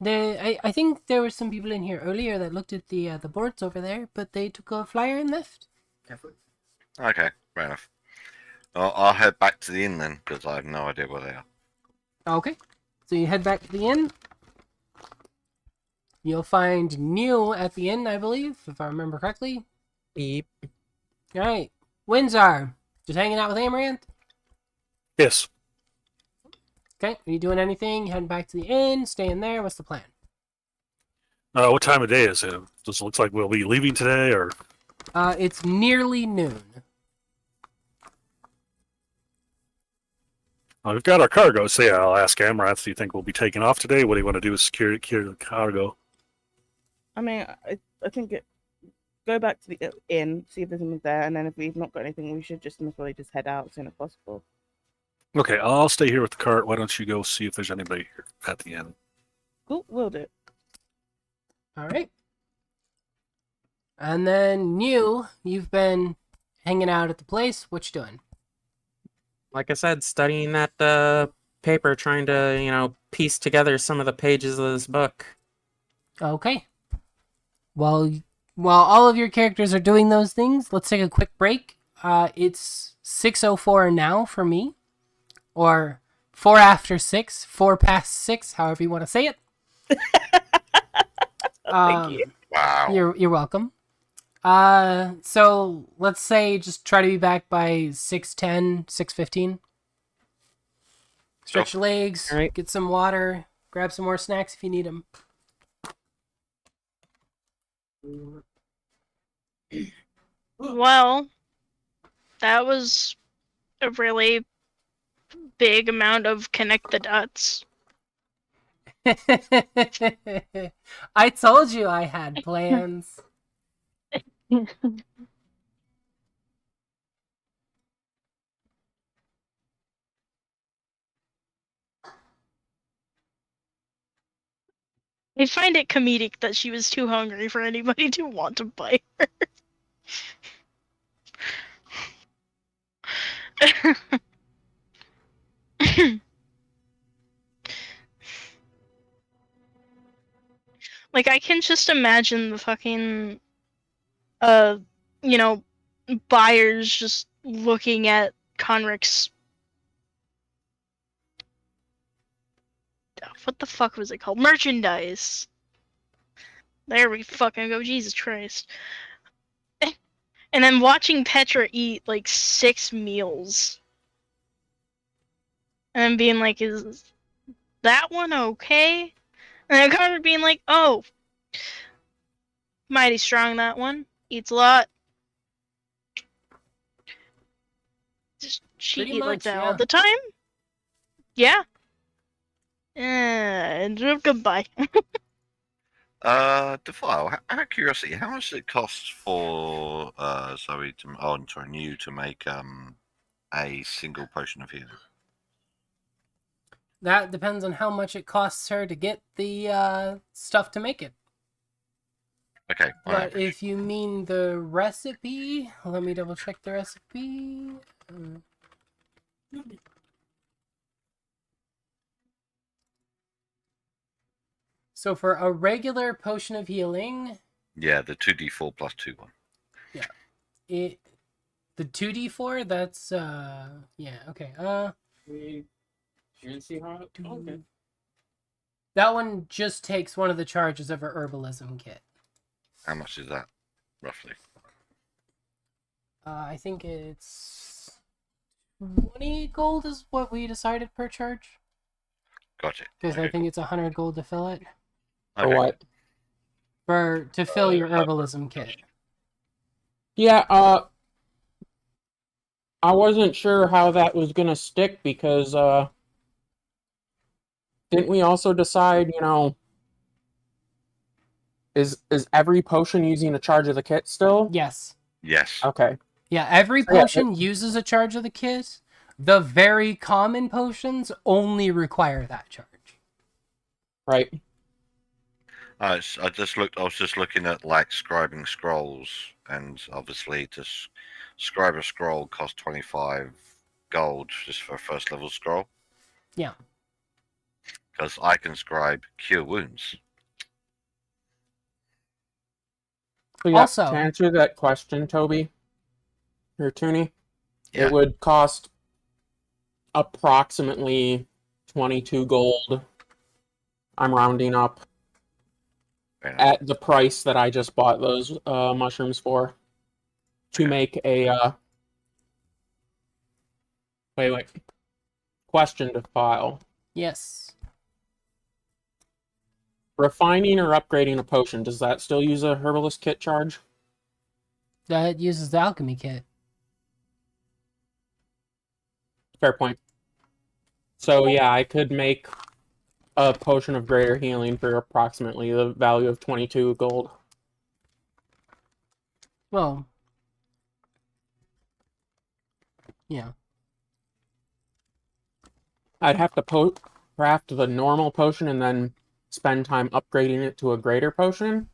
I think there were some people in here earlier that looked at the boards over there, but they took a flyer and left." Okay, fair enough. I'll head back to the inn then, because I have no idea where they are. Okay, so you head back to the inn. You'll find Neil at the inn, I believe, if I remember correctly. Beep. All right, Windsor, just hanging out with Amaranth. Yes. Okay, are you doing anything? You heading back to the inn? Staying there? What's the plan? What time of day is it? Does it look like we'll be leaving today, or? It's nearly noon. We've got our cargo, so yeah, I'll ask Amaranth, do you think we'll be taking off today? What do you want to do is secure the cargo? I mean, I think go back to the inn, see if there's anything there, and then if we've not got anything, we should just probably just head out as soon as possible. Okay, I'll stay here with the cart. Why don't you go see if there's anybody here at the inn? Cool, we'll do. All right. And then you've been hanging out at the place. What you doing? Like I said, studying that paper, trying to, piece together some of the pages of this book. Okay. Well, while all of your characters are doing those things, let's take a quick break. It's 6:04 now for me, or 4 after 6, 4 past 6, however you want to say it. Thank you. Wow. You're welcome. So let's say just try to be back by 6:10, 6:15. Stretch your legs, All right. get some water, grab some more snacks if you need them. Well, that was a really big amount of connect the dots. I told you I had plans. I find it comedic that she was too hungry for anybody to want to buy her. Like, I can just imagine the fucking, uh, you know, buyers just looking at Conric's. What the fuck was it called? Merchandise. There we fucking go. Jesus Christ. And then watching Petra eat like 6 meals. And then being like, is that one okay? And then Conric being like, oh, mighty strong that one. Eats a lot. She Pretty eat like much, that yeah. all the time? Yeah. And goodbye. Defile, out of curiosity, how much does it cost for Zoe to, sorry, New to make a single potion of healing? That depends on how much it costs her to get the stuff to make it. Okay, on But average. if you mean the recipe, let me double check the recipe. So for a regular potion of healing, Yeah, the 2d4 plus 2 one. the 2d4, that's yeah, okay. You didn't see how it... Okay. That one just takes one of the charges of her herbalism kit. How much is that, roughly? I think it's 20 gold is what we decided per charge. Got it. Because I Okay, think it's 100 gold to fill it. cool. For what? To fill your herbalism kit. Yeah, I wasn't sure how that was gonna stick because, didn't we also decide, is every potion using a charge of the kit still? Yes. Yes. Okay. Yeah, every So, yeah, potion uses a charge of the kit. The very common potions only require that charge. Right. I just looked. I was just looking at like scribing scrolls, and obviously to scribe a scroll costs 25 gold just for a first level scroll. Yeah. Because I can scribe cure wounds. So yeah, Also- to answer that question, Toby, or Tooney, Yeah. it would cost approximately 22 gold. I'm rounding up Fair enough. at the price that I just bought those mushrooms for to make a wait. Question to file. Yes. Refining or upgrading a potion, does that still use a herbalist kit charge? That uses the alchemy kit. Fair point. So yeah, I could make a potion of greater healing for approximately the value of 22 gold. Well. Yeah. I'd have to craft the normal potion and then spend time upgrading it to a greater potion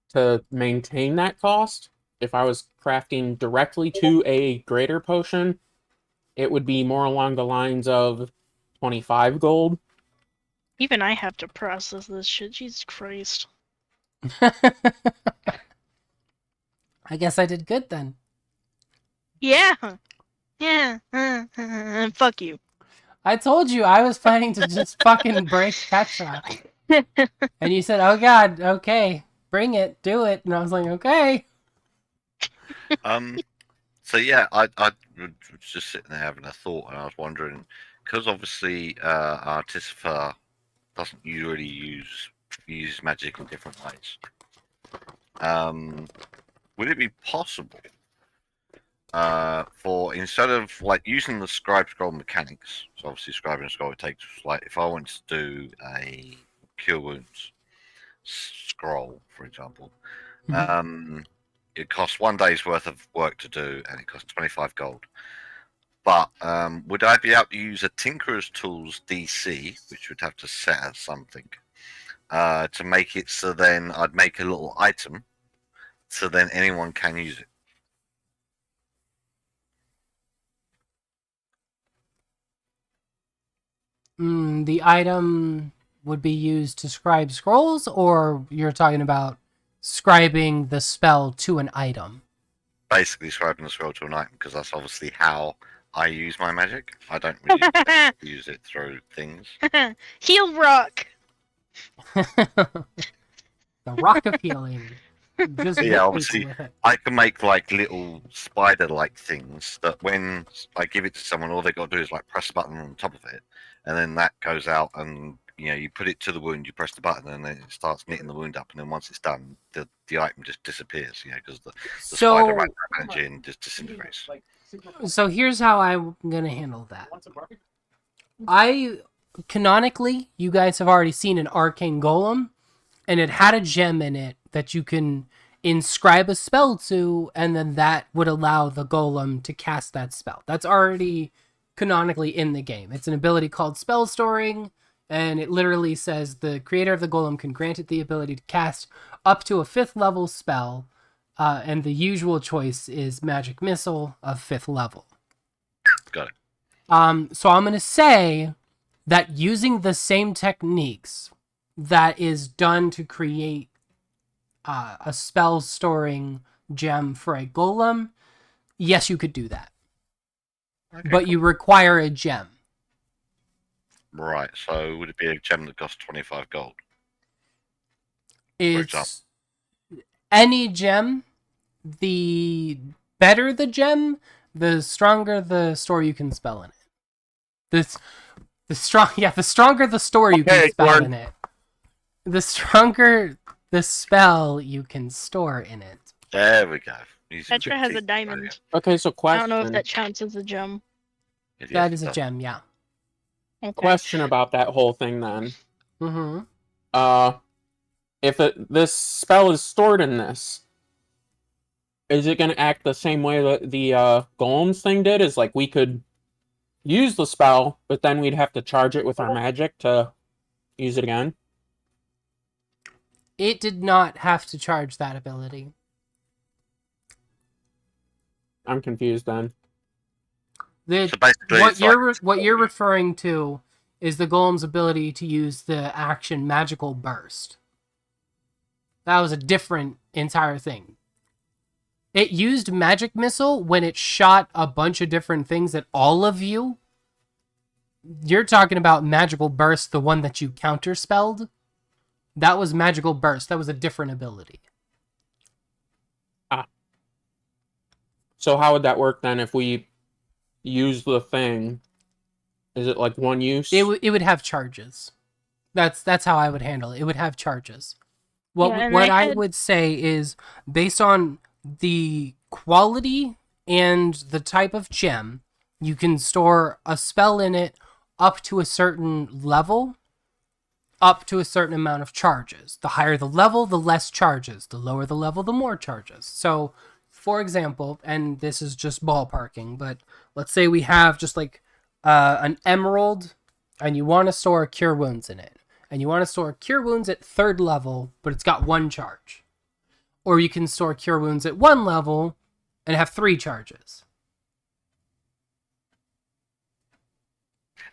to maintain that cost. If I was crafting directly to a greater potion, it would be more along the lines of 25 gold. Even I have to process this shit. Jesus Christ. I guess I did good then. Yeah. Yeah. Fuck you. I told you I was planning to just fucking break Petra. And you said, oh god, okay. bring it, do it. And I was like, okay. So yeah, I was just sitting there having a thought, and I was wondering, because obviously Artificer doesn't usually use magic in different ways. Would it be possible for, instead of like using the scribe scroll mechanics, so obviously scribing scroll, it takes, like, if I wanted to do a cure wounds scroll, for example, it costs 1 day's worth of work to do, and it costs 25 gold. But would I be able to use a Tinkerer's Tools DC, which would have to set as something, to make it so then I'd make a little item, so then anyone can use it? The item would be used to scribe scrolls, or you're talking about scribing the spell to an item? Basically, scribing the scroll to an item, because that's obviously how I use my magic. I don't really use it through things. Heal rock. The Rock of Healing. Just Yeah, hit obviously. people with it. I can make like little spider-like things that when I give it to someone, all they got to do is like press the button on top of it, and then that goes out, and you put it to the wound, you press the button, and then it starts knitting the wound up, and then once it's done, the item just disappears, because the spider runs out of energy and just disintegrates. So here's how I'm gonna handle that. Canonically, you guys have already seen an arcane golem, and it had a gem in it that you can inscribe a spell to, and then that would allow the golem to cast that spell. That's already canonically in the game. It's an ability called Spell Storing, and it literally says the creator of the golem can grant it the ability to cast up to a 5th level spell, and the usual choice is Magic Missile of 5th level. Got it. So I'm going to say that using the same techniques that is done to create a spell storing gem for a golem, yes, you could do that. Okay, But cool. you require a gem. Right. So would it be a gem that costs 25 gold? It's any gem. The better the gem, the stronger the story you can spell in it. The stronger the story you can Okay, spell Gordon. in it, the stronger the spell you can store in it. There we go. Using Petra has a teeth. diamond. Okay, so I question. don't know if that counts as a gem. Yes, That it is a does. gem, yeah. Okay. Question about that whole thing then. Mm-hmm. If this spell is stored in this, is it going to act the same way that the golems thing did? Is like we could use the spell, but then we'd have to charge it with our magic to use it again? It did not have to charge that ability. I'm confused then. So basically, What it's like- you're referring to is the golem's ability to use the action Magical Burst. That was a different entire thing. It used Magic Missile when it shot a bunch of different things at all of you. You're talking about Magical Burst, the one that you counterspelled. That was Magical Burst. That was a different ability. So how would that work then if we use the thing? Is it like one use? It would have charges. That's how I would handle it. It would have charges. What Yeah, and what I I had- would say is based on the quality and the type of gem, you can store a spell in it up to a certain level, up to a certain amount of charges. The higher the level, the less charges. The lower the level, the more charges. So, for example, and this is just ballparking, but let's say we have just like an emerald, and you want to store Cure Wounds in it. And you want to store Cure Wounds at 3rd level, but it's got 1 charge. Or you can store Cure Wounds at 1 level and have 3 charges.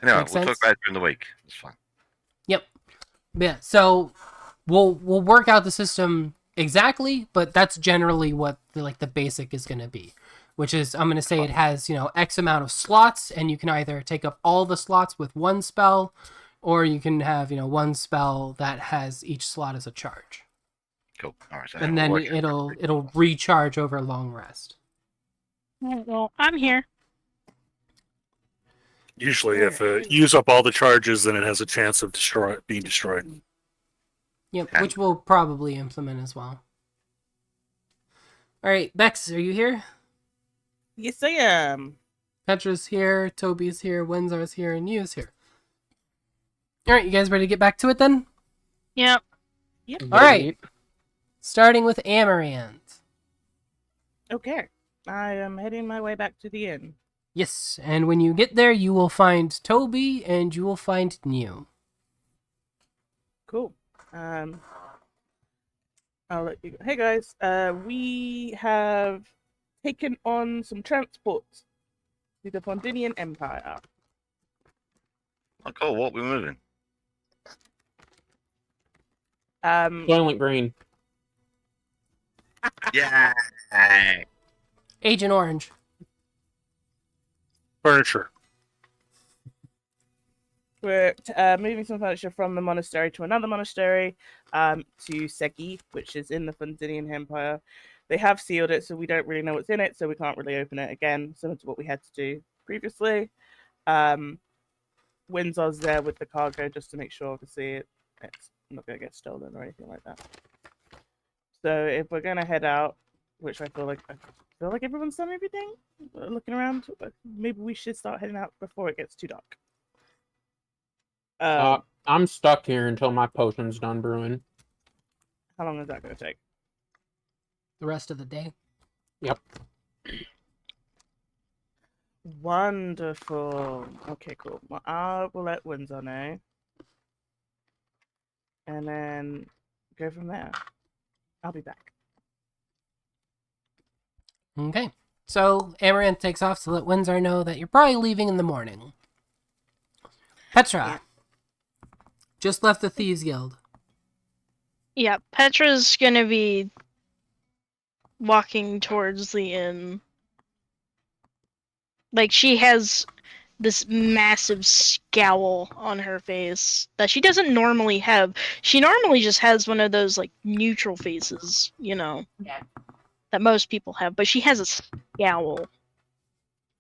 Anyway, Make we'll talk sense? about it during the week. It's fine. Yep. Yeah, so we'll work out the system exactly, but that's generally what the basic is going to be. Which is, I'm going to say it has, X amount of slots, and you can either take up all the slots with 1 spell, or you can have, 1 spell that has each slot as a charge. Cool. All right. So and then it'll recharge over a long rest. Well, I'm here. Usually, if it use up all the charges, then it has a chance of being destroyed. Yep, Okay. which we'll probably implement as well. All right, Bex, are you here? Yes, I am. Petra's here, Toby's here, Wenzar's here, and Yu's here. All right, you guys ready to get back to it then? Yep. All right. Starting with Amaranth. Okay. I am heading my way back to the inn. Yes, and when you get there, you will find Toby and you will find New. Cool. I'll let you go. Hey guys, we have taken on some transports to the Fondinian Empire. Oh, cool. What we moving? Soylent Green. Yeah. Agent Orange. Furniture. We're moving some furniture from the monastery to another monastery, to Segi, which is in the Fondinian Empire. They have sealed it, so we don't really know what's in it, so we can't really open it again, similar to what we had to do previously. Windsor's there with the cargo just to make sure, obviously, it's not going to get stolen or anything like that. So if we're going to head out, which I feel like everyone's done everything, looking around, maybe we should start heading out before it gets too dark. I'm stuck here until my potion's done brewing. How long is that going to take? The rest of the day. Yep. Wonderful. Okay, cool. Well, I will let Windsor know. And then go from there. I'll be back. Okay. So Amaranth takes off to let Windsor know that you're probably leaving in the morning. Petra. Just left the Thieves Guild. Yeah, Petra's gonna be walking towards the inn. Like, she has this massive scowl on her face that she doesn't normally have. She normally just has one of those, like, neutral faces, you know, that most people have, but she has a scowl.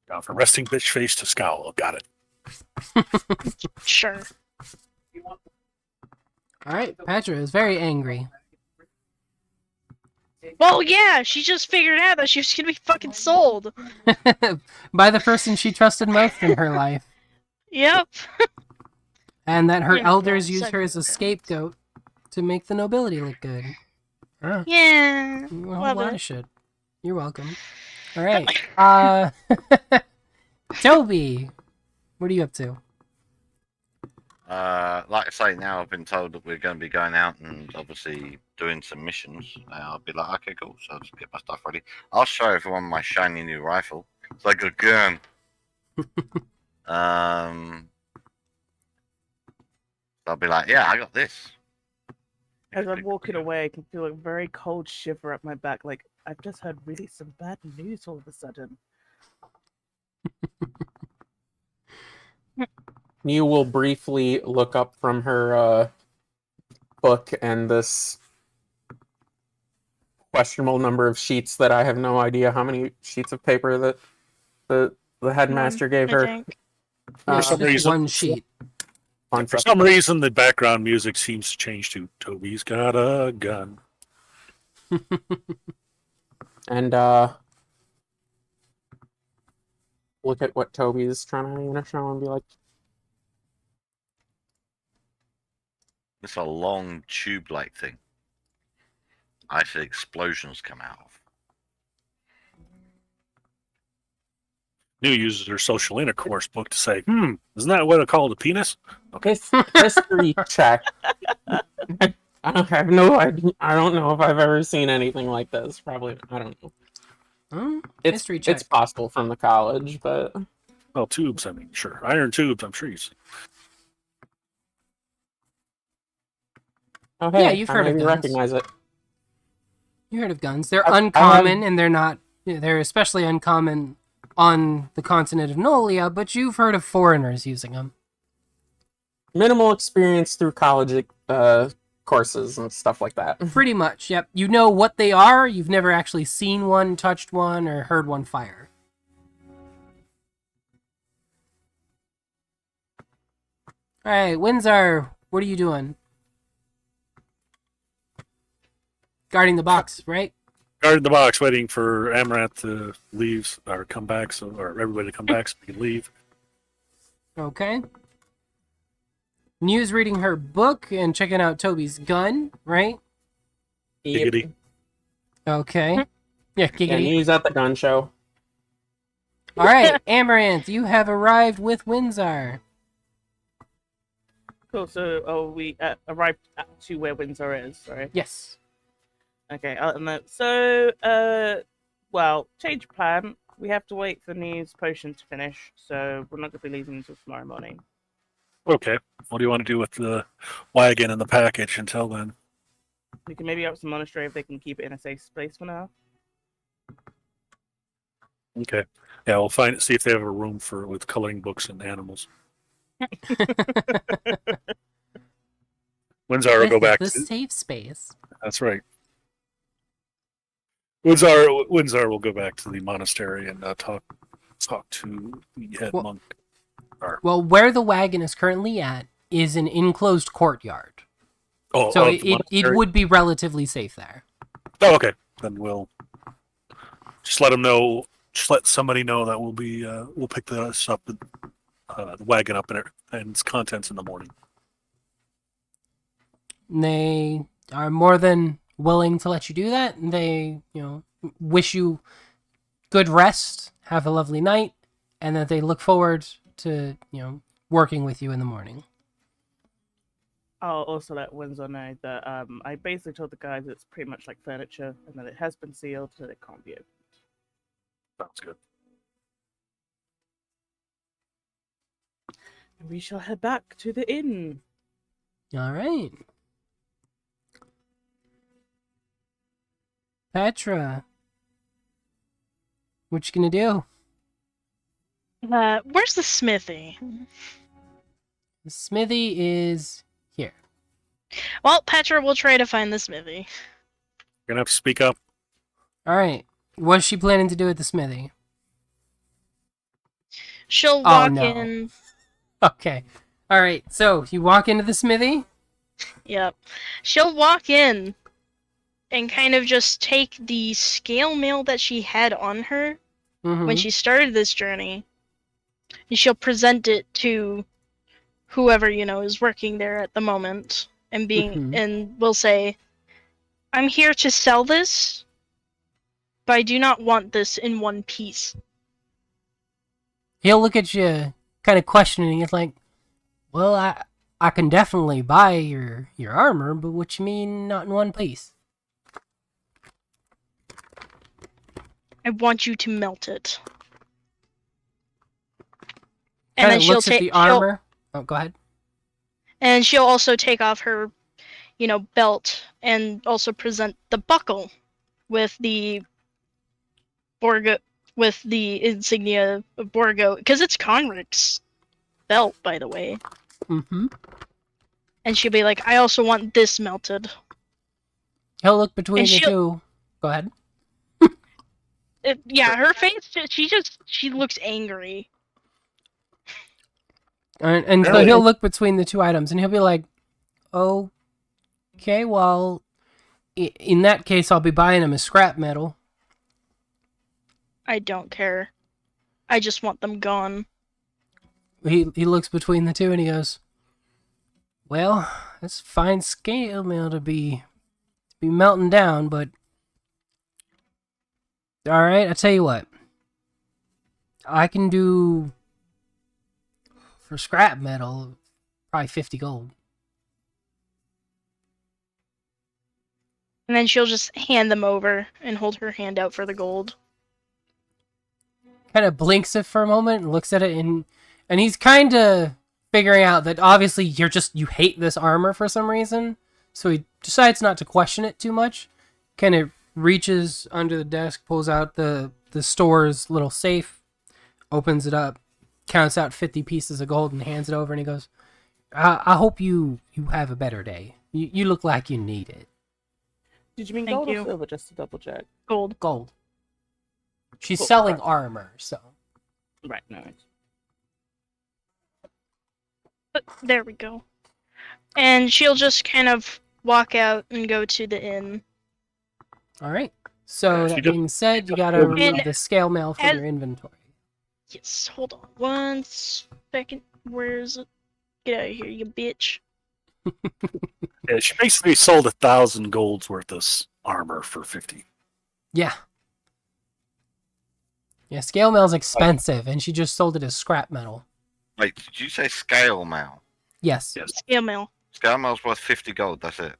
Gone from resting bitch face to scowl. Got it. Sure. Alright, Petra is very angry. Well, yeah, she just figured out that she was gonna be fucking sold. By the person she trusted most in her life. Yep. And that her Yeah, elders yeah, used her as a scapegoat to make the nobility look good. Huh. Yeah. A whole Love lot it. of shit. You're welcome. Alright. Toby, what are you up to? Like I say, now I've been told that we're going to be going out and obviously doing some missions. I'll be like, okay, cool. So I'll just get my stuff ready. I'll show everyone my shiny new rifle. It's like a gun. I'll be like, yeah, I got this. As I'm walking away, I can feel a very cold shiver up my back. Like, I've just heard really some bad news all of a sudden. Mew will briefly look up from her book and this questionable number of sheets that I have no idea how many sheets of paper that the headmaster gave I her. think. For some reason- One sheet. On For some reason, the background music seems to change to Toby's got a gun. And look at what Toby's trying to show and be like, It's a long tube-like thing. I see explosions come out of. New uses her social intercourse book to say, isn't that what I call a penis? history check. I have no idea. I don't know if I've ever seen anything like this. Probably, I don't know. History check. It's possible from the college, but Well, tubes, I mean, sure. Iron tubes, I'm sure you see. oh hey, Yeah, you've I heard of maybe guns. recognize it. You heard of guns. They're I uncommon, and they're especially uncommon on the continent of Nolia, but you've heard of foreigners using them. Minimal experience through college courses and stuff like that. Pretty much, yep. You know what they are. You've never actually seen one, touched one, or heard one fire. All right, Windsor, what are you doing? Guarding the box, right? Guarding the box, waiting for Amaranth to leave or come back, or everybody to come back so we can leave. Okay. New's reading her book and checking out Toby's gun, right? Giggity. Okay. Yeah, Yeah, giggity. New's at the gun show. All right, Amaranth, you have arrived with Windsor. Cool. So, we arrived to where Windsor is. Sorry. Yes. Okay. So, well, change plan. We have to wait for New's potion to finish, so we're not going to be leaving until tomorrow morning. Okay. What do you want to do with the wagon and the package until then? We can maybe ask the monastery if they can keep it in a safe space for now. Okay. Yeah, we'll see if they have a room with coloring books and animals. Windsor will go back. The safe space. That's right. Windsor will go back to the monastery and talk to the head monk. Well, where the wagon is currently at is an enclosed courtyard. Oh, So of the it monastery? would be relatively safe there. Oh, okay. Then we'll just let them know. Just let somebody know that we'll pick this up, the wagon up and its contents in the morning. They are more than willing to let you do that. They, wish you good rest, have a lovely night, and that they look forward to, working with you in the morning. I'll also let Windsor know that I basically told the guys it's pretty much like furniture and that it has been sealed so that it can't be opened. Sounds good. And we shall head back to the inn. All right. Petra, what you gonna do? Where's the smithy? The smithy is here. Well, Petra will try to find the smithy. You're gonna have to speak up. All right. What's she planning to do at the smithy? She'll Oh, walk no. in. Okay. All right. So you walk into the smithy. Yep. She'll walk in and kind of just take the scale mail that she had on her Mhm. when she started this journey, and she'll present it to whoever is working there at the moment, and and will say, "I'm here to sell this, but I do not want this in one piece." He'll look at you, kind of questioning. It's like, well, I can definitely buy your armor, but what you mean not in one piece? I want you to melt it. Kind then of she'll looks at take the armor. Oh, go ahead. and she'll also take off her, belt and also present the buckle with the Borgo, with the insignia of Borgo, because it's Conric's belt, by the way. Mm-hmm. And she'll be like, "I also want this melted." He'll look between And the she'll- two. Go ahead. Her face, she looks angry. And so Really? he'll look between the two items, and he'll be like, "Okay, well, in that case, I'll be buying them as scrap metal." I don't care. I just want them gone. He looks between the two, and he goes, "Well, that's fine scale mail to be melting down, but all right, I'll tell you what. I can do for scrap metal probably 50 gold." And then she'll just hand them over and hold her hand out for the gold. Kind of blinks it for a moment and looks at it, and he's kind of figuring out that obviously you hate this armor for some reason, so he decides not to question it too much. Kind of reaches under the desk, pulls out the store's little safe, opens it up, counts out 50 pieces of gold and hands it over, and he goes, I hope you have a better day." You look like you need it. Did you mean Thank gold you. or silver? Just to double check. Gold. Gold. She's Cool. selling Right. armor, so. Right, no. But there we go. And she'll just kind of walk out and go to the inn. All right. So Yeah, she that just- being said, you gotta And- remove the scale mail from as- your inventory. Yes, hold on one second. Where is it? Get out of here, you bitch. Yeah, she basically sold 1,000 gold's worth of armor for 50. Yeah. Yeah, scale mail's expensive, and she just sold it as scrap metal. Wait, did you say scale mail? Yes. Yes. Scale mail. Scale mail's worth 50 gold. That's it.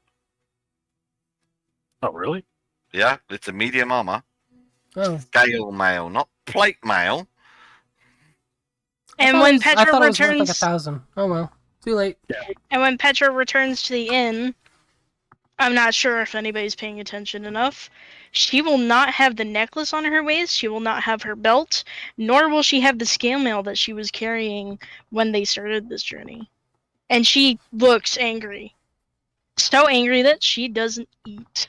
Oh, really? Yeah, it's a medium armor. Oh. Scale mail, not plate mail. And I when thought it Petra was worth like returns, 1,000. Oh well. Too late. and when Petra returns to the inn, I'm not sure if anybody's paying attention enough. She will not have the necklace on her waist. She will not have her belt, nor will she have the scale mail that she was carrying when they started this journey. And she looks angry, so angry that she doesn't eat,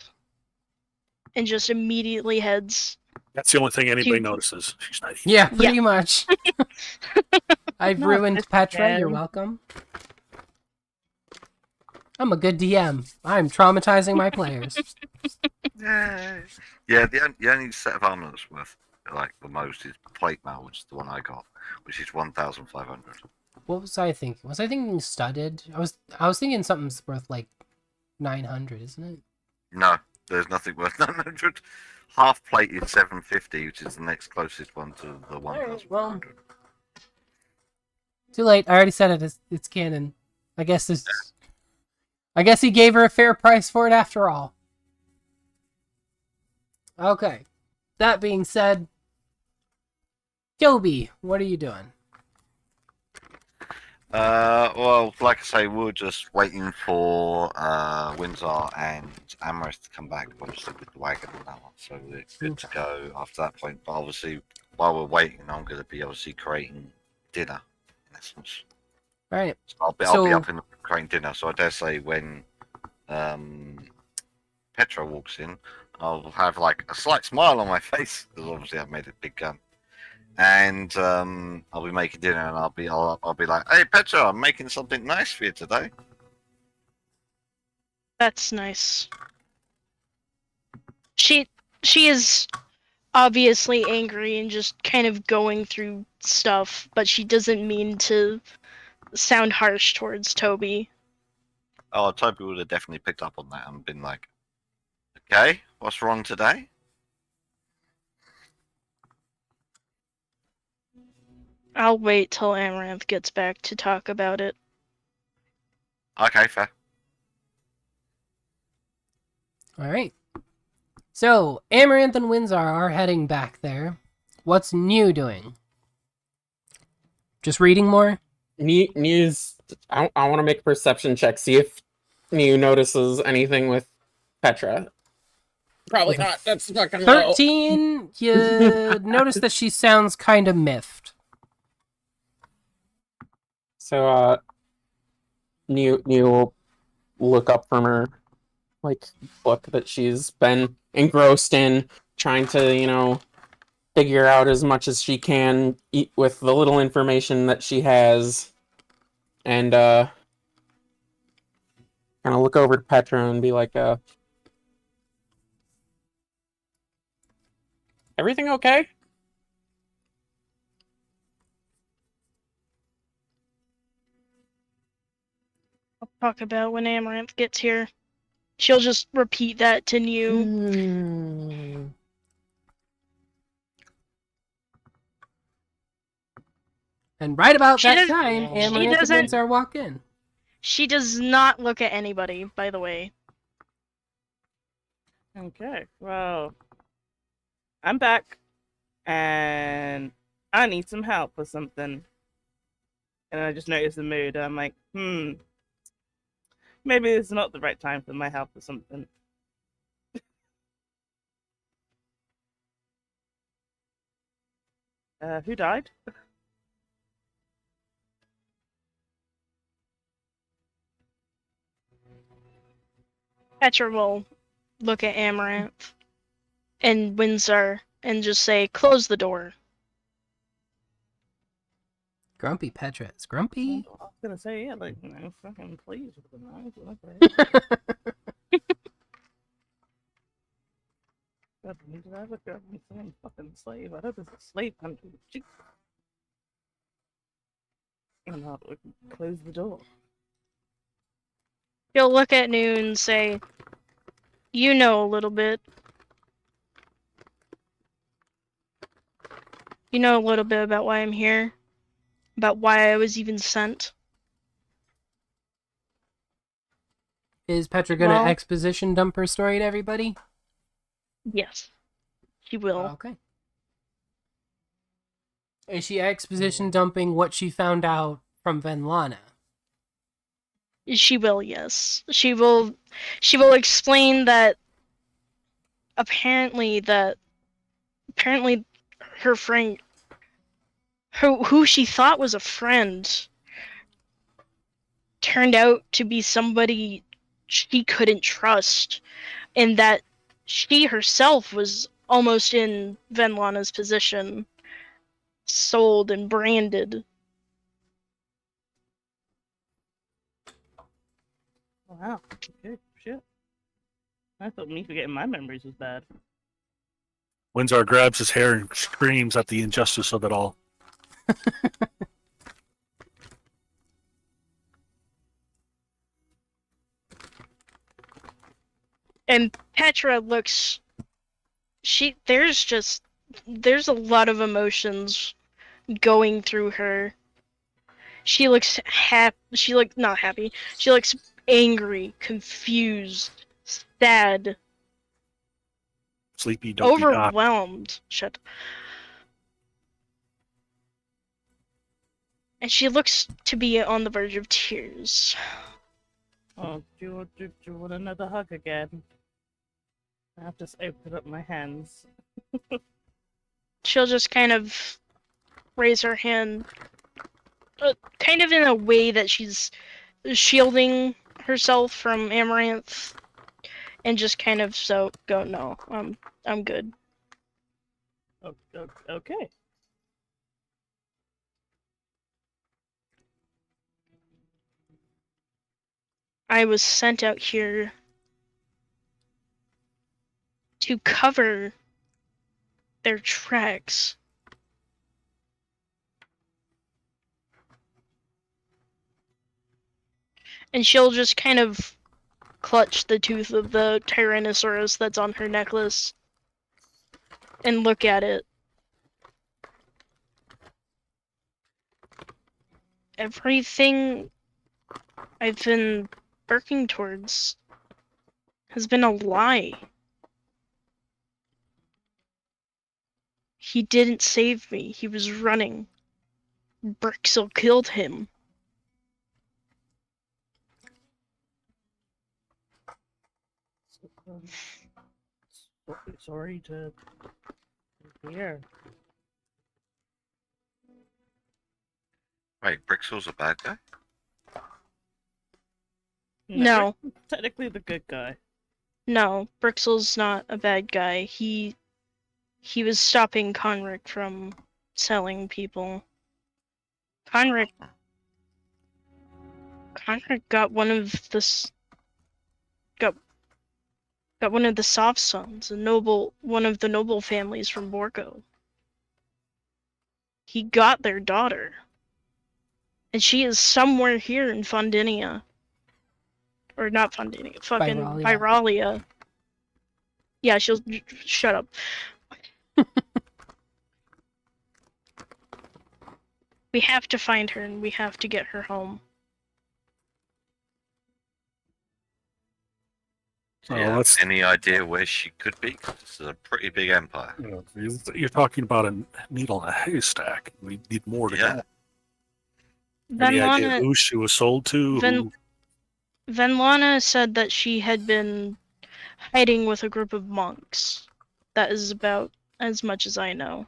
and just immediately heads. That's the only thing anybody You- notices. She's not eating. Yeah, pretty much. I've Not ruined this Petra. You're again. welcome. I'm a good DM. I'm traumatizing my players. Yeah, the only set of armor that's worth like the most is plate mail, which is the one I got, which is 1,500. What was I thinking? Was I thinking studded? I was thinking something's worth like 900, isn't it? No, there's nothing worth 900. Half plate is 750, which is the next closest one to the Alright, well. 1,500. Too late. I already said it. It's canon. I guess this. I guess he gave her a fair price for it after all. Okay. That being said, Joby, what are you doing? Well, like I say, we're just waiting for Windsor and Amaris to come back, obviously with the wagon and that one. So we're good to go after that point. But obviously, while we're waiting, I'm going to be obviously creating dinner in essence. All right. So I'll be So- up in the creating dinner. So I dare say when Petra walks in, I'll have like a slight smile on my face because obviously I've made a big gun. And I'll be making dinner, and I'll be like, "Hey Petra, I'm making something nice for you today." That's nice. She is obviously angry and just kind of going through stuff, but she doesn't mean to sound harsh towards Toby. Oh, Toby would have definitely picked up on that and been like, "Okay, what's wrong today?" I'll wait till Amaranth gets back to talk about it. Okay, fair. All right. So, Amaranth and Windsor are heading back there. What's New doing? Just reading more? News. I want to make a perception check. See if New notices anything with Petra. Probably With a not. That's fucking low. 13, you notice that she sounds kind of miffed. So, New will look up from her, like, book that she's been engrossed in, trying to, figure out as much as she can with the little information that she has, and, kind of look over to Petra and be like, everything okay? I'll talk about when Amaranth gets here. She'll just repeat that to New. And right about She that does- time, she Amaranth and doesn't- Windsor walk in. She does not look at anybody, by the way. Okay, well, I'm back, and I need some help with something. And I just noticed the mood. I'm like, maybe this is not the right time for my help with something. Who died? Petra will look at Amaranth and Windsor and just say, "Close the door." Grumpy Petra is grumpy. I was gonna say, yeah, like, fucking please with the knife. Okay. God, did I look at me some fucking slave? I hope it's a slave country. And I'll close the door. She'll look at New and say, "You know a little bit. You know a little bit about why I'm here, about why I was even sent." Is Petra gonna Well- exposition dump her story to everybody? Yes, she will. Okay. Is she exposition dumping what she found out from Venlana? She will, yes. She will explain that apparently her friend, who she thought was a friend, turned out to be somebody she couldn't trust, and that she herself was almost in Venlana's position, sold and branded. Wow. Okay, shit. I thought me forgetting my memories was bad. Windsor grabs his hair and screams at the injustice of it all. And Petra looks. There's a lot of emotions going through her. She looks not happy. She looks angry, confused, sad, Sleepy, dopey dog. overwhelmed. Shut. And she looks to be on the verge of tears. Oh, do you want another hug again? I've just opened up my hands. She'll just kind of raise her hand, kind of in a way that she's shielding herself from Amaranth, and just kind of go, "No, I'm good." Oh, okay. I was sent out here to cover their tracks. And she'll just kind of clutch the tooth of the Tyrannosaurus that's on her necklace and look at it. Everything I've been working towards has been a lie. He didn't save me. He was running. Brixel killed him. Sorry to hear. Wait, Brixel's a bad guy? No. Technically the good guy. No, Brixel's not a bad guy. He was stopping Conric from selling people. Conric got one of the got one of the soft sons, one of the noble families from Borgo. He got their daughter. And she is somewhere here in Fundinia. Or not Fundinia, fucking Pyralia. Pyralia. Yeah, she'll shut up. We have to find her and we have to get her home. Oh, Yeah. that's- Any idea where she could be? 'Cause this is a pretty big empire. You know, you're talking about a needle in a haystack. We need more to Yeah. go. Any idea Venlana who she was sold to? Ven- Venlana said that she had been hiding with a group of monks. That is about as much as I know.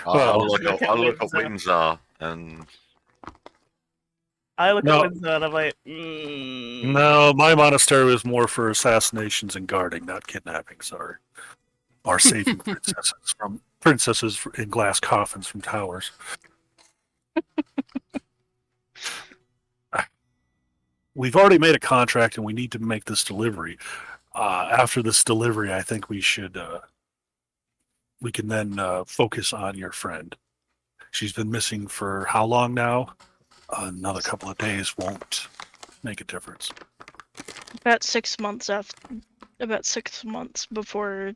Well, I'll look look at at Windsor Windsor. and I look No. at Winslow and I'm like, No, my monastery was more for assassinations and guarding, not kidnapping. Sorry, or saving princesses in glass coffins from towers. We've already made a contract, and we need to make this delivery. After this delivery, I think we should. We can then focus on your friend. She's been missing for how long now? Another couple of days won't make a difference. About 6 months after, about 6 months before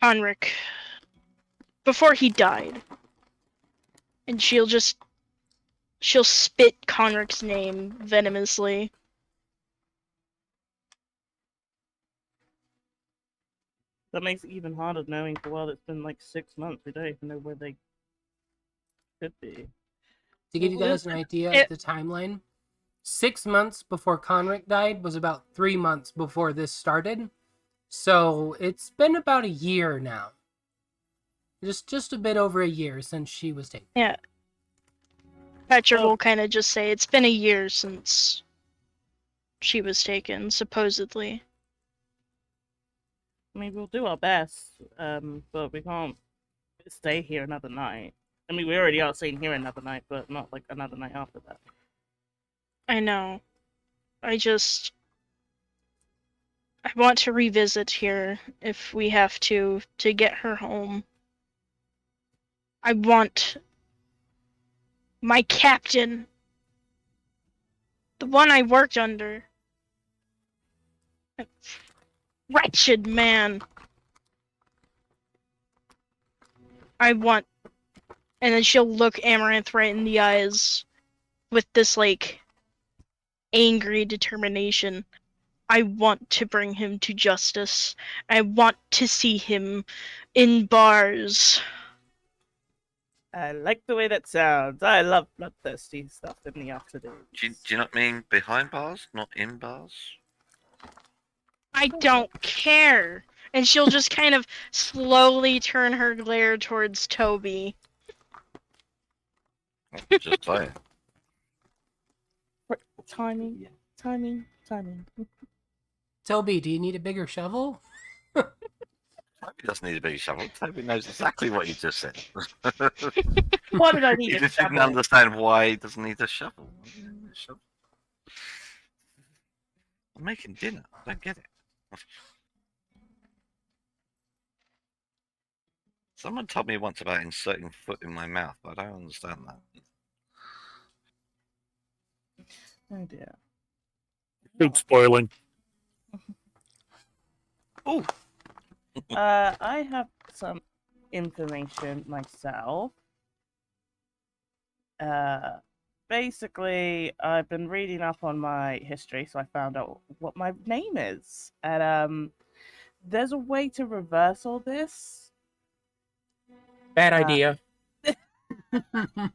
Conric, before he died, and she'll spit Conric's name venomously. that makes it even harder knowing for well it's been like 6 months. We don't even know where they could be. To give you guys an idea of the timeline, 6 months before Conric died was about 3 months before this started. So it's been about a year now. Just a bit over a year since she was taken. Yeah. Petra will kind of just say it's been a year since she was taken, supposedly. I mean, we'll do our best, but we can't stay here another night. I mean, we already are staying here another night, but not like another night after that. I know. I want to revisit here if we have to get her home. I want my captain, the one I worked under. That wretched man. I want, and then she'll look Amaranth right in the eyes with this like angry determination. I want to bring him to justice. I want to see him in bars. I like the way that sounds. I love bloodthirsty stuff in the afternoon. Do you not mean behind bars, not in bars? I don't care. And she'll just kind of slowly turn her glare towards Toby. Just saying. Timing, timing, timing. Toby, do you need a bigger shovel? Toby doesn't need a big shovel. Toby knows exactly what you just said. Why did I need You a just didn't shovel? understand why he doesn't need a shovel. I'm making dinner. I don't get it. Someone told me once about inserting foot in my mouth, but I don't understand that. Oh dear. Food spoiling. Oh, I have some information myself. Basically, I've been reading up on my history, so I found out what my name is. And there's a way to reverse all this. Bad idea.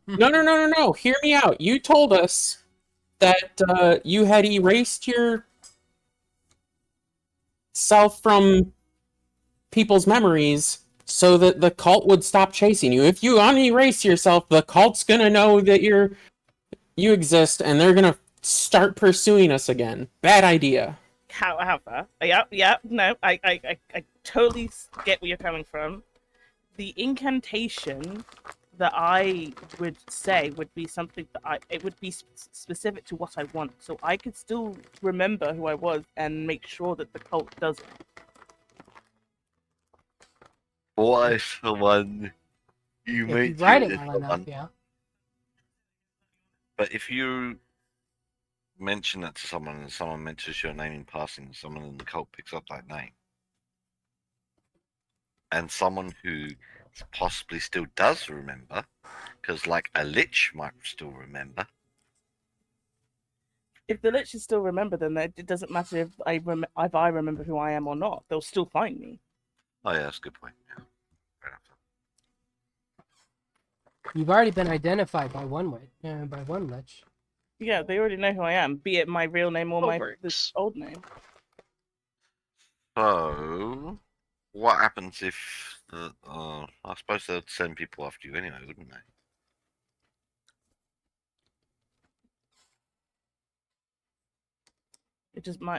No. Hear me out. You told us that you had erased your self from people's memories so that the cult would stop chasing you. If you unerase yourself, the cult's gonna know that you exist, and they're gonna start pursuing us again. Bad idea. However, yeah, no, I totally get where you're coming from. The incantation that I would say would be something that it would be specific to what I want, so I could still remember who I was and make sure that the cult doesn't. why someone you If you mentioned write it is well enough, someone, yeah. but if you mention that to someone and someone mentions your name in passing, and someone in the cult picks up that name, and someone who possibly still does remember, because like a lich might still remember. If the Liches still remember, then it doesn't matter if I remember who I am or not. They'll still find me. Oh yeah, that's a good point. Yeah. Fair enough. You've already been identified by one lich. Yeah, they already know who I am, be it my real name or That this old name. So, what happens if I suppose they'd send people after you anyway, wouldn't they?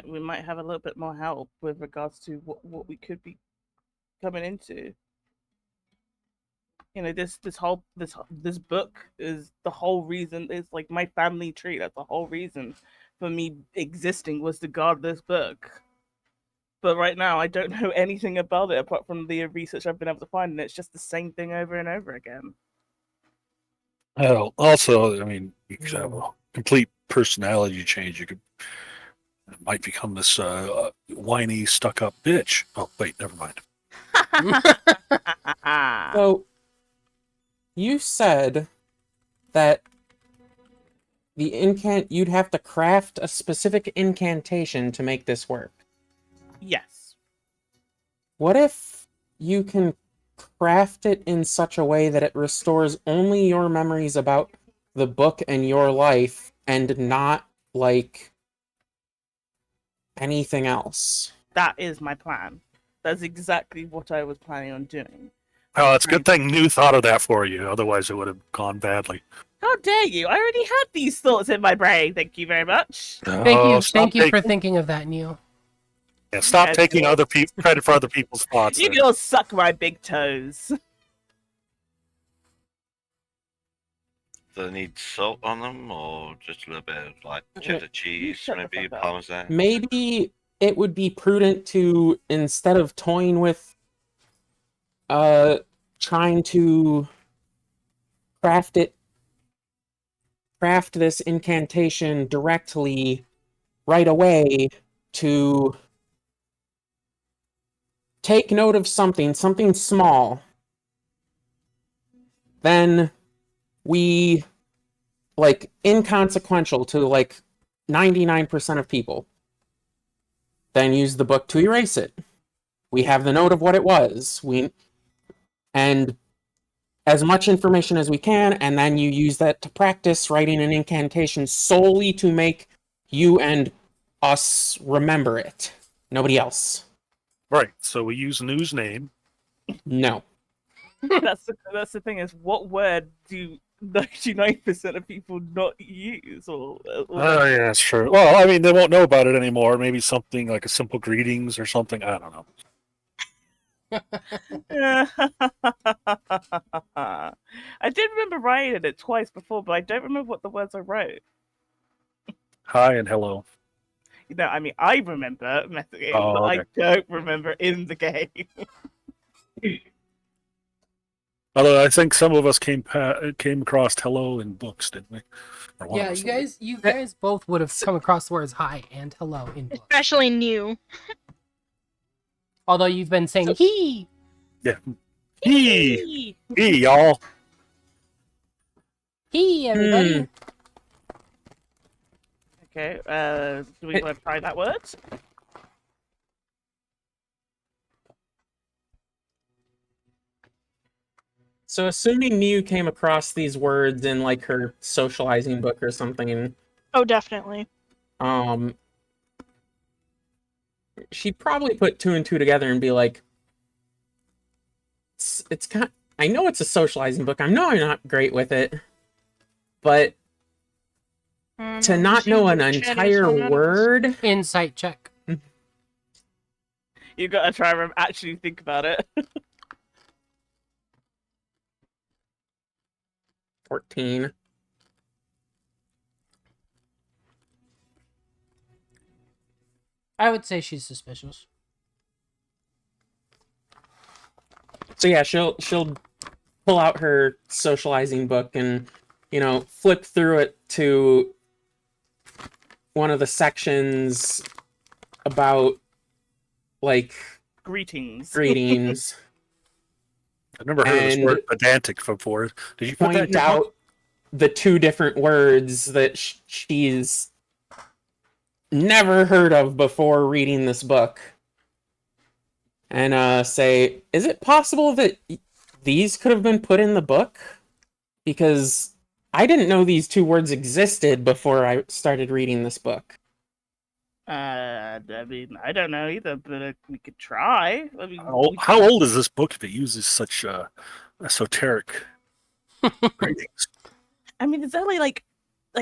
we might have a little bit more help with regards to what we could be coming into. You know, this book is the whole reason. It's like my family tree. That's the whole reason for me existing, was to guard this book. But right now, I don't know anything about it apart from the research I've been able to find, and it's just the same thing over and over again. Well, also, I mean, you could have a complete personality change. You could might become this whiny, stuck-up bitch. Oh, wait, never mind. So, you said that you'd have to craft a specific incantation to make this work. Yes. What if you can craft it in such a way that it restores only your memories about the book and your life and not, like, anything else? That is my plan. That's exactly what I was planning on doing. Oh, it's a good thing New thought of that for you. Otherwise, it would have gone badly. How dare you? I already had these thoughts in my brain. Thank you very much. Thank you for thinking of that, Neil. Stop Yes, taking well. other credit for other people's thoughts. You there. can all suck my big toes. Do they need salt on them, or just a little bit of like cheddar cheese, shut the maybe fuck up. parmesan? Maybe it would be prudent to, instead of toying with trying to craft this incantation directly right away, to take note of something small. Then we, like, inconsequential to like 99% of people. Then use the book to erase it. We have the note of what it was. And as much information as we can, and then you use that to practice writing an incantation solely to make you and us remember it. Nobody else. Right. So we use New's name. No. That's the thing, is what word do 99% of people not use? Oh, yeah, that's true. Well, I mean, they won't know about it anymore. Maybe something like a simple greetings or something. I don't know. I did remember writing it twice before, but I don't remember what the words I wrote. Hi and hello. You know, I mean, I remember messaging, Oh, but okay. I don't remember in the game. Although I think some of us came across hello in books, didn't we? Or one of Yeah, us you guys both would have come across the words hi and hello in books. Especially new. Although you've been saying he. did. He, y'all. He, everybody. Okay, do we want to try that word? So assuming Miu came across these words in like her socializing book or something, Oh, definitely. she'd probably put two and two together and be like, it's kind. I know it's a socializing book. I know I'm not great with it, but to not know an entire word. Insight check. You gotta try and actually think about it. 14. I would say she's suspicious. So yeah, she'll pull out her socializing book and, you know, flip through it to one of the sections about, like, Greetings. greetings. I've never heard of this And word pedantic before. Did you put that in point your book? out the two different words that she's never heard of before reading this book. And say, is it possible that these could have been put in the book? Because I didn't know these two words existed before I started reading this book. I mean, I don't know either, but we could try. I mean, How old is this book if it uses such esoteric greetings? I mean, it's only like,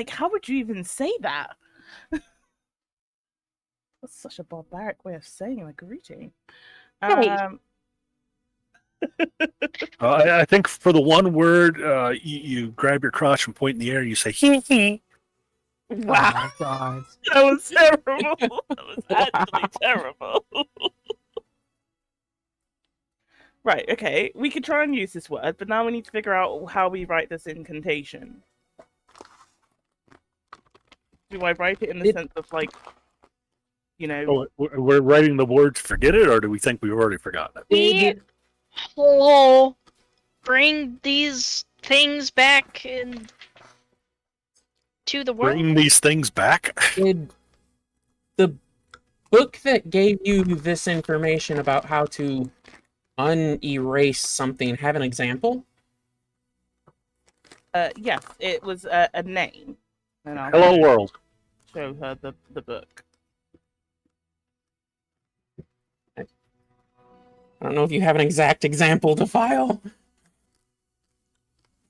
how would you even say that? That's such a barbaric way of saying a greeting. Hey. I think for the one word, you grab your crotch and point in the air. And you say hee hee. Wow, Oh, God. that was terrible. That was actually terrible. Right, okay. We could try and use this word, but now we need to figure out how we write this incantation. Do I write it in the sense of, like, you know... Oh, we're writing the word to forget it, or do we think we've already forgotten it? We will bring these things back to the world. Bring these things back? Did the book that gave you this information about how to unerase something have an example? Yes, it was a name. And I'll Hello world. show her the book. I don't know if you have an exact example to file.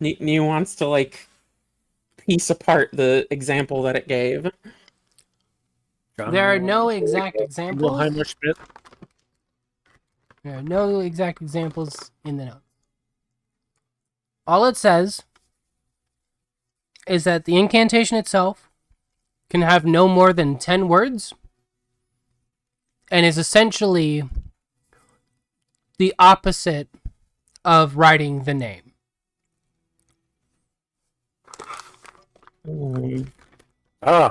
New wants to, like, piece apart the example that it gave. There are no exact examples. Schmidt. There are no exact examples in the notes. All it says is that the incantation itself can have no more than 10 words and is essentially the opposite of writing the name.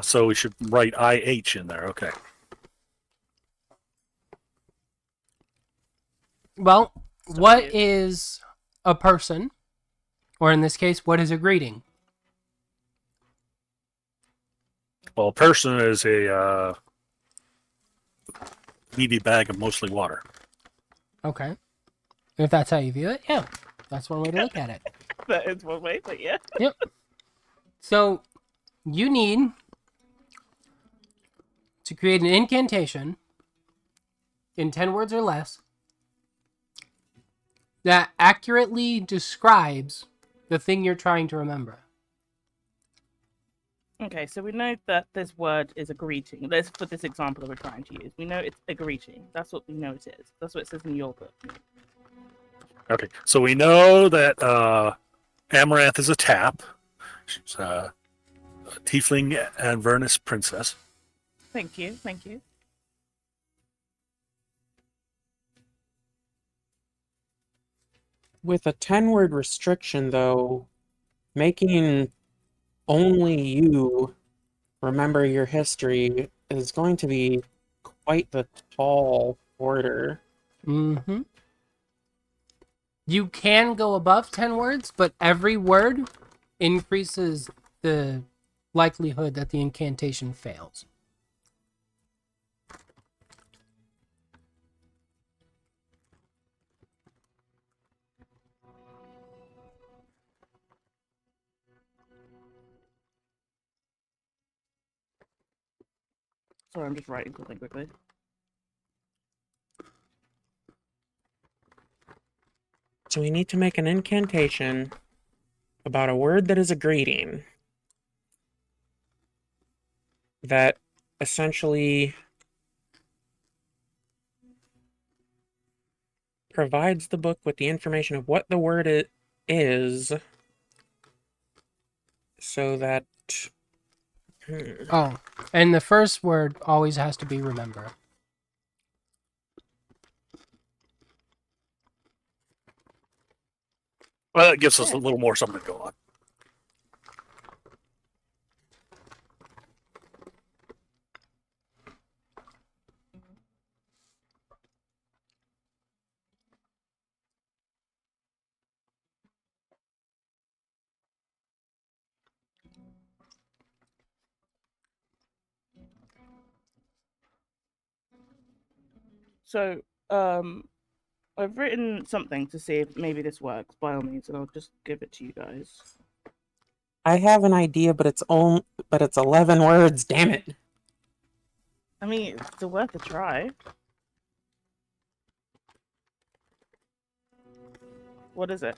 So we should write IH in there. Okay. Well, what is a person? Or in this case, what is a greeting? Well, a person is a meaty bag of mostly water. Okay. If that's how you view it, yeah. That's one way to look at it. That is one way, but yeah. Yep. So, you need to create an incantation in 10 words or less that accurately describes the thing you're trying to remember. Okay, so we know that this word is a greeting. Let's put this example that we're trying to use. We know it's a greeting. That's what we know it is. That's what it says in your book. Okay. So we know that Amaranth is a tap. She's a tiefling and Vernus princess. Thank you. Thank you. With a 10-word restriction, though, making only you remember your history is going to be quite the tall order. Mm-hmm. You can go above 10 words, but every word increases the likelihood that the incantation fails. Sorry, I'm just writing something quickly. So we need to make an incantation about a word that is a greeting that essentially provides the book with the information of what the word is so that... Oh, and the first word always has to be remember. Well, that gives us a little more something to go on. So, I've written something to see if maybe this works, by all means, and I'll just give it to you guys. I have an idea, but it's 11 words, damn it. I mean, it's worth a try. What is it?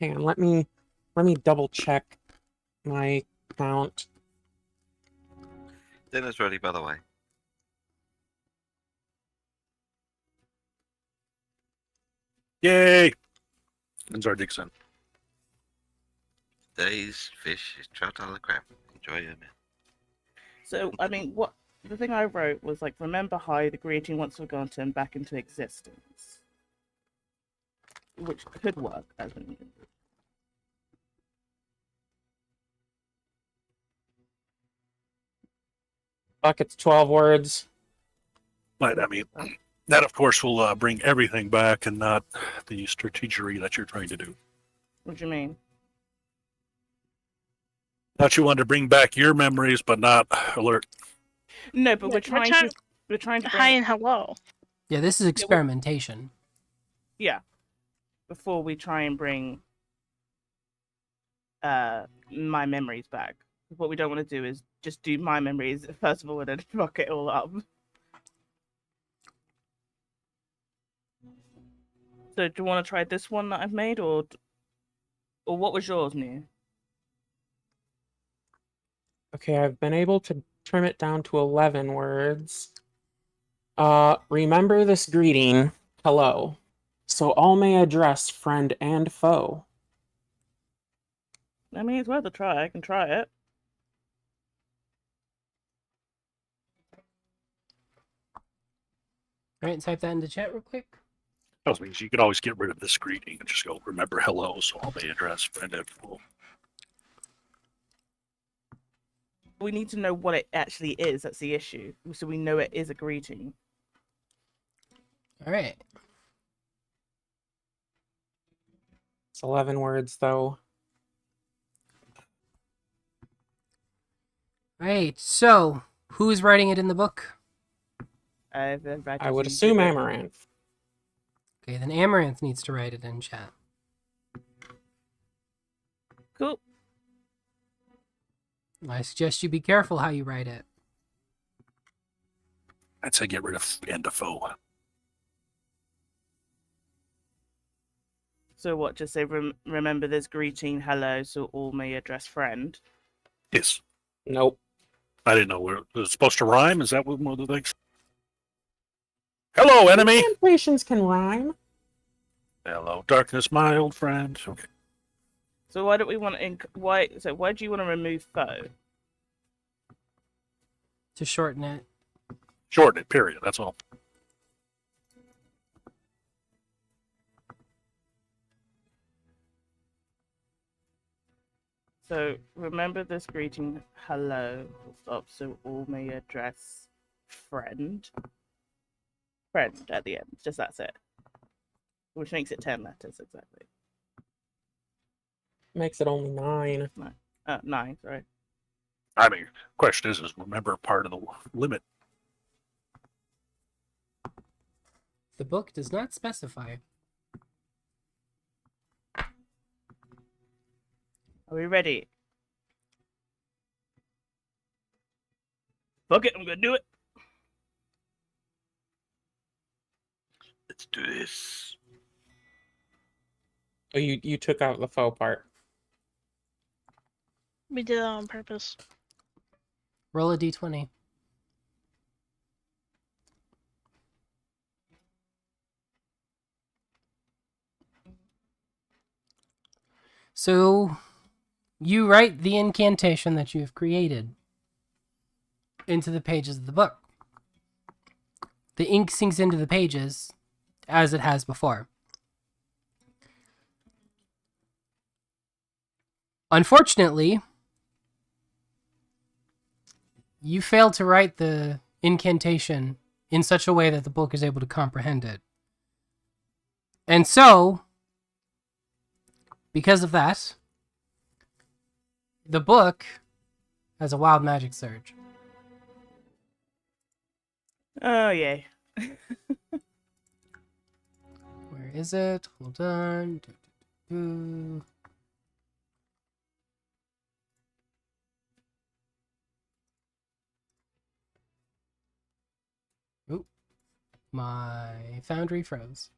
Hang on, let me double check my count. Dinner's ready, by the way. Yay! And Zardixon. Days, fish, trout, a la crab. Enjoy it, man. So, I mean, what the thing I wrote was like, remember how the greeting once forgotten back into existence, which could work as an. Fuck, it's 12 words. But I mean, that of course will bring everything back and not the strategery that you're trying to do. What do you mean? Not you want to bring back your memories, but not alert. No, but we're trying to. We're trying to. Hi Bring, and hello. Yeah, this is experimentation. yeah. Before we try and bring my memories back. What we don't want to do is just do my memories first of all and then fuck it all up. So do you want to try this one that I've made, or what was yours, New? Okay, I've been able to trim it down to 11 words. Remember this greeting, hello, so all may address friend and foe. I mean, it's worth a try. I can try it. All right, type that into chat real quick. That means you could always get rid of this greeting and just go, remember hello, so all may address friend and foe. We need to know what it actually is. That's the issue. So we know it is a greeting. All right. It's 11 words, though. All right. So, who's writing it in the book? I I would assume Amaranth. Okay, then Amaranth needs to write it in chat. Cool. I suggest you be careful how you write it. I'd say get rid of friend and foe. So what? Just say remember this greeting, hello, so all may address friend. Yes. Nope. I didn't know where it was supposed to rhyme. Is that one of the things? Hello, enemy. Incantations can rhyme. Hello, darkness, my old friend. Okay. So why don't we want to? Why do you want to remove foe? To shorten it. Shorten it, period. That's all. So remember this greeting, hello, full stop, so all may address friend. Friend at the end, just that's it. Which makes it 10 letters exactly. Makes it only 9. 9, sorry. I mean, question is remember part of the limit. The book does not specify. Are we ready? Fuck it, I'm gonna do it. Let's do this. Oh, you took out the faux part. We did that on purpose. Roll a d20. So, you write the incantation that you've created into the pages of the book. The ink sinks into the pages as it has before. Unfortunately, you failed to write the incantation in such a way that the book is able to comprehend it. And so, because of that, the book has a wild magic surge. Oh, yay. Where is it? Hold on. Oop. My Foundry froze.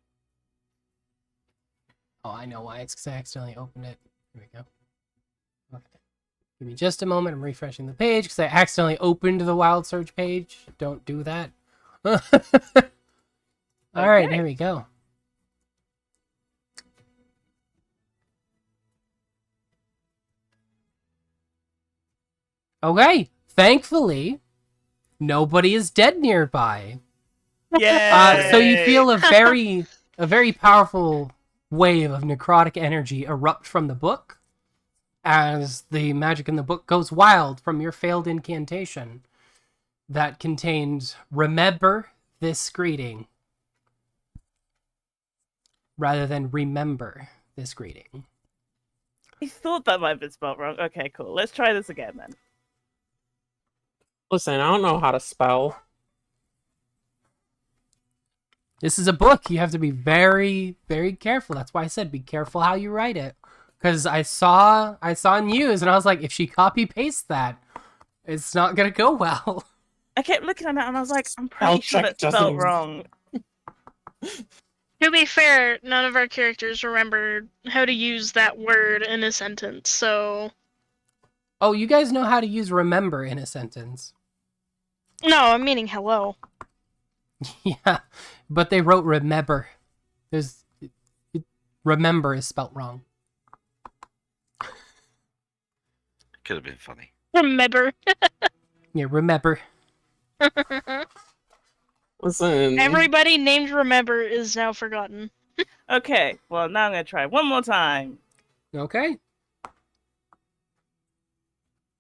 Oh, I know why. It's because I accidentally opened it. Here we go. Okay. Give me just a moment. I'm refreshing the page because I accidentally opened the Wild Search page. Don't do that. All right, Okay. here we go. Okay, thankfully, nobody is dead nearby. Yeah. So you feel a very powerful wave of necrotic energy erupt from the book as the magic in the book goes wild from your failed incantation that contained "remember this greeting" rather than "remember this greeting." I thought that might have been spelled wrong. Okay, cool. Let's try this again then. Listen, I don't know how to spell. This is a book. You have to be very, very careful. That's why I said be careful how you write it. Because I saw news and I was like, if she copy pastes that, it's not gonna go well. I kept looking at it and I was like, I'm Spell pretty sure check that's doesn't spelled exist. wrong. To be fair, none of our characters remember how to use that word in a sentence, so Oh, you guys know how to use "remember" in a sentence. no, I'm meaning hello. Yeah, but they wrote "remember." "Remember" is spelt wrong. Could have been funny. Remember. Yeah, "remember." Listen, Everybody named Remember is now forgotten. Okay, well, now I'm going to try one more time. Okay.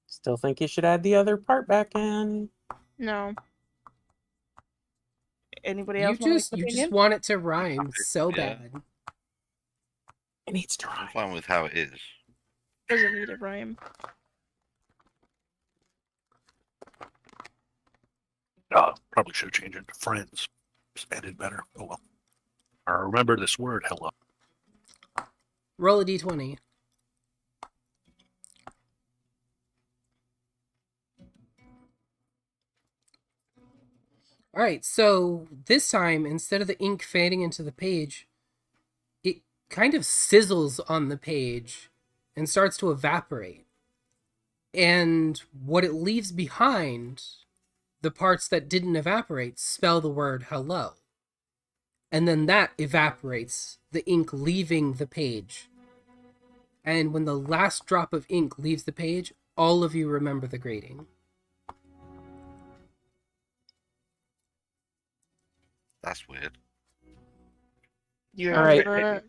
still think you should add the other part back in. No. Anybody You else want just to make an opinion? want it to rhyme so Yeah. bad. It needs to I'm rhyme. fine with how it is. Doesn't need a rhyme. Probably should have changed it to friends. Just ended better. Oh well. I remember this word, hello. Roll a d20. All right, so this time, instead of the ink fading into the page, it kind of sizzles on the page and starts to evaporate. And what it leaves behind, the parts that didn't evaporate, spell the word hello. And then that evaporates, the ink leaving the page. And when the last drop of ink leaves the page, all of you remember the greeting. That's weird. You All right. remember it?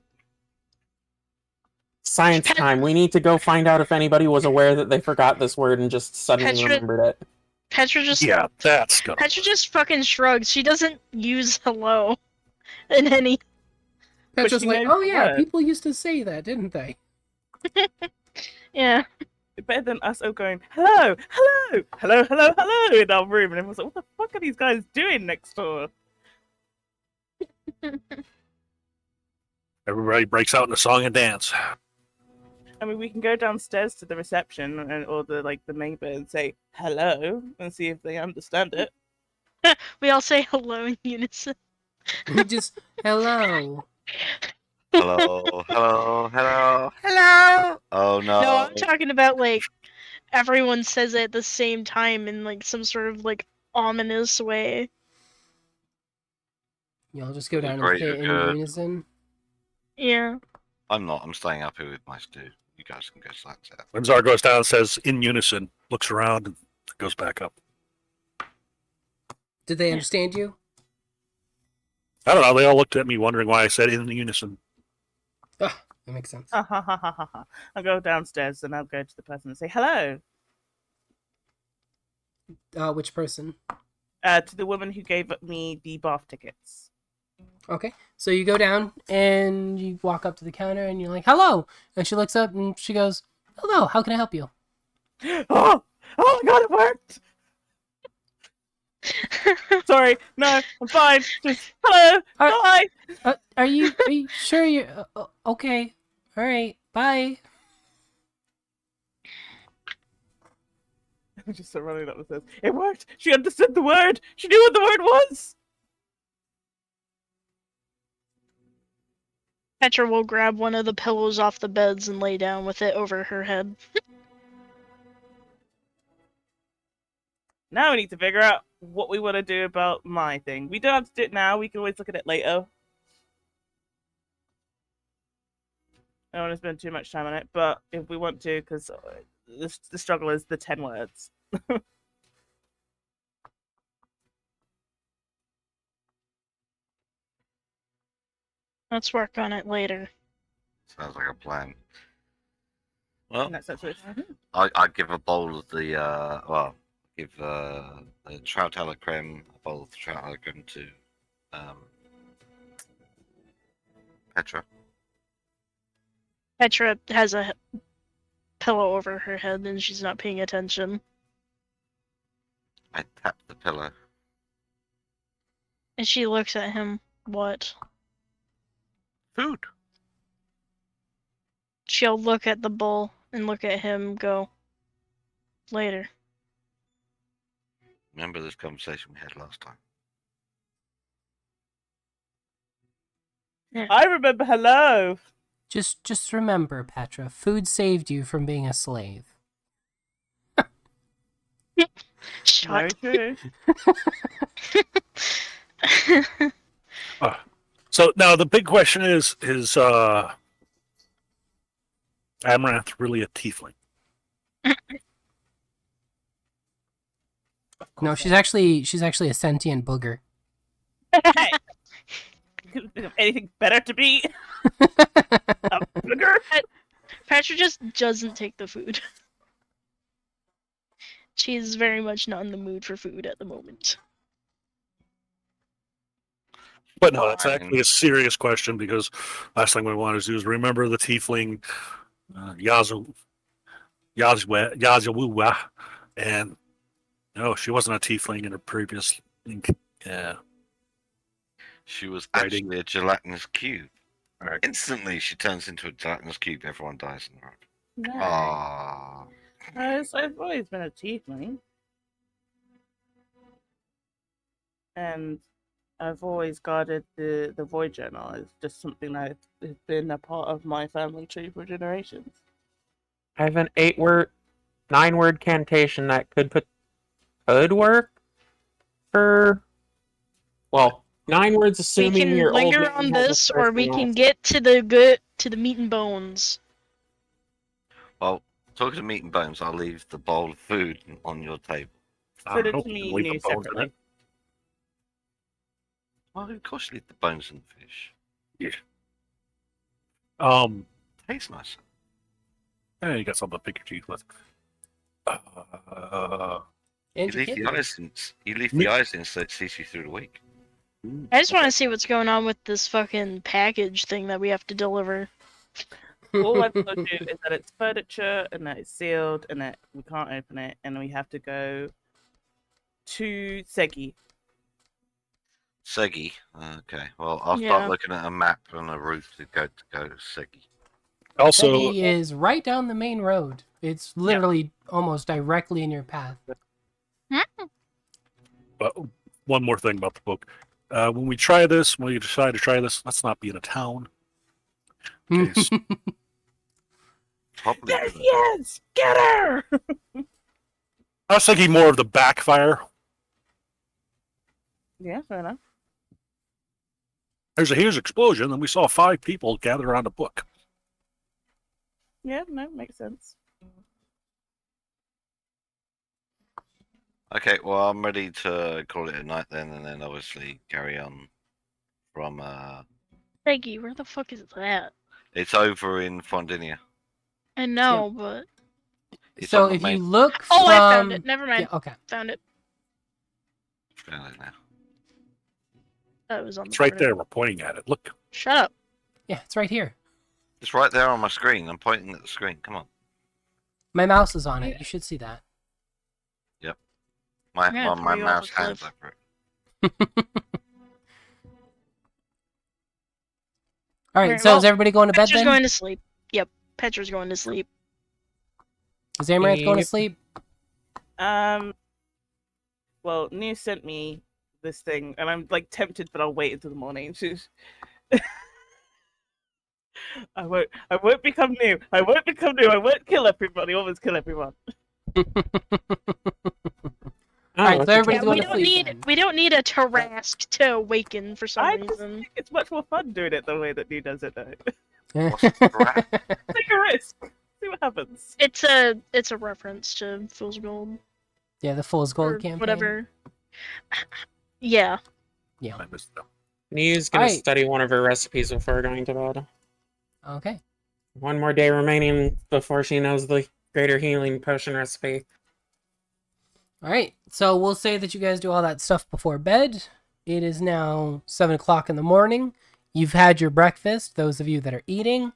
Science time. We need to go find out if anybody was aware that they forgot this word and just suddenly Petra- remembered it. Petra just That's gonna. Petra just fucking shrugs. She doesn't use hello in any. Petra's she like, knows oh the yeah, word. people used to say that, didn't they? Yeah. Better than us all going, hello, hello, hello, hello, hello in our room. And everyone's like, what the fuck are these guys doing next door? Everybody breaks out in a song and dance. I mean, we can go downstairs to the reception or the neighbor and say hello and see if they understand it. We all say hello in unison. We just, hello. Hello, hello, hello, hello. Oh no. No, I'm talking about like everyone says it at the same time in like some sort of like ominous way. Y'all just go The down and greater say it in good. unison. Yeah. I'm not. I'm staying up here with my stew. You guys can go slack out. Windsor goes down, says in unison, looks around, and goes back up. Did they understand you? I don't know. They all looked at me wondering why I said in unison. Ah, that makes sense. I'll go downstairs and I'll go to the person and say hello. Which person? To the woman who gave me the bath tickets. Okay, so you go down and you walk up to the counter and you're like, hello! And she looks up and she goes, hello, how can I help you? Oh my god, it worked! Sorry, no, I'm fine. Just hello, bye. Are you sure you're okay? All right, bye. I'm just running up the stairs. It worked. She understood the word. She knew what the word was. Petra will grab one of the pillows off the beds and lay down with it over her head. Now we need to figure out what we want to do about my thing. We don't have to do it now. We can always look at it later. I don't want to spend too much time on it, but if we want to, because the struggle is the 10 words. Let's work on it later. Sounds like a plan. Well, And that's actually I give a bowl of the give the trout a la creme, a bowl of the trout a la creme to Petra. Petra has a pillow over her head and she's not paying attention. I tap the pillow. And she looks at him. What? Food. She'll look at the bowl and look at him, go, later. Remember this conversation we had last time? I remember hello. Just remember, Petra, food saved you from being a slave. Shut. Very true. So now the big question is Amaranth really a tiefling? No, she's actually a sentient booger. Hey. Couldn't think of anything better to be. A booger. Petra just doesn't take the food. She's very much not in the mood for food at the moment. But no, it's actually a serious question because last thing we want to do is remember the tiefling Yazawua, and no, she wasn't a tiefling in her previous. Yeah, She was Writing. actually a gelatinous cube. Right. Instantly, she turns into a gelatinous cube. Everyone dies in the road. No. Ah, I've always been a tiefling. And I've always guarded the Void Journal. It's just something that has been a part of my family tree for generations. I have an 9-word cantation that could work for. Well, 9 words We assuming can your old linger man on has a this, or we personality. can get to the meat and bones. well, talking to meat and bones, I'll leave the bowl of food on your table. Put it hope to you me can leave new the bones in separately. it. Well, of course, you leave the bones in the fish. Tastes nice. Yeah, you got something to pick your teeth with. You And leave you the can- ice in. You leave the ice in so it sees you through the week. I just want to see what's going on with this fucking package thing that we have to deliver. All I've told you is that it's furniture and that it's sealed and that we can't open it and we have to go to Segi. Segi. Okay. Well, I'll Yeah. start looking at a map and a route to go to Segi. Also, He is right down the main road. It's literally almost directly in your path. but one more thing about the book. When we try this, when we decide to try this, let's not be in a town. Case Probably. There she is! Get her! I was thinking more of the backfire. Yeah, fair enough. There's a huge explosion, and we saw 5 people gather around a book. Yeah, no, makes sense. Okay, well, I'm ready to call it a night then, and then obviously carry on from. Peggy, where the fuck is that? It's over in Fondinia. I know, but It's So on the if you main- look oh, from... I found it. Never mind. Yeah, okay. Found it. Found it now. That was on. It's the right corner. there. We're pointing at it. Look. Shut up. Yeah, it's right here. It's right there on my screen. I'm pointing at the screen. Come on. My mouse is on it. You should see that. My Yeah, my throw you mouse off a hands cliff. over it. All right, Alright, so well, is everybody going to bed Petra's then? going to sleep. Yep, Petra's going to sleep. Is Amaranth going to Yep. sleep? Well, New sent me this thing, and I'm like tempted, but I'll wait until the morning. I won't become new. I won't become new. I won't kill everybody. Always kill everyone. Oh, Alright, it's so a everybody's Yeah, going we to don't sleep need then. we don't need a Tarask to awaken for some I just reason. think it's much more fun doing it the way that New does it, though. What's the rat? Take a risk. See what happens. It's a reference to Fool's Gold Yeah, the Fool's or Gold campaign. whatever. Yeah. I missed them. New's gonna Alright. study one of her recipes before going to bed. Okay. One more day remaining before she knows the greater healing potion recipe. Alright, so we'll say that you guys do all that stuff before bed. It is now 7 o'clock in the morning. You've had your breakfast, those of you that are eating.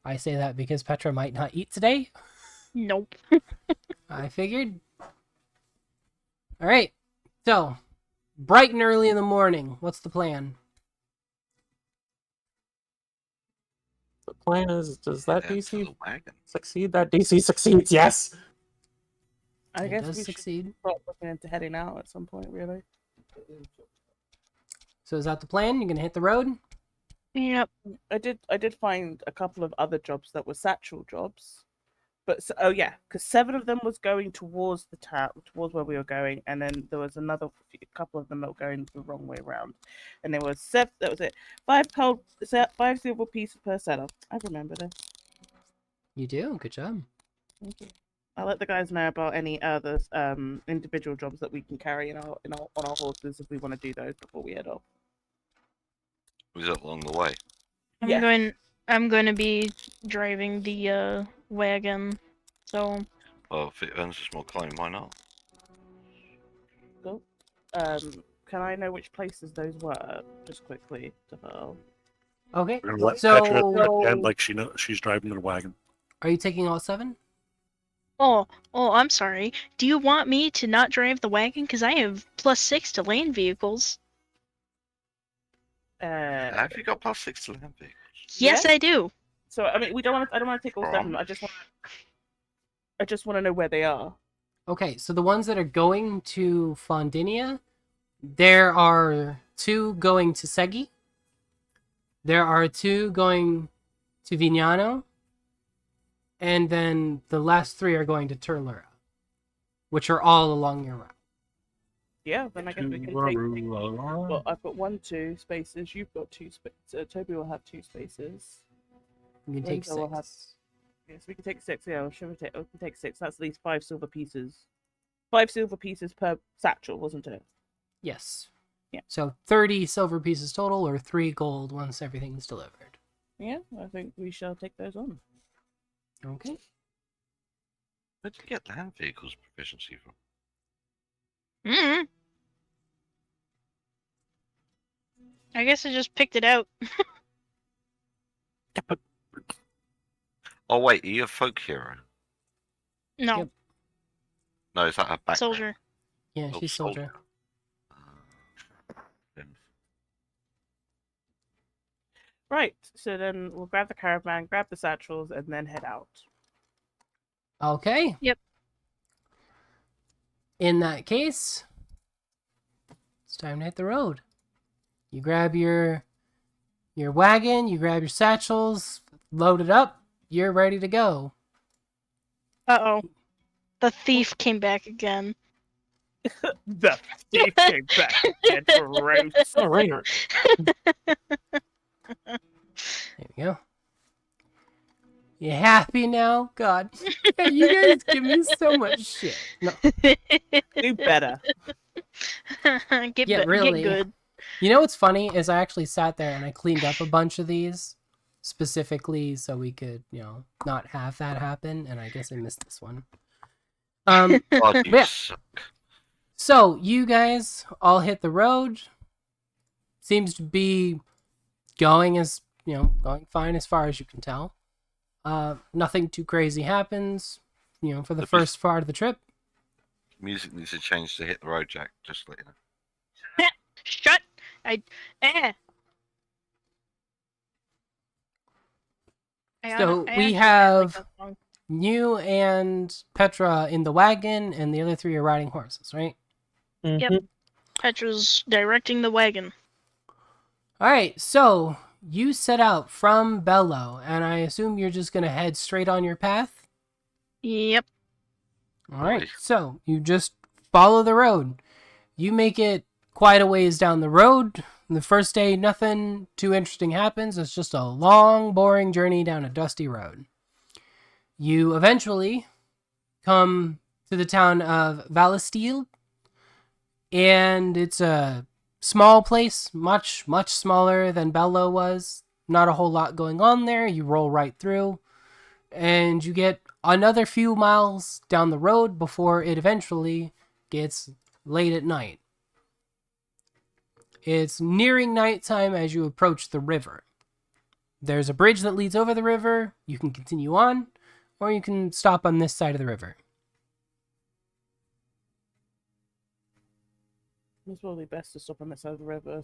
I say that because Petra might not eat today. Nope. I figured. Alright, so, bright and early in the morning, what's the plan? The plan is, does that Head to DC the wagon. succeed? That DC succeeds, yes! I It guess does we should succeed. start looking into heading out at some point, really. So is that the plan? You're gonna hit the road? Yep. I did find a couple of other jobs that were satchel jobs, but oh yeah, because 7 of them was going towards the town, towards where we were going, and then there was another couple of them that were going the wrong way around, and there was 7. That was it. 5 silver pieces per seller. I remember this. You do? Good job. Thank you. I'll let the guys know about any other individual jobs that we can carry on our horses if we want to do those before we head off. Was it along the way? Yeah. I'm going to be driving the wagon. So Well, if it earns us more coin, why not? Cool. Can I know which places those were, just quickly to her? Okay, We're gonna let so Petra pretend like she's driving the wagon. are you taking all 7? oh, I'm sorry. Do you want me to not drive the wagon? Because I have +6 to land vehicles. Have you got +6 to land vehicles? Yes, Yeah? I do. So I mean, we don't want. I don't want to take all 7. I just want to know where they are. Okay, so the ones that are going to Fondinia, there are 2 going to Segi. There are 2 going to Vignano. And then the last 3 are going to Turlura, which are all along your route. Yeah, then I guess we can take. Well, I've got 1, 2 spaces. You've got 2 spaces. Toby will have 2 spaces. You can take Windsor will 6. have- Yes, we can take 6. Yeah, we can take 6. That's at least 5 silver pieces. 5 silver pieces per satchel, wasn't it? Yes. Yeah. So 30 silver pieces total, or 3 gold once everything's delivered. Yeah, I think we shall take those on. Okay. Where did you get land vehicles proficiency from? Mm. I guess I just picked it out. Oh wait, are you a folk hero? No, Yep. No, is that a background? soldier. Yeah, Oh, she's soldier. Then Right. So then we'll grab the caravan, grab the satchels, and then head out. Okay. Yep. In that case, it's time to hit the road. You grab your wagon, you grab your satchels, load it up, you're ready to go. Uh-oh. The thief came back again. The thief came back again. Gross. Oh, Reinhardt. There we go. You happy now? God. You guys give me so much shit. No. Do better. Yeah, really. Get good. You know what's funny is I actually sat there and I cleaned up a bunch of these specifically so we could, not have that happen, and I guess I missed this one. God, you Yeah. suck. So you guys all hit the road. Seems to be going going fine as far as you can tell. Nothing too crazy happens, for the first part of the trip. Music needs to change to Hit the Road Jack, just to let you know. Shut. So we have you and Petra in the wagon, and the other 3 are riding horses, right? Yep. Mhm. Petra's directing the wagon. All right, so you set out from Bello, and I assume you're just going to head straight on your path? Yep. All right, Right. so you just follow the road. You make it quite a ways down the road. The first day, nothing too interesting happens. It's just a long, boring journey down a dusty road. You eventually come to the town of Valestille, and it's a small place, much, much smaller than Bello was. Not a whole lot going on there. You roll right through, and you get another few miles down the road before it eventually gets late at night. It's nearing nighttime as you approach the river. There's a bridge that leads over the river. You can continue on, or you can stop on this side of the river. It's probably best to stop on this side of the river.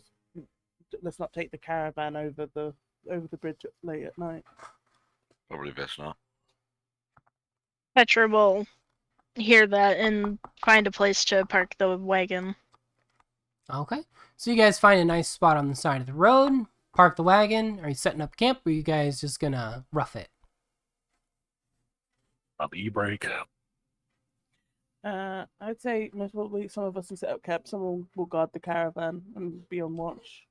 Let's not take the caravan over the bridge late at night. Probably best not. Petra will hear that and find a place to park the wagon. Okay. So you guys find a nice spot on the side of the road, park the wagon. Are you setting up camp, or are you guys just gonna rough it? On the e-brake. I'd say most probably some of us will set up camp. Someone will guard the caravan and be on watch.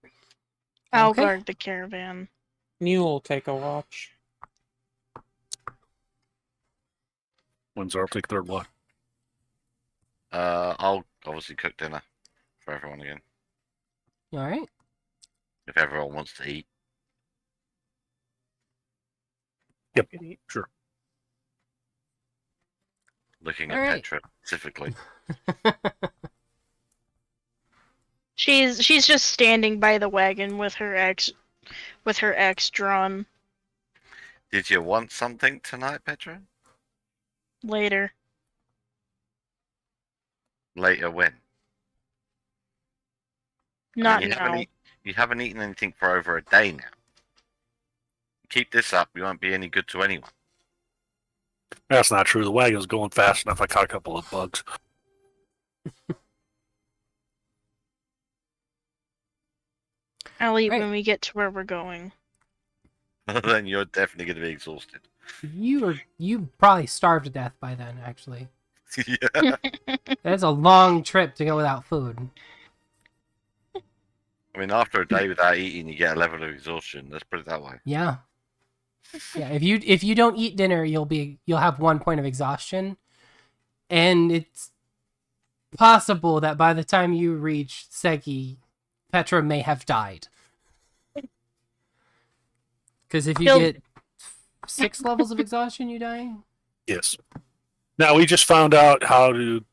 I'll Okay. guard the caravan. Neil will take a watch. Windsor, I'll take third one. I'll obviously cook dinner for everyone again. All right. If everyone wants to eat. Yep, Good eat. sure. Looking All at right. Petra specifically. She's just standing by the wagon with her axe drawn. Did you want something tonight, Petra? Later. Later when? Not you now. You haven't eaten anything for over a day now. Keep this up, you won't be any good to anyone. That's not true. The wagon's going fast enough. I caught a couple of bugs. I'll eat Right. when we get to where we're going. Then you're definitely going to be exhausted. You probably starved to death by then, actually. Yeah. That's a long trip to go without food. I mean, after a day without eating, you get a level of exhaustion. Let's put it that way. Yeah. Yeah, if you don't eat dinner, you'll have 1 point of exhaustion. And it's possible that by the time you reach Segi, Petra may have died. Because if you He'll- get 6 levels of exhaustion, you die. Yes. Now, we just found out how to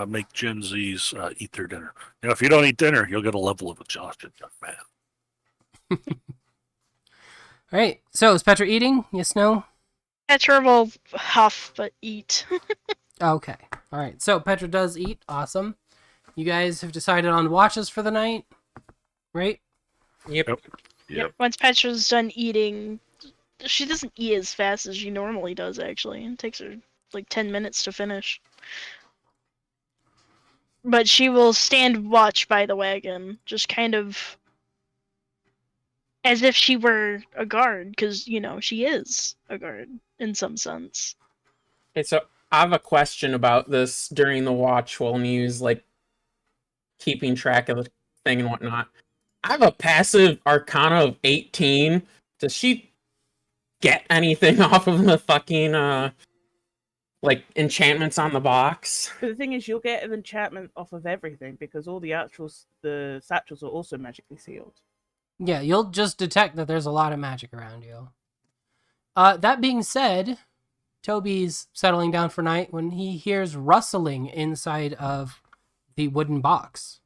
make Gen Zs eat their dinner. If you don't eat dinner, you'll get a level of exhaustion, young man. All right. So is Petra eating? Yes, no? Petra will huff but eat. Okay. All right. So Petra does eat. Awesome. You guys have decided on watches for the night, right? Yep. Yep. Once Petra's done eating, she doesn't eat as fast as she normally does, actually. It takes her like 10 minutes to finish. But she will stand watch by the wagon, just kind of as if she were a guard, because, she is a guard in some sense. Okay, so I have a question about this during the watch while New's like keeping track of the thing and whatnot. I have a passive Arcana of 18. Does she get anything off of the fucking like enchantments on the box? But the thing is, you'll get an enchantment off of everything because all the satchels are also magically sealed. Yeah, you'll just detect that there's a lot of magic around you. That being said, Toby's settling down for night when he hears rustling inside of the wooden box.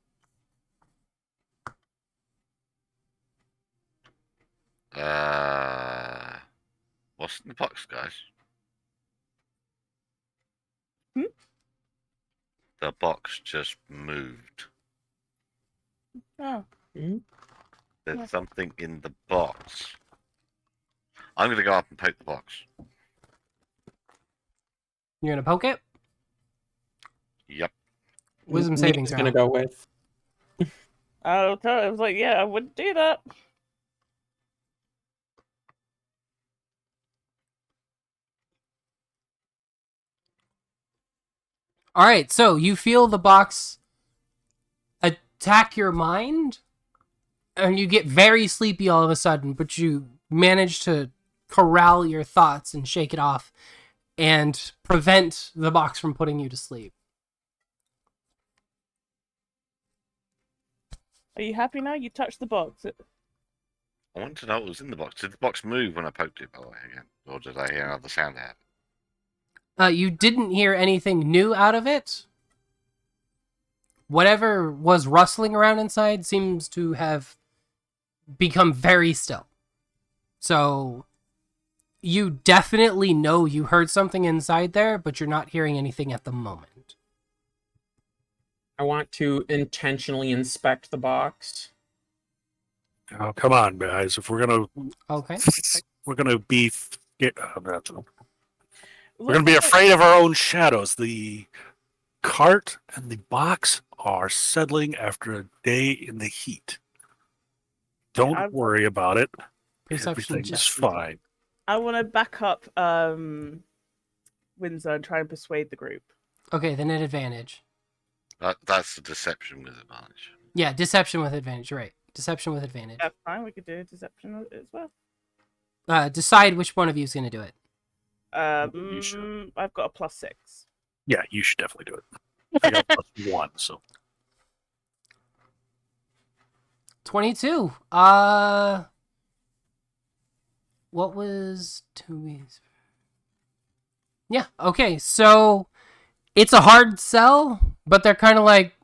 What's in the box, guys? Hmm? The box just moved. Oh. There's Yeah. something in the box. I'm gonna go up and poke the box. You're gonna poke it? Yep. Wisdom New's saving gonna throw. go with. I was like, yeah, I wouldn't do that. All right, so you feel the box attack your mind, and you get very sleepy all of a sudden, but you manage to corral your thoughts and shake it off and prevent the box from putting you to sleep. Are you happy now? You touched the box. I want to know what was in the box. Did the box move when I poked it, by the way, again? Or did I hear another sound out? You didn't hear anything new out of it. Whatever was rustling around inside seems to have become very still. So you definitely know you heard something inside there, but you're not hearing anything at the moment. I want to intentionally inspect the box. Oh, come on, guys. If we're gonna Okay. we're gonna be we're gonna be afraid of our own shadows. The cart and the box are settling after a day in the heat. Don't worry about it. Perception Everything check. is fine. I want to back up Windsor and try and persuade the group. Okay, then at advantage. That's the deception with advantage. Yeah, deception with advantage. You're right. Deception with advantage. That's fine. We could do a deception as well. Decide which one of you is going to do it. You should. I've got a +6. Yeah, you should definitely do it. I got +1, so 22. What was 2 weeks? Yeah, okay. So it's a hard sell, but they're kind of like,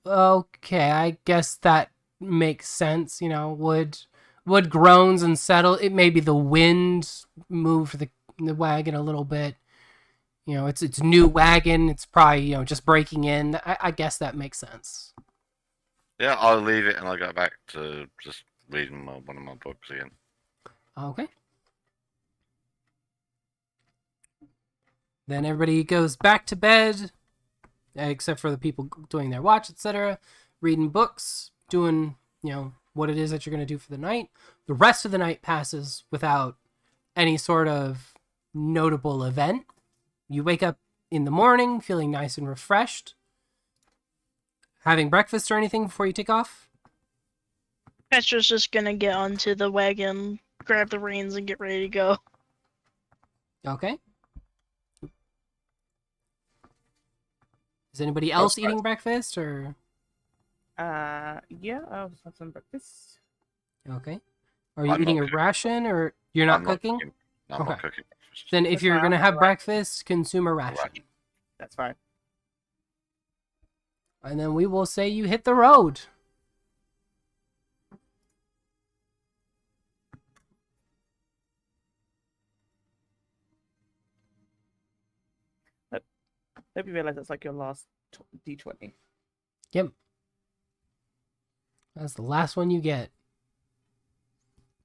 okay, I guess that makes sense. You know, wood groans and settle. It may be the wind moved the wagon a little bit. You know, it's new wagon. It's probably, you know, just breaking in. I guess that makes sense. Yeah, I'll leave it and I'll go back to just reading one of my books again. Okay. Then everybody goes back to bed, except for the people doing their watch, etc., reading books, doing, you know, what it is that you're going to do for the night. The rest of the night passes without any sort of notable event. You wake up in the morning feeling nice and refreshed. Having breakfast or anything before you take off? Petra's just gonna get onto the wagon, grab the reins, and get ready to go. Okay. Is anybody else eating breakfast, or? Yeah, I'll have some breakfast. Okay. Are you I'm eating not a cooking. ration, or you're not I'm cooking? No, I'm not Okay. cooking breakfast. Then if That's you're fine. going to have breakfast, consume a ration. Ration. That's fine. And then we will say you hit the road. Hope you realize that's like your last D20. Yep. That's the last one you get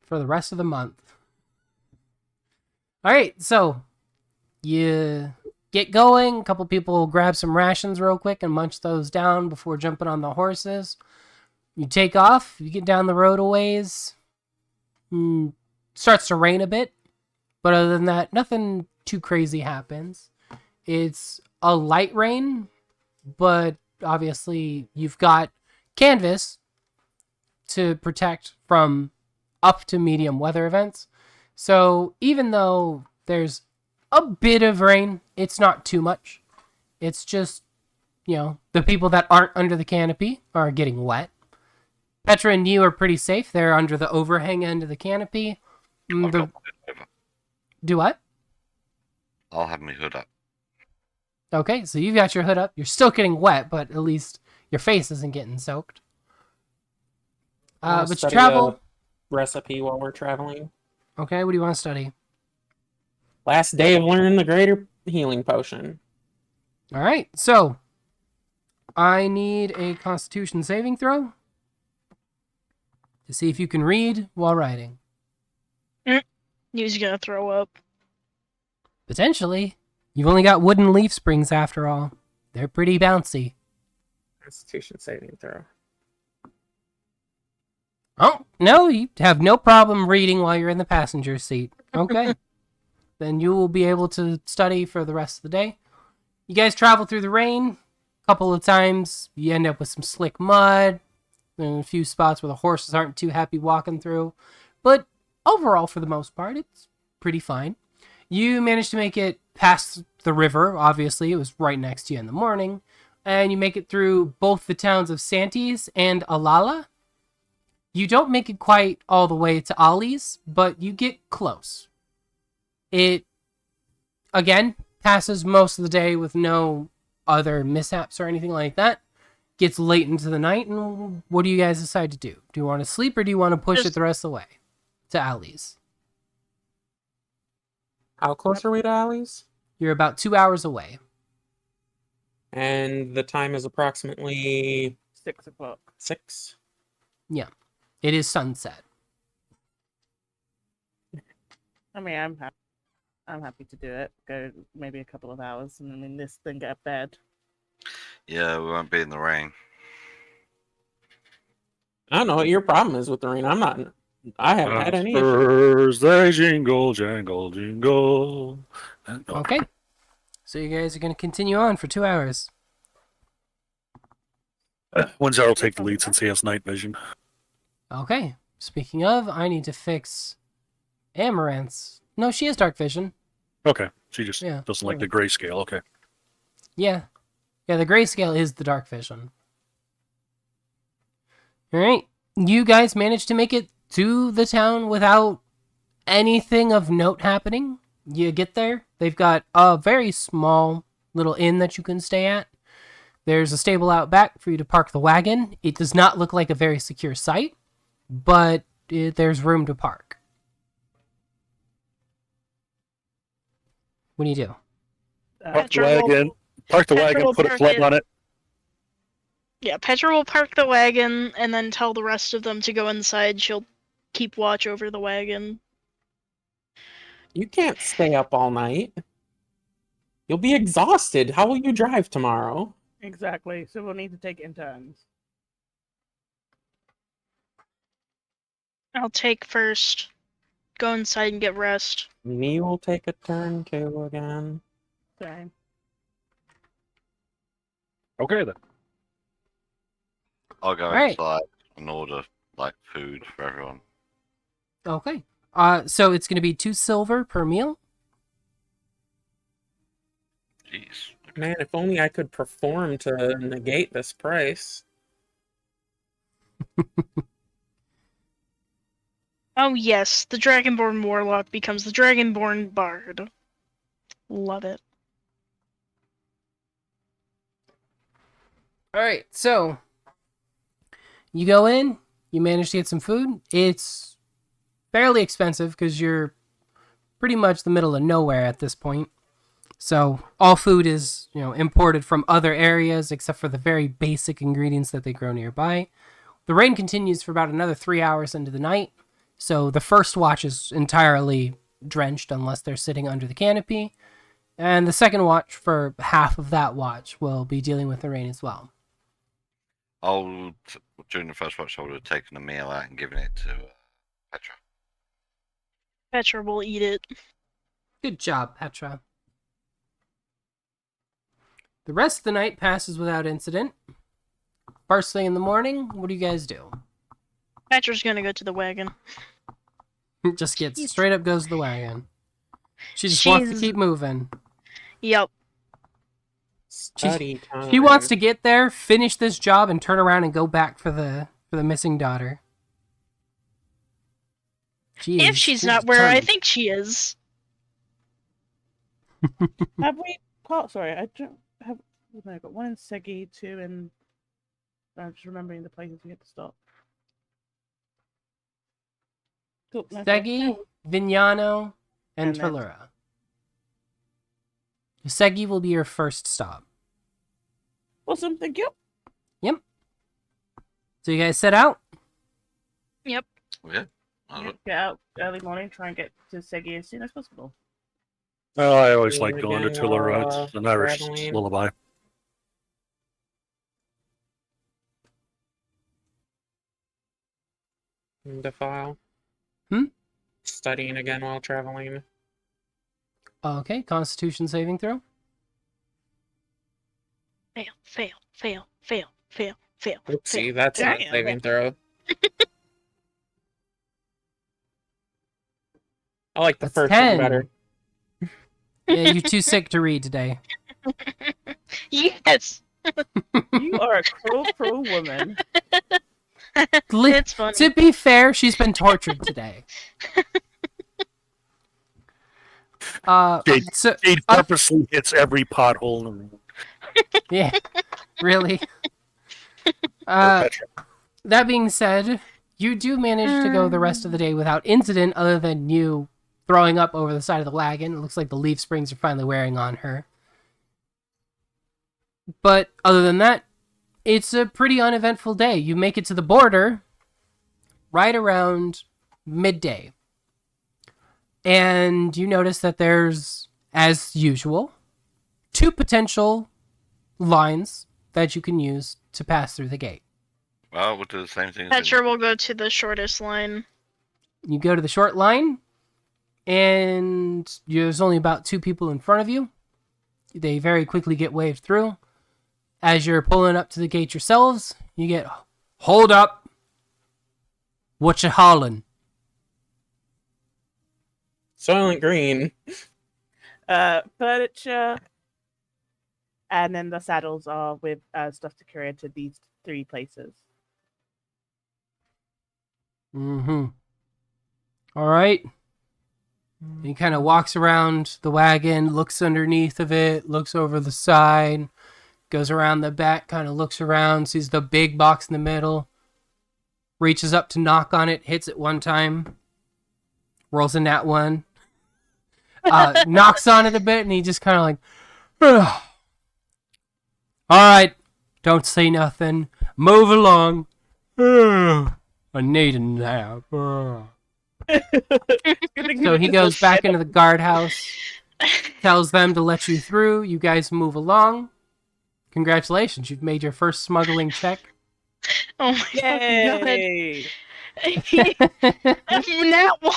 for the rest of the month. All right, so you get going. A couple people grab some rations real quick and munch those down before jumping on the horses. You take off. You get down the road a ways. Starts to rain a bit, but other than that, nothing too crazy happens. It's a light rain, but obviously you've got canvas to protect from up to medium weather events. So even though there's a bit of rain, it's not too much. It's just, you know, the people that aren't under the canopy are getting wet. Petra and you are pretty safe. They're under the overhang end of the canopy. I've got my hood over. Do what? I'll have my hood up. Okay, so you've got your hood up. You're still getting wet, but at least your face isn't getting soaked. But you Study travel. a recipe while we're traveling. Okay, what do you want to study? Last day of learning the greater healing potion. All right, so I need a Constitution saving throw to see if you can read while riding. He's gonna throw up. Potentially. You've only got wooden leaf springs after all. They're pretty bouncy. Constitution saving throw. Oh, no, you have no problem reading while you're in the passenger seat. Okay. Then you will be able to study for the rest of the day. You guys travel through the rain. A couple of times, you end up with some slick mud. And a few spots where the horses aren't too happy walking through. But overall, for the most part, it's pretty fine. You managed to make it past the river, obviously. It was right next to you in the morning. And you make it through both the towns of Santis and Alala. You don't make it quite all the way to Ollie's, but you get close. It, again, passes most of the day with no other mishaps or anything like that. Gets late into the night, and what do you guys decide to do? Do you want to sleep, or do you want to push it the rest of the way to Allie's? How close are we to Allie's? You're about 2 hours away. And the time is approximately 6 o'clock. 6. It is sunset. I mean, I'm happy to do it. Go maybe a couple of hours, and then this then get a bed. Yeah, we won't be in the rain. I don't know what your problem is with the rain. I haven't had any issues. Thursday, jingle, jangle, jingle. Okay. So you guys are going to continue on for 2 hours. Windsor will take the lead since he has night vision. Okay. Speaking of, I need to fix Amaranth's. No, she has dark vision. Okay, she just Yeah. doesn't like the grayscale. Okay. Yeah. Yeah, the grayscale is the dark vision. Alright. You guys managed to make it to the town without anything of note happening. You get there. They've got a very small little inn that you can stay at. There's a stable out back for you to park the wagon. It does not look like a very secure site, but there's room to park. What do you do? Park the Petra will- wagon. Park the Petra wagon. will Put a park flood it. on it. Yeah, Petra will park the wagon and then tell the rest of them to go inside. She'll keep watch over the wagon. You can't stay up all night. You'll be exhausted. How will you drive tomorrow? Exactly. So we'll need to take it in turns. I'll take first. Go inside and get rest. Me will take a turn too again. Same. Okay then. I'll go Alright. inside and order like food for everyone. Okay. So it's going to be 2 silver per meal. Jeez. Man, if only I could perform to negate this price. Oh yes, the Dragonborn Warlock becomes the Dragonborn Bard. Love it. All right, so you go in, you manage to get some food. It's fairly expensive because you're pretty much the middle of nowhere at this point. So all food is, imported from other areas except for the very basic ingredients that they grow nearby. The rain continues for about another 3 hours into the night. So the first watch is entirely drenched unless they're sitting under the canopy. And the second watch, for half of that watch, will be dealing with the rain as well. During the first watch, I would have taken a meal out and given it to Petra. Petra will eat it. Good job, Petra. The rest of the night passes without incident. First thing in the morning, what do you guys do? Petra's gonna go to the wagon. Just gets straight up goes to the wagon. She just wants to She's- keep moving. Yep. Study time. She wants to get there, finish this job, and turn around and go back for the missing daughter. If she's not where I think she is. Have we? Sorry, I don't have. No, I've got one in Segi, 2 in. I'm just remembering the places we had to stop. Cool. No, sorry. Segi, Vignano, and And then- Tellura. Segi will be your first stop. Awesome, thank you. So you guys set out? Yep. Yeah. I Yeah, don't- get out early morning, try and get to Segi as soon as possible. Well, I always like Yeah, going to again, Tillera. while, It's an Irish traveling. lullaby. Defile. Hmm? Studying again while traveling. Okay, Constitution saving throw. fail, fail, fail, fail, fail, fail. Oopsie, fail. that's not Damn. saving throw. I like the That's first 10. one better. Yeah, you're too sick to read today. Yes. You are a cruel, cruel woman. Li- It's funny. To be fair, she's been tortured today. Jade, So Jade purposely hits every pothole in the room. yeah, really. Or Petra. That being said, you do manage to go the rest of the day without incident, other than you throwing up over the side of the wagon. It looks like the leaf springs are finally wearing on her. But other than that, it's a pretty uneventful day. You make it to the border right around midday. And you notice that there's, as usual, 2 potential lines that you can use to pass through the gate. Well, we'll do the same thing. Petra will go to the shortest line. You go to the short line, and there's only about 2 people in front of you. They very quickly get waved through. As you're pulling up to the gate yourselves, you get, hold up. What you hollin'? Soylent Green. Furniture, and then the saddles are with stuff to carry to these 3 places. Mm-hmm. All right. He kind of walks around the wagon, looks underneath of it, looks over the side, goes around the back, kind of looks around, sees the big box in the middle, reaches up to knock on it, hits it 1 time, rolls a nat 1, knocks on it a bit, and he just kind of like, ugh. All right, don't say nothing, move along. Ugh. I need a nap. Ugh. So he goes back into the guardhouse, tells them to let you through. You guys move along. Congratulations, you've made your first smuggling check. Oh my Yay! god. Nat 1.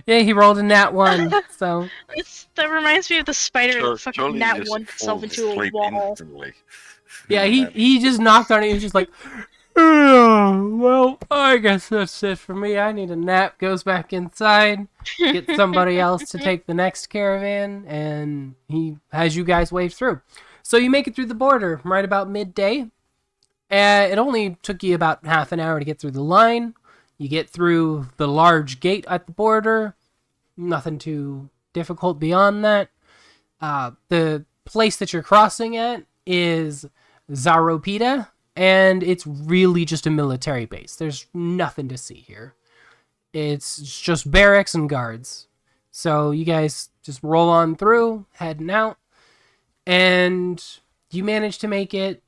Yeah, he rolled a nat 1, so That reminds me of the spider Sure, that fucking surely Nat just 1 itself falls into a asleep wall. instantly. yeah, he just knocked on it. He was just like, "Oh, well, I guess that's it for me. I need a nap." Goes back inside, gets somebody else to take the next caravan, and he has you guys wave through. So you make it through the border right about midday. It only took you about half an hour to get through the line. You get through the large gate at the border. Nothing too difficult beyond that. The place that you're crossing at is Zaropita, and it's really just a military base. There's nothing to see here. It's just barracks and guards. So you guys just roll on through, heading out, and you manage to make it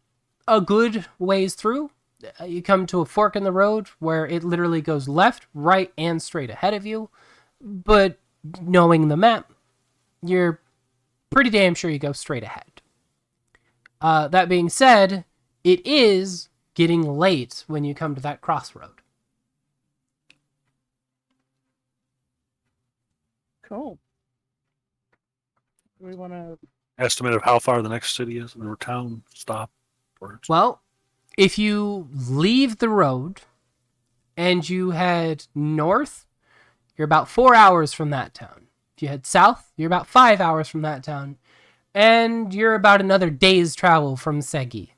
a good ways through. You come to a fork in the road where it literally goes left, right, and straight ahead of you. But knowing the map, you're pretty damn sure you go straight ahead. That being said, it is getting late when you come to that crossroad. Cool. We want to. Estimate of how far the next city is or town stop. Well, if you leave the road and you head north, you're about 4 hours from that town. If you head south, you're about 5 hours from that town. And you're about another day's travel from Segi.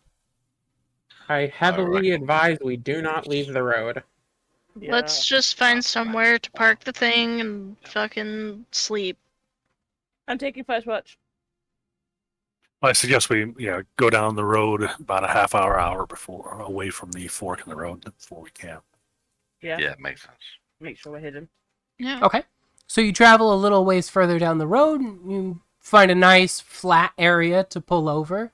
I heavily advise we do not leave the road. Yeah. Let's just find somewhere to park the thing and fucking sleep. I'm taking first watch. I suggest we go down the road about a half hour before away from the fork in the road before we camp. Yeah. Yeah, makes sense. Make sure we're hidden. Yeah. Okay. So you travel a little ways further down the road. You find a nice flat area to pull over.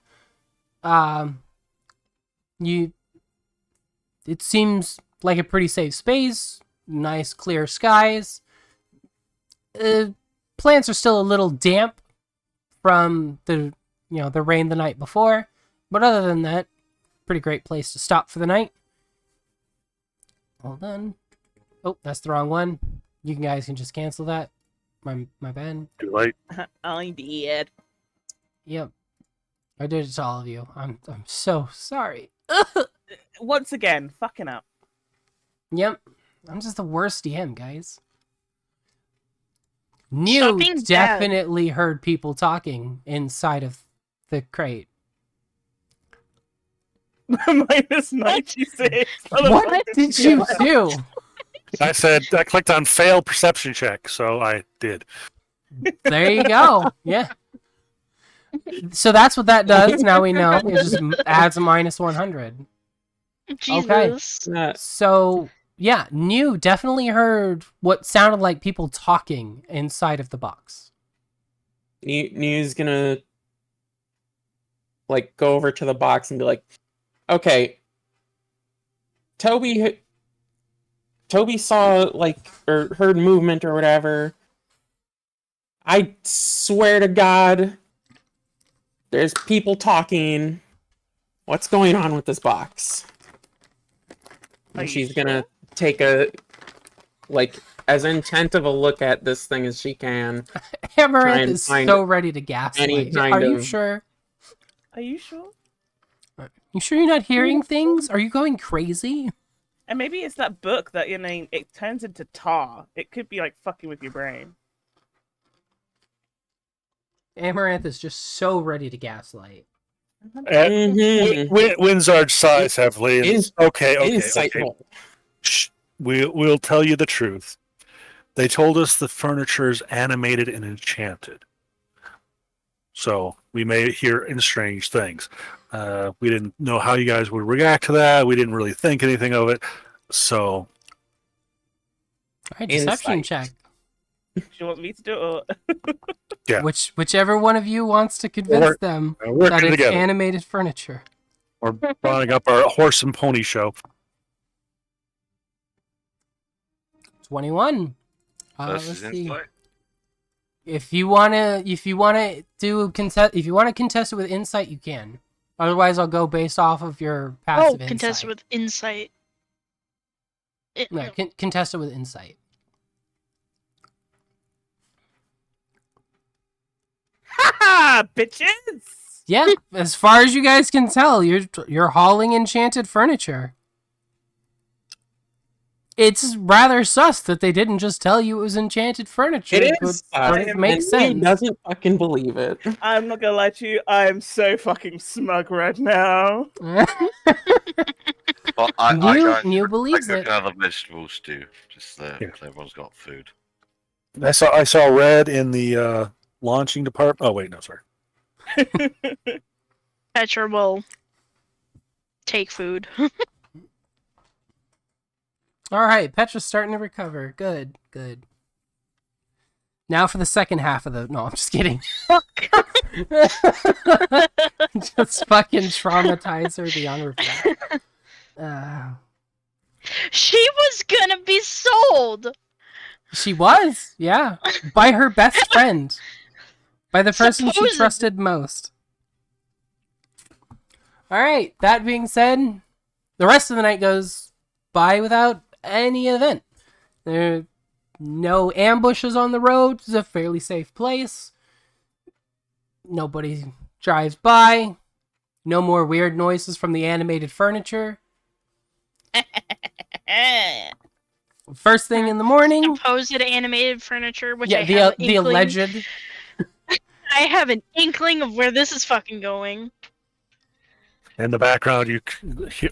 It seems like a pretty safe space. Nice clear skies. Plants are still a little damp from the rain the night before, but other than that, pretty great place to stop for the night. Hold on. Oh, that's the wrong one. You guys can just cancel that. My bad. Too late. I did. Yep. I did it to all of you. I'm so sorry. Once again, fucking up. Yep. I'm just the worst DM, guys. Stop New being bad. definitely heard people talking inside of the crate. Minus 96. What did you do? I said I clicked on fail perception check, so I did. There you go. Yeah. So that's what that does. Now we know. It just adds a minus 100. Jesus. So, yeah, New definitely heard what sounded like people talking inside of the box. New's gonna like go over to the box and be like, "Okay, Toby saw like or heard movement or whatever. I swear to God, there's people talking. What's going on with this box?" Are And you she's gonna take a like as intent of a look at this thing as she can. Amaranth and is find so ready to gaslight. any kind Are you of- sure? Are you sure? You sure you're not hearing things? Are you going crazy? And maybe it's that book that, you know, it turns into tar. It could be like fucking with your brain. Amaranth is just so ready to gaslight. Mhm. Winzard sighs heavily. And, okay. Insightful. Shh, we'll tell you the truth. They told us the furniture's animated and enchanted. So we may hear strange things. We didn't know how you guys would react to that. We didn't really think anything of it. So All right, deception Insight. check. Do you want me to do it? Or... Yeah. Whichever one of you wants to convince Work- them we're working that it's together. animated furniture. We're buying up our horse and pony show. 21. Versus Let's see. insight. If you wanna contest it with insight, you can. Otherwise, I'll go based off of your Oh, passive insight. contest with insight. No, contest it with insight. Ha! Bitches! Yeah, as far as you guys can tell, you're hauling enchanted furniture. It's rather sus that they didn't just tell you it was enchanted furniture. It would is. sort of make and sense. He doesn't fucking believe it. I'm not gonna lie to you, I'm so fucking smug right now. Well, I New I believes cook it. another vegetable stew, just so Yeah. everyone's got food. I saw red in the launching department. Oh wait, no, sorry. Petra will take food. All right, Petra's starting to recover. Good. Now for the second half of the. No, I'm just kidding. Just fucking traumatize her beyond repair. She was gonna be sold. She was, yeah, by her best friend, by the person she Supposedly. trusted most. All right. That being said, the rest of the night goes by without any event. There are no ambushes on the road. It's a fairly safe place. Nobody drives by. No more weird noises from the animated furniture. First thing in the morning, Supposed animated furniture, which yeah, I have an the inkling- alleged. I have an inkling of where this is fucking going. In the background, you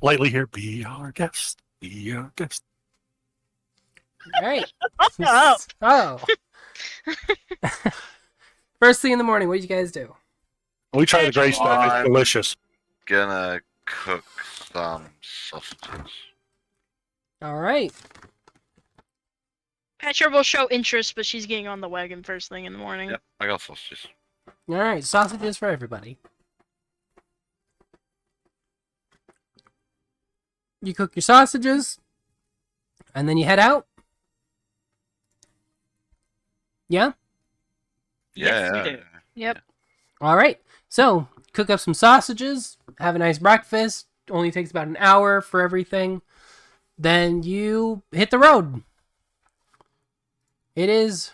lightly hear, "Be our guest, be our guest." All right. Oh. Oh. First thing in the morning, what did you guys do? We try the gray stuff. It's I'm- delicious. Gonna cook some sausages. All right. Petra will show interest, but she's getting on the wagon first thing in the morning. Yep, I got sausages. All right. Sausages for everybody. You cook your sausages, and then you head out. Yeah. Yes, we Yeah. do. Yep. All right. So cook up some sausages. Have a nice breakfast. Only takes about an hour for everything. Then you hit the road. It is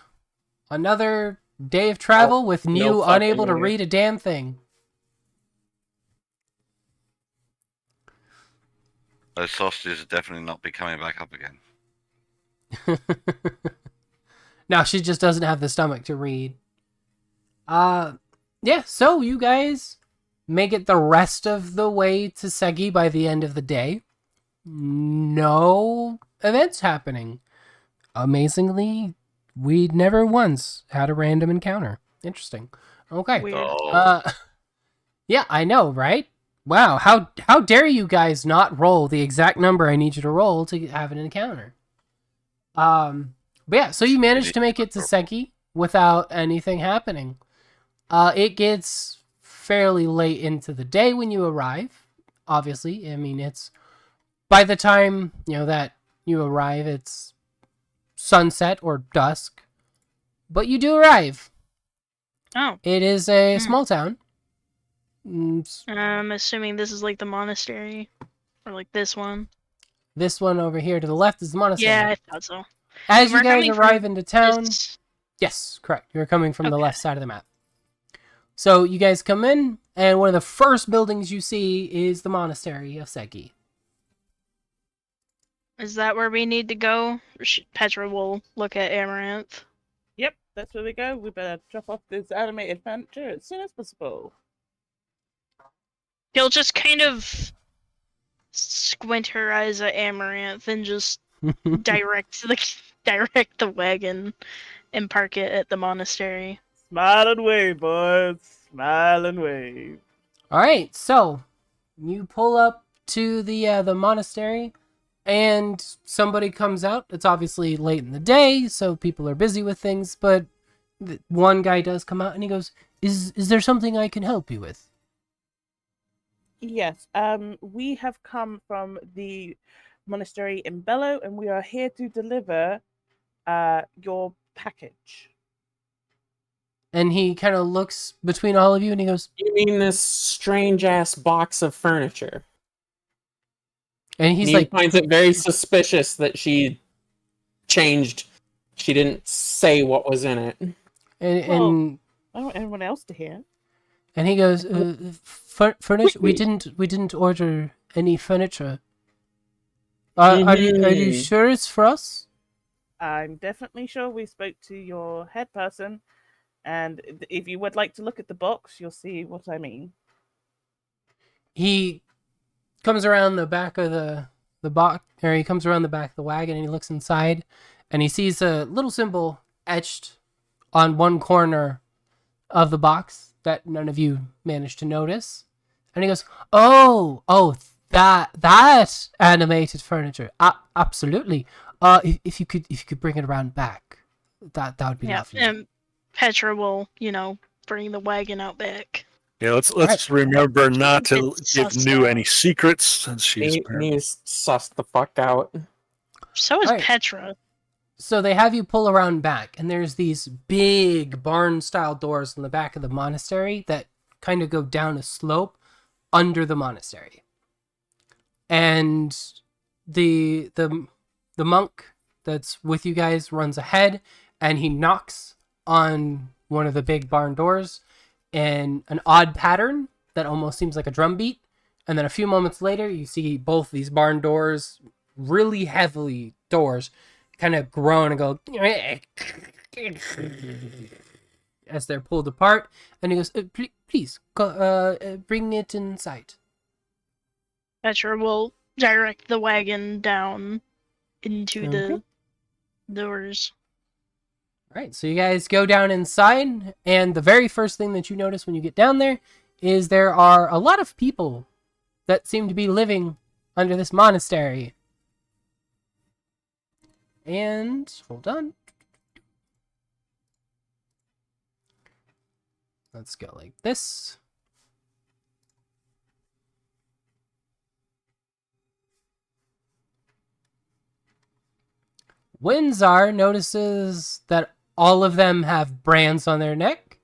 another day of travel with New no fucking unable to way. read a damn thing. Those sausages are definitely not be coming back up again. Now she just doesn't have the stomach to read. Yeah, so you guys make it the rest of the way to Segi by the end of the day. No events happening. Amazingly, we never once had a random encounter. Interesting. Okay. Weird. Oh, Yeah, I know, right? Wow, how dare you guys not roll the exact number I need you to roll to have an encounter? But yeah, so you managed to make it to Seki without anything happening. It gets fairly late into the day when you arrive. Obviously, I mean it's by the time that you arrive, it's sunset or dusk. But you do arrive. Oh, It is a small town. I'm assuming this is like the monastery, or like this one. This one over here to the left is the monastery. Yeah, I thought so. As you We're guys coming from arrive into town, This- yes, correct. You're coming from the Okay. left side of the map. So you guys come in, and one of the first buildings you see is the monastery of Seki. Is that where we need to go? Petra will look at Amaranth. Yep, that's where we go. We better drop off this animated furniture as soon as possible. He'll just kind of squint her eyes at Amaranth and just direct the wagon and park it at the monastery. Smile and wave, boys. Smile and wave. All right, so you pull up to the monastery, and somebody comes out. It's obviously late in the day, so people are busy with things. But one guy does come out, and he goes, "Is there something I can help you with?" Yes, we have come from the monastery in Bello, and we are here to deliver your package. And he kind of looks between all of you, and he goes, You mean this strange ass box of furniture? and he's He like, finds it very suspicious that she changed. She didn't say what was in it. and I don't want anyone else to hear. and he goes, furniture. We didn't order any furniture. Are you Mhm. sure it's for us? I'm definitely sure we spoke to your head person, and if you would like to look at the box, you'll see what I mean. He comes around the back of the box, or he comes around the back of the wagon, and he looks inside, and he sees a little symbol etched on one corner of the box that none of you managed to notice. And he goes, "Oh, that animated furniture. Absolutely. If you could bring it around back, that would be Yeah, lovely." and Petra will, bring the wagon out back. Yeah, let's remember not to It's give sus New out. any secrets since she's apparently- News sussed the fuck out. So is Alright. Petra. So they have you pull around back, and there's these big barn-style doors in the back of the monastery that kind of go down a slope under the monastery. And the monk that's with you guys runs ahead, and he knocks on one of the big barn doors in an odd pattern that almost seems like a drum beat. And then a few moments later, you see both these barn doors, really heavily doors, kind of groan and go as they're pulled apart. And he goes, please, bring it inside. Petra will direct the wagon down into Okay. the doors. All right, so you guys go down inside, and the very first thing that you notice when you get down there is there are a lot of people that seem to be living under this monastery. And hold on. Let's go like this. Windsar notices that all of them have brands on their neck.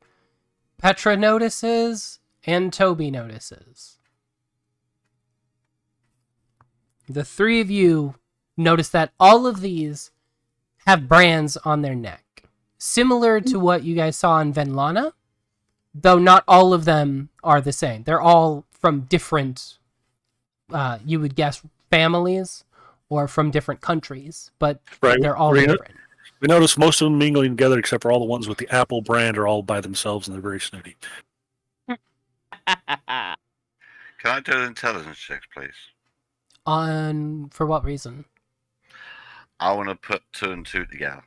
Petra notices, and Toby notices. The three of you notice that all of these have brands on their neck, similar to what you guys saw in Venlana, though not all of them are the same. They're all from different, you would guess, families or from different countries, but Right. they're all Rena- different. We noticed most of them mingling together, except for all the ones with the Apple brand are all by themselves and they're very snooty. Can I do an intelligence check, please? For what reason? I want to put 2 and 2 together.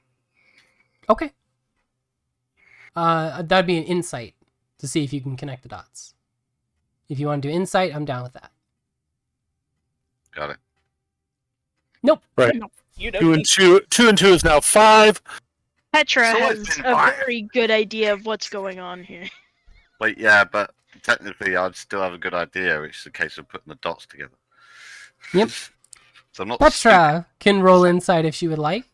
Okay. That'd be an insight to see if you can connect the dots. If you want to do insight, I'm down with that. Got it. Nope. Right. You don't 2 and need 2 and 2 is now 5. Petra So has it's been a fire. very good idea of what's going on here. Wait, yeah, but technically I'd still have a good idea. It's a case of putting the dots together. Yep. So I'm not Petra can roll insight if she would like.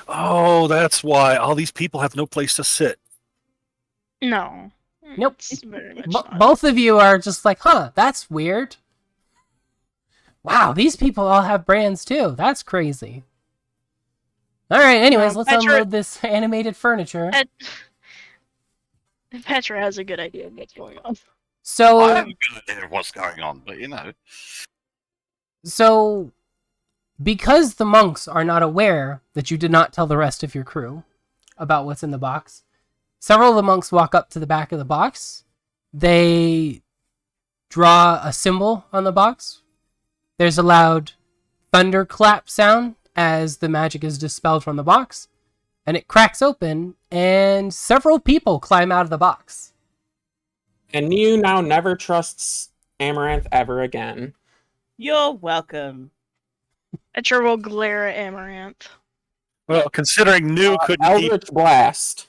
Oh, that's why all these people have no place to sit. No. Nope. It's very much not. Both of you are just like, huh, that's weird. Wow, these people all have brands too. That's crazy. All right, anyways, let's Petra- unload this animated furniture. Pet- Petra has a good idea of what's going on. So, I have a good idea of what's going on, but you know. So, because the monks are not aware that you did not tell the rest of your crew about what's in the box, several of the monks walk up to the back of the box. They draw a symbol on the box. There's a loud thunderclap sound as the magic is dispelled from the box, and it cracks open, and several people climb out of the box. And you now never trusts Amaranth ever again. You're welcome. Petra will glare at Amaranth. Well, considering New couldn't keep... Eldritch Blast.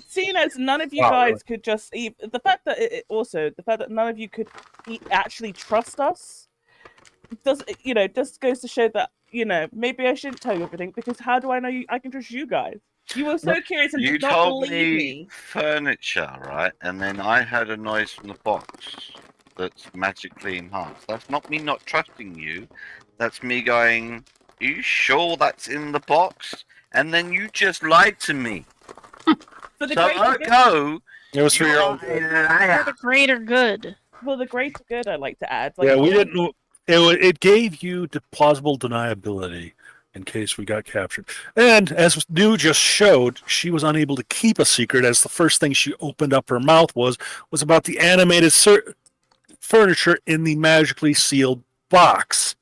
Seeing as none of you Wow, guys really? could just the fact that the fact that none of you could actually trust us just goes to show that maybe I shouldn't tell you everything, because how do I know I can trust you guys? You were so curious and You did not told believe me me. furniture, right? And then I heard a noise from the box that's magically enhanced. That's not me not trusting you. That's me going, are you sure that's in the box? And then you just lied to me. For the So greater I good, go, It was for you your are own... For a liar. the greater good. for the greater good, I'd like to add. Yeah, we didn't know... It gave you the plausible deniability in case we got captured. And as New just showed, she was unable to keep a secret, as the first thing she opened up her mouth was about the animated furniture in the magically sealed box.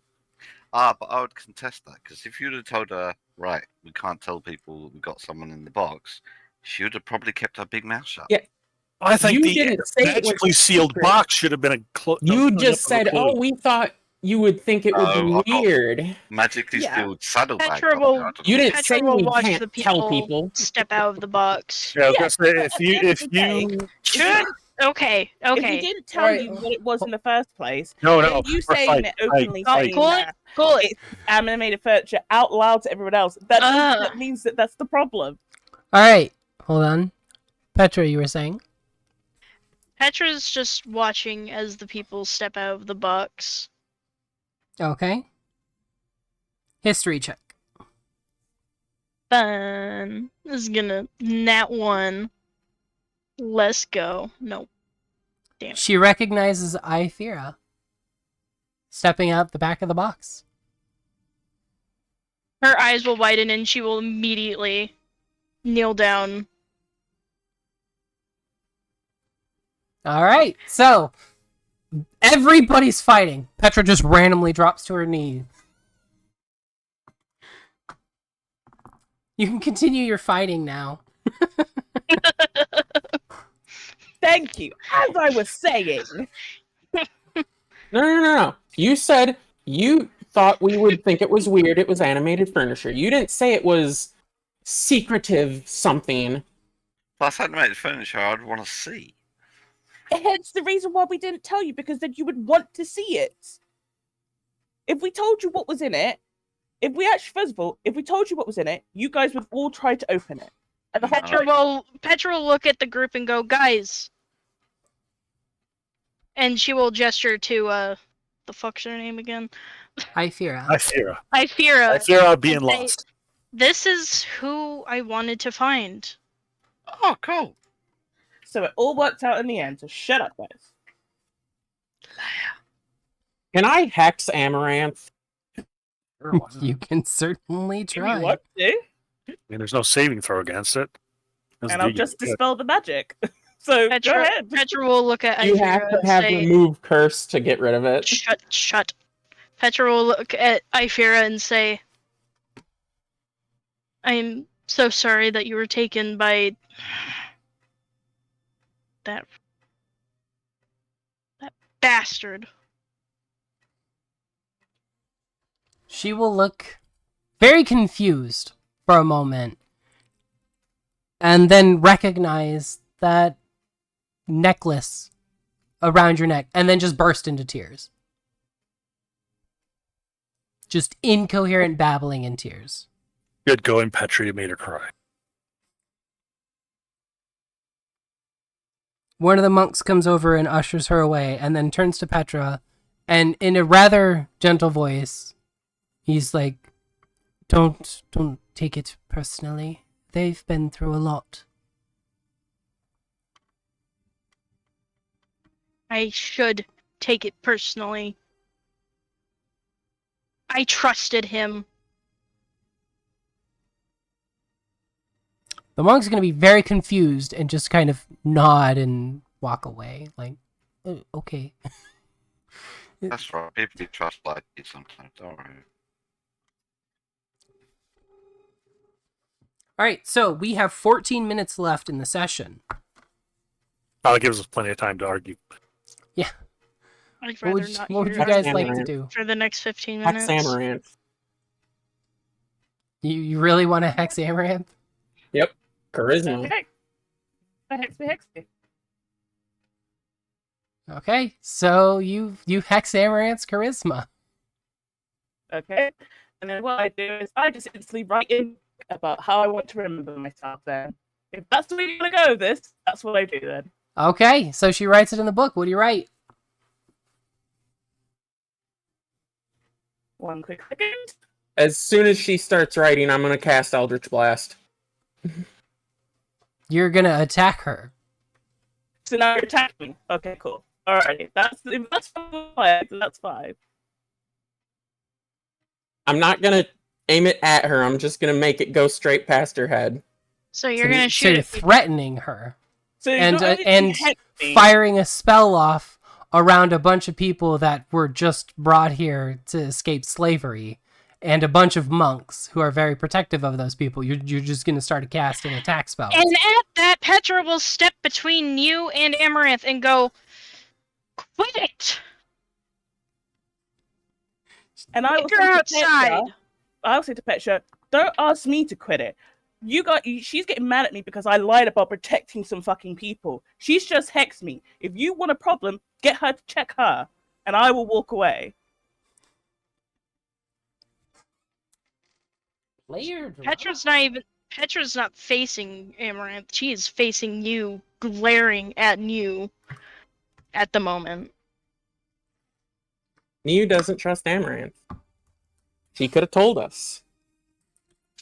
But I would contest that, because if you'd have told her, right, we can't tell people we got someone in the box, she would have probably kept her big mouth shut. Yeah. I think You the didn't say it was magically sealed secret. box should have been a You just said, "Oh, we thought you would think it would Oh, be weird." Magically Yeah. sealed saddlebag. Petra will- I don't know. You didn't Petra say will we watch can't the tell people people. step out of the box. Yeah, I was Yeah, gonna say, at the end of the day, Okay, If we okay. didn't tell Alright. you what it was in the first place, no, then you we're saying fine, it fine, openly, fine. saying Cool it, that cool it. it's animated furniture out loud to everyone else, that means that that's the problem. All right, hold on. Petra, you were saying? Petra's just watching as the people step out of the box. Okay. History check. Fun. This is gonna nat 1. Let's go. Nope. Damn. She recognizes Aethira stepping out the back of the box. Her eyes will widen and she will immediately kneel down. All right, so everybody's fighting. Petra just randomly drops to her knee. You can continue your fighting now. Thank you. As I was saying, No. You said you thought we would think it was weird. It was animated furniture. You didn't say it was secretive something. Plus animated furniture I'd want to see. hence the reason why we didn't tell you, because then you would want to see it. If we told you what was in it, if we told you what was in it, you guys would all try to open it. And the whole Petra will look at the group and go, guys. And she will gesture to, the fuck's her name again? Aethira. Aethira. Aethira. being And they- lost. This is who I wanted to find. Oh, cool. So it all worked out in the end, so shut up, guys. Can I hex Amaranth? Sure, why not? You can certainly If you try. want to, I mean, there's no saving throw against it. That's and I'll vegan. just dispel the magic. So go Petra, ahead. Petra will look at You Ifira have to and have say, remove curse to get rid of it. Shut. Petra will look at Ifira and say, I'm so sorry that you were taken by that bastard. She will look very confused for a moment and then recognize that necklace around your neck and then just burst into tears. Just incoherent babbling in tears. Good going, Petri. You made her cry. One of the monks comes over and ushers her away and then turns to Petra and in a rather gentle voice, he's like, Don't take it personally. They've been through a lot. I should take it personally. I trusted him. The monk's going to be very confused and just kind of nod and walk away. Like, okay. That's right. People do trust like it sometimes, don't worry. All right, so we have 14 minutes left in the session. That gives us plenty of time to argue. I'd What rather would, not what would hear you guys anything like to Amaranth. do? for the next 15 Hex minutes. Amaranth. You really want to hex Amaranth? Charisma. Okay. Hex me. Okay, so you hex Amaranth's charisma. Okay. And then what I do is I just instantly write in about how I want to remember myself then. If that's the way you're gonna go with this, that's what I do then. Okay, so she writes it in the book. What do you write? One quick second. As soon as she starts writing, I'm gonna cast Eldritch Blast. You're going to attack her. So now you're attacking me. Okay, cool. Alright. That's 5, that's 5. I'm not gonna aim it at her. I'm just gonna make it go straight past her head. So you're So gonna so shoot you're at people. threatening her. So And, not only do you and hex me, firing a spell off around a bunch of people that were just brought here to escape slavery and a bunch of monks who are very protective of those people. You're just going to start casting attack spells. And at that, Petra will step between you and Amaranth and go, quit it! and I will Take say her to outside! Petra, I'll say to Petra, don't ask me to quit it. She's getting mad at me because I lied about protecting some fucking people. She's just hexed me. If you want a problem, get her to check her, and I will walk away. Petra's not facing Amaranth. She is facing you, glaring at you at the moment. Niu doesn't trust Amaranth. She could have told us.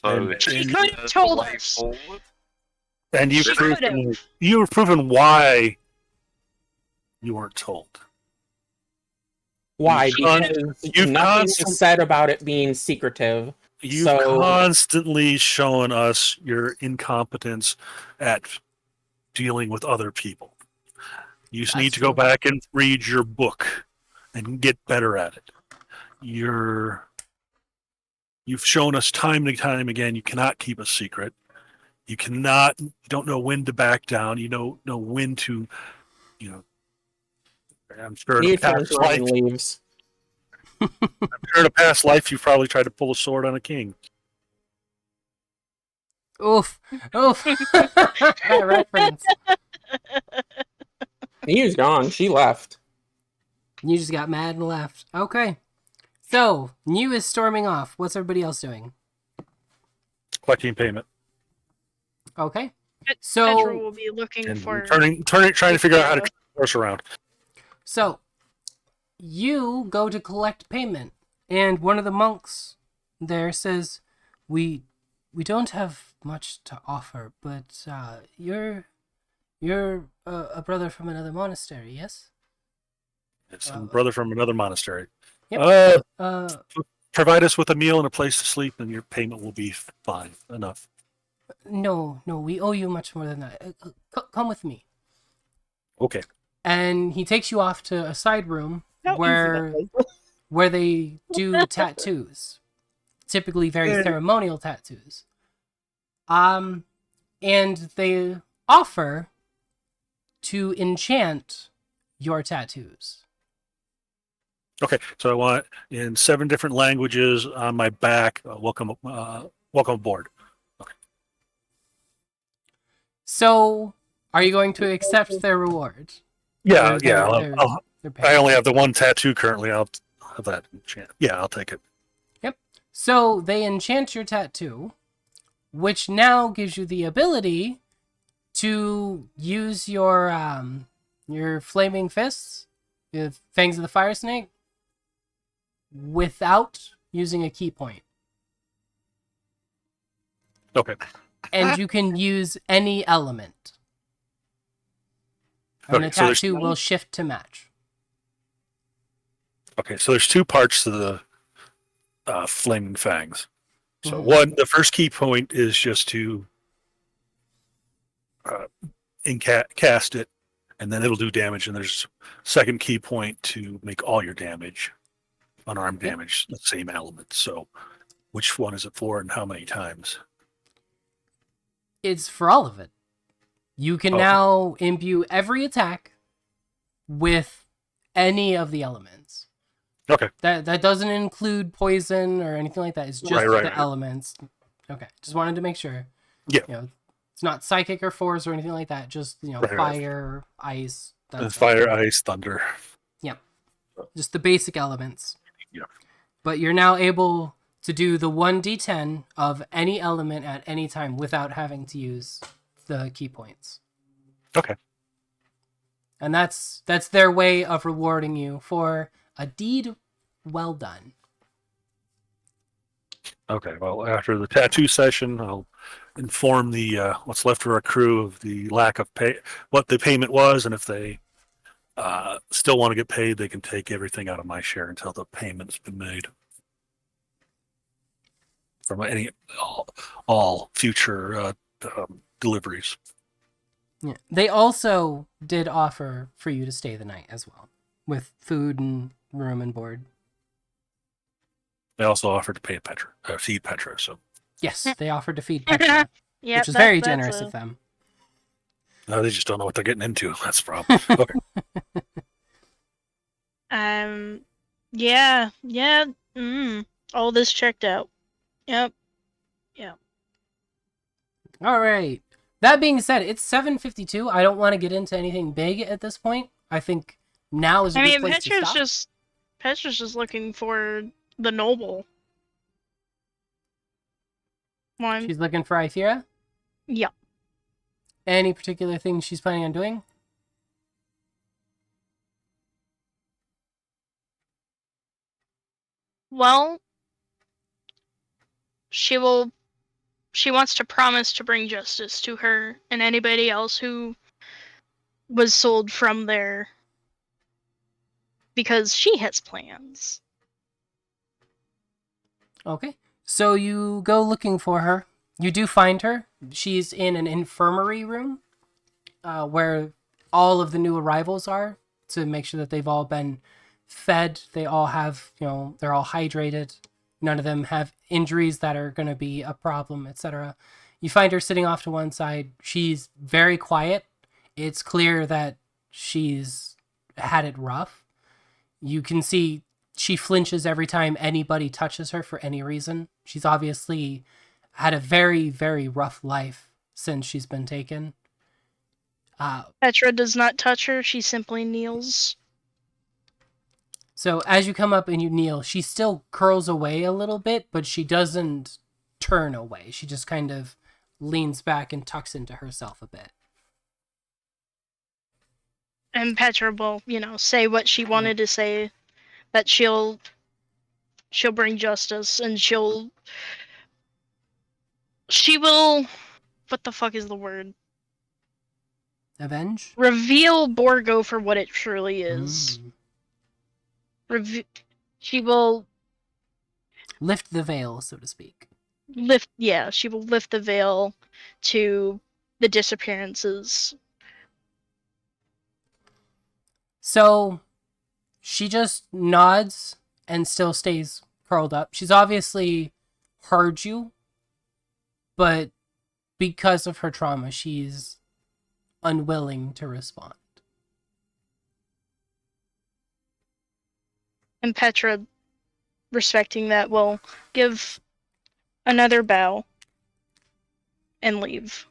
So And- She is could have there told a way us. forward? And She could've. you've proven why you weren't told. Why? You've Because you've nothing constant- was said about it being secretive. You've So- constantly shown us your incompetence at dealing with other people. You just need That's to go true. back and read your book and get better at it. You've shown us time and time again you cannot keep a secret. You don't know when to back down. You don't know when to, I'm sure in Niu a turns past around life, and leaves. you've probably tried to pull a sword on a king. Oof. That reference. Niu's gone. She left. You just got mad and left. Okay. So, Niu is storming off. What's everybody else doing? Collecting payment. Okay. Petra So, will be looking And for. trying to figure out how to turn the horse around. So, you go to collect payment, and one of the monks there says, "We don't have much to offer, but you're a brother from another monastery, yes?" It's a brother from another monastery. Yep. provide us with a meal and a place to sleep, and your payment will be fine enough. No, we owe you much more than that. Come with me. Okay. And he takes you off to a side room How where easy that was. where they do tattoos, typically very ceremonial tattoos. And they offer to enchant your tattoos. Okay. So I want in 7 different languages on my back. Welcome aboard. So, are you going to accept their reward? Yeah, Or yeah. their I pay? only have the one tattoo currently. I'll have that enchant. Yeah, I'll take it. So they enchant your tattoo, which now gives you the ability to use your flaming fists, the fangs of the fire snake, without using a key point. Okay. And you can use any element. And Okay, the so there's- tattoo will shift to match. Okay. So there's 2 parts to the flaming fangs. So Mhm. the first key point is just to cast it, and then it'll do damage. And there's second key point to make all your damage, unarmed Yep. damage, the same element. So which one is it for, and how many times? It's for all of it. You can Okay. now imbue every attack with any of the elements. Okay. That doesn't include poison or anything like that. It's just Right. the elements. Okay. Just wanted to make sure. Yeah. It's not psychic or force or anything like that. Just, Right. fire, ice. That's Fire, ice, thunder. just the basic elements. Yeah. But you're now able to do the 1d10 of any element at any time without having to use the key points. Okay. And that's their way of rewarding you for a deed well done. Okay. Well, after the tattoo session, I'll inform the what's left of our crew of the lack of pay, what the payment was, and if they still want to get paid, they can take everything out of my share until the payment's been made from all future deliveries. Yeah. They also did offer for you to stay the night as well, with food and room and board. They also offered to pay feed Petra. So Yes, they offered to feed Petra, Yeah, which was very generous of them. they just don't know what they're getting into. That's the problem. Okay. Yeah. All this checked out. Yep. All right. That being said, it's 7:52. I don't want to get into anything big at this point. I think now is a I good mean, place to stop. Petra's just looking for the noble one. She's looking for Ithera. Yeah. Any particular thing she's planning on doing? Well, she wants to promise to bring justice to her and anybody else who was sold from there because she has plans. Okay. So you go looking for her. You do find her. She's in an infirmary room where all of the new arrivals are to make sure that they've all been fed. They all have, they're all hydrated. None of them have injuries that are going to be a problem, etc. You find her sitting off to one side. She's very quiet. It's clear that she's had it rough. You can see she flinches every time anybody touches her for any reason. She's obviously had a very, very rough life since she's been taken. Petra does not touch her. She simply kneels. So as you come up and you kneel, she still curls away a little bit, but she doesn't turn away. She just kind of leans back and tucks into herself a bit. And Petra will, say what she wanted to say, that she'll bring justice and she will, what the fuck is the word? Avenge? Reveal Borgo for what it truly is. Mm. She will lift the veil, so to speak. She will lift the veil to the disappearances. So she just nods and still stays curled up. She's obviously heard you, but because of her trauma, she's unwilling to respond. And Petra, respecting that, will give another bow and leave.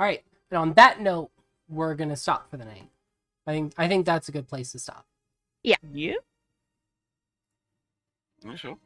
All right, and on that note, we're gonna stop for the night. I think that's a good place to stop. You? Yeah, sure.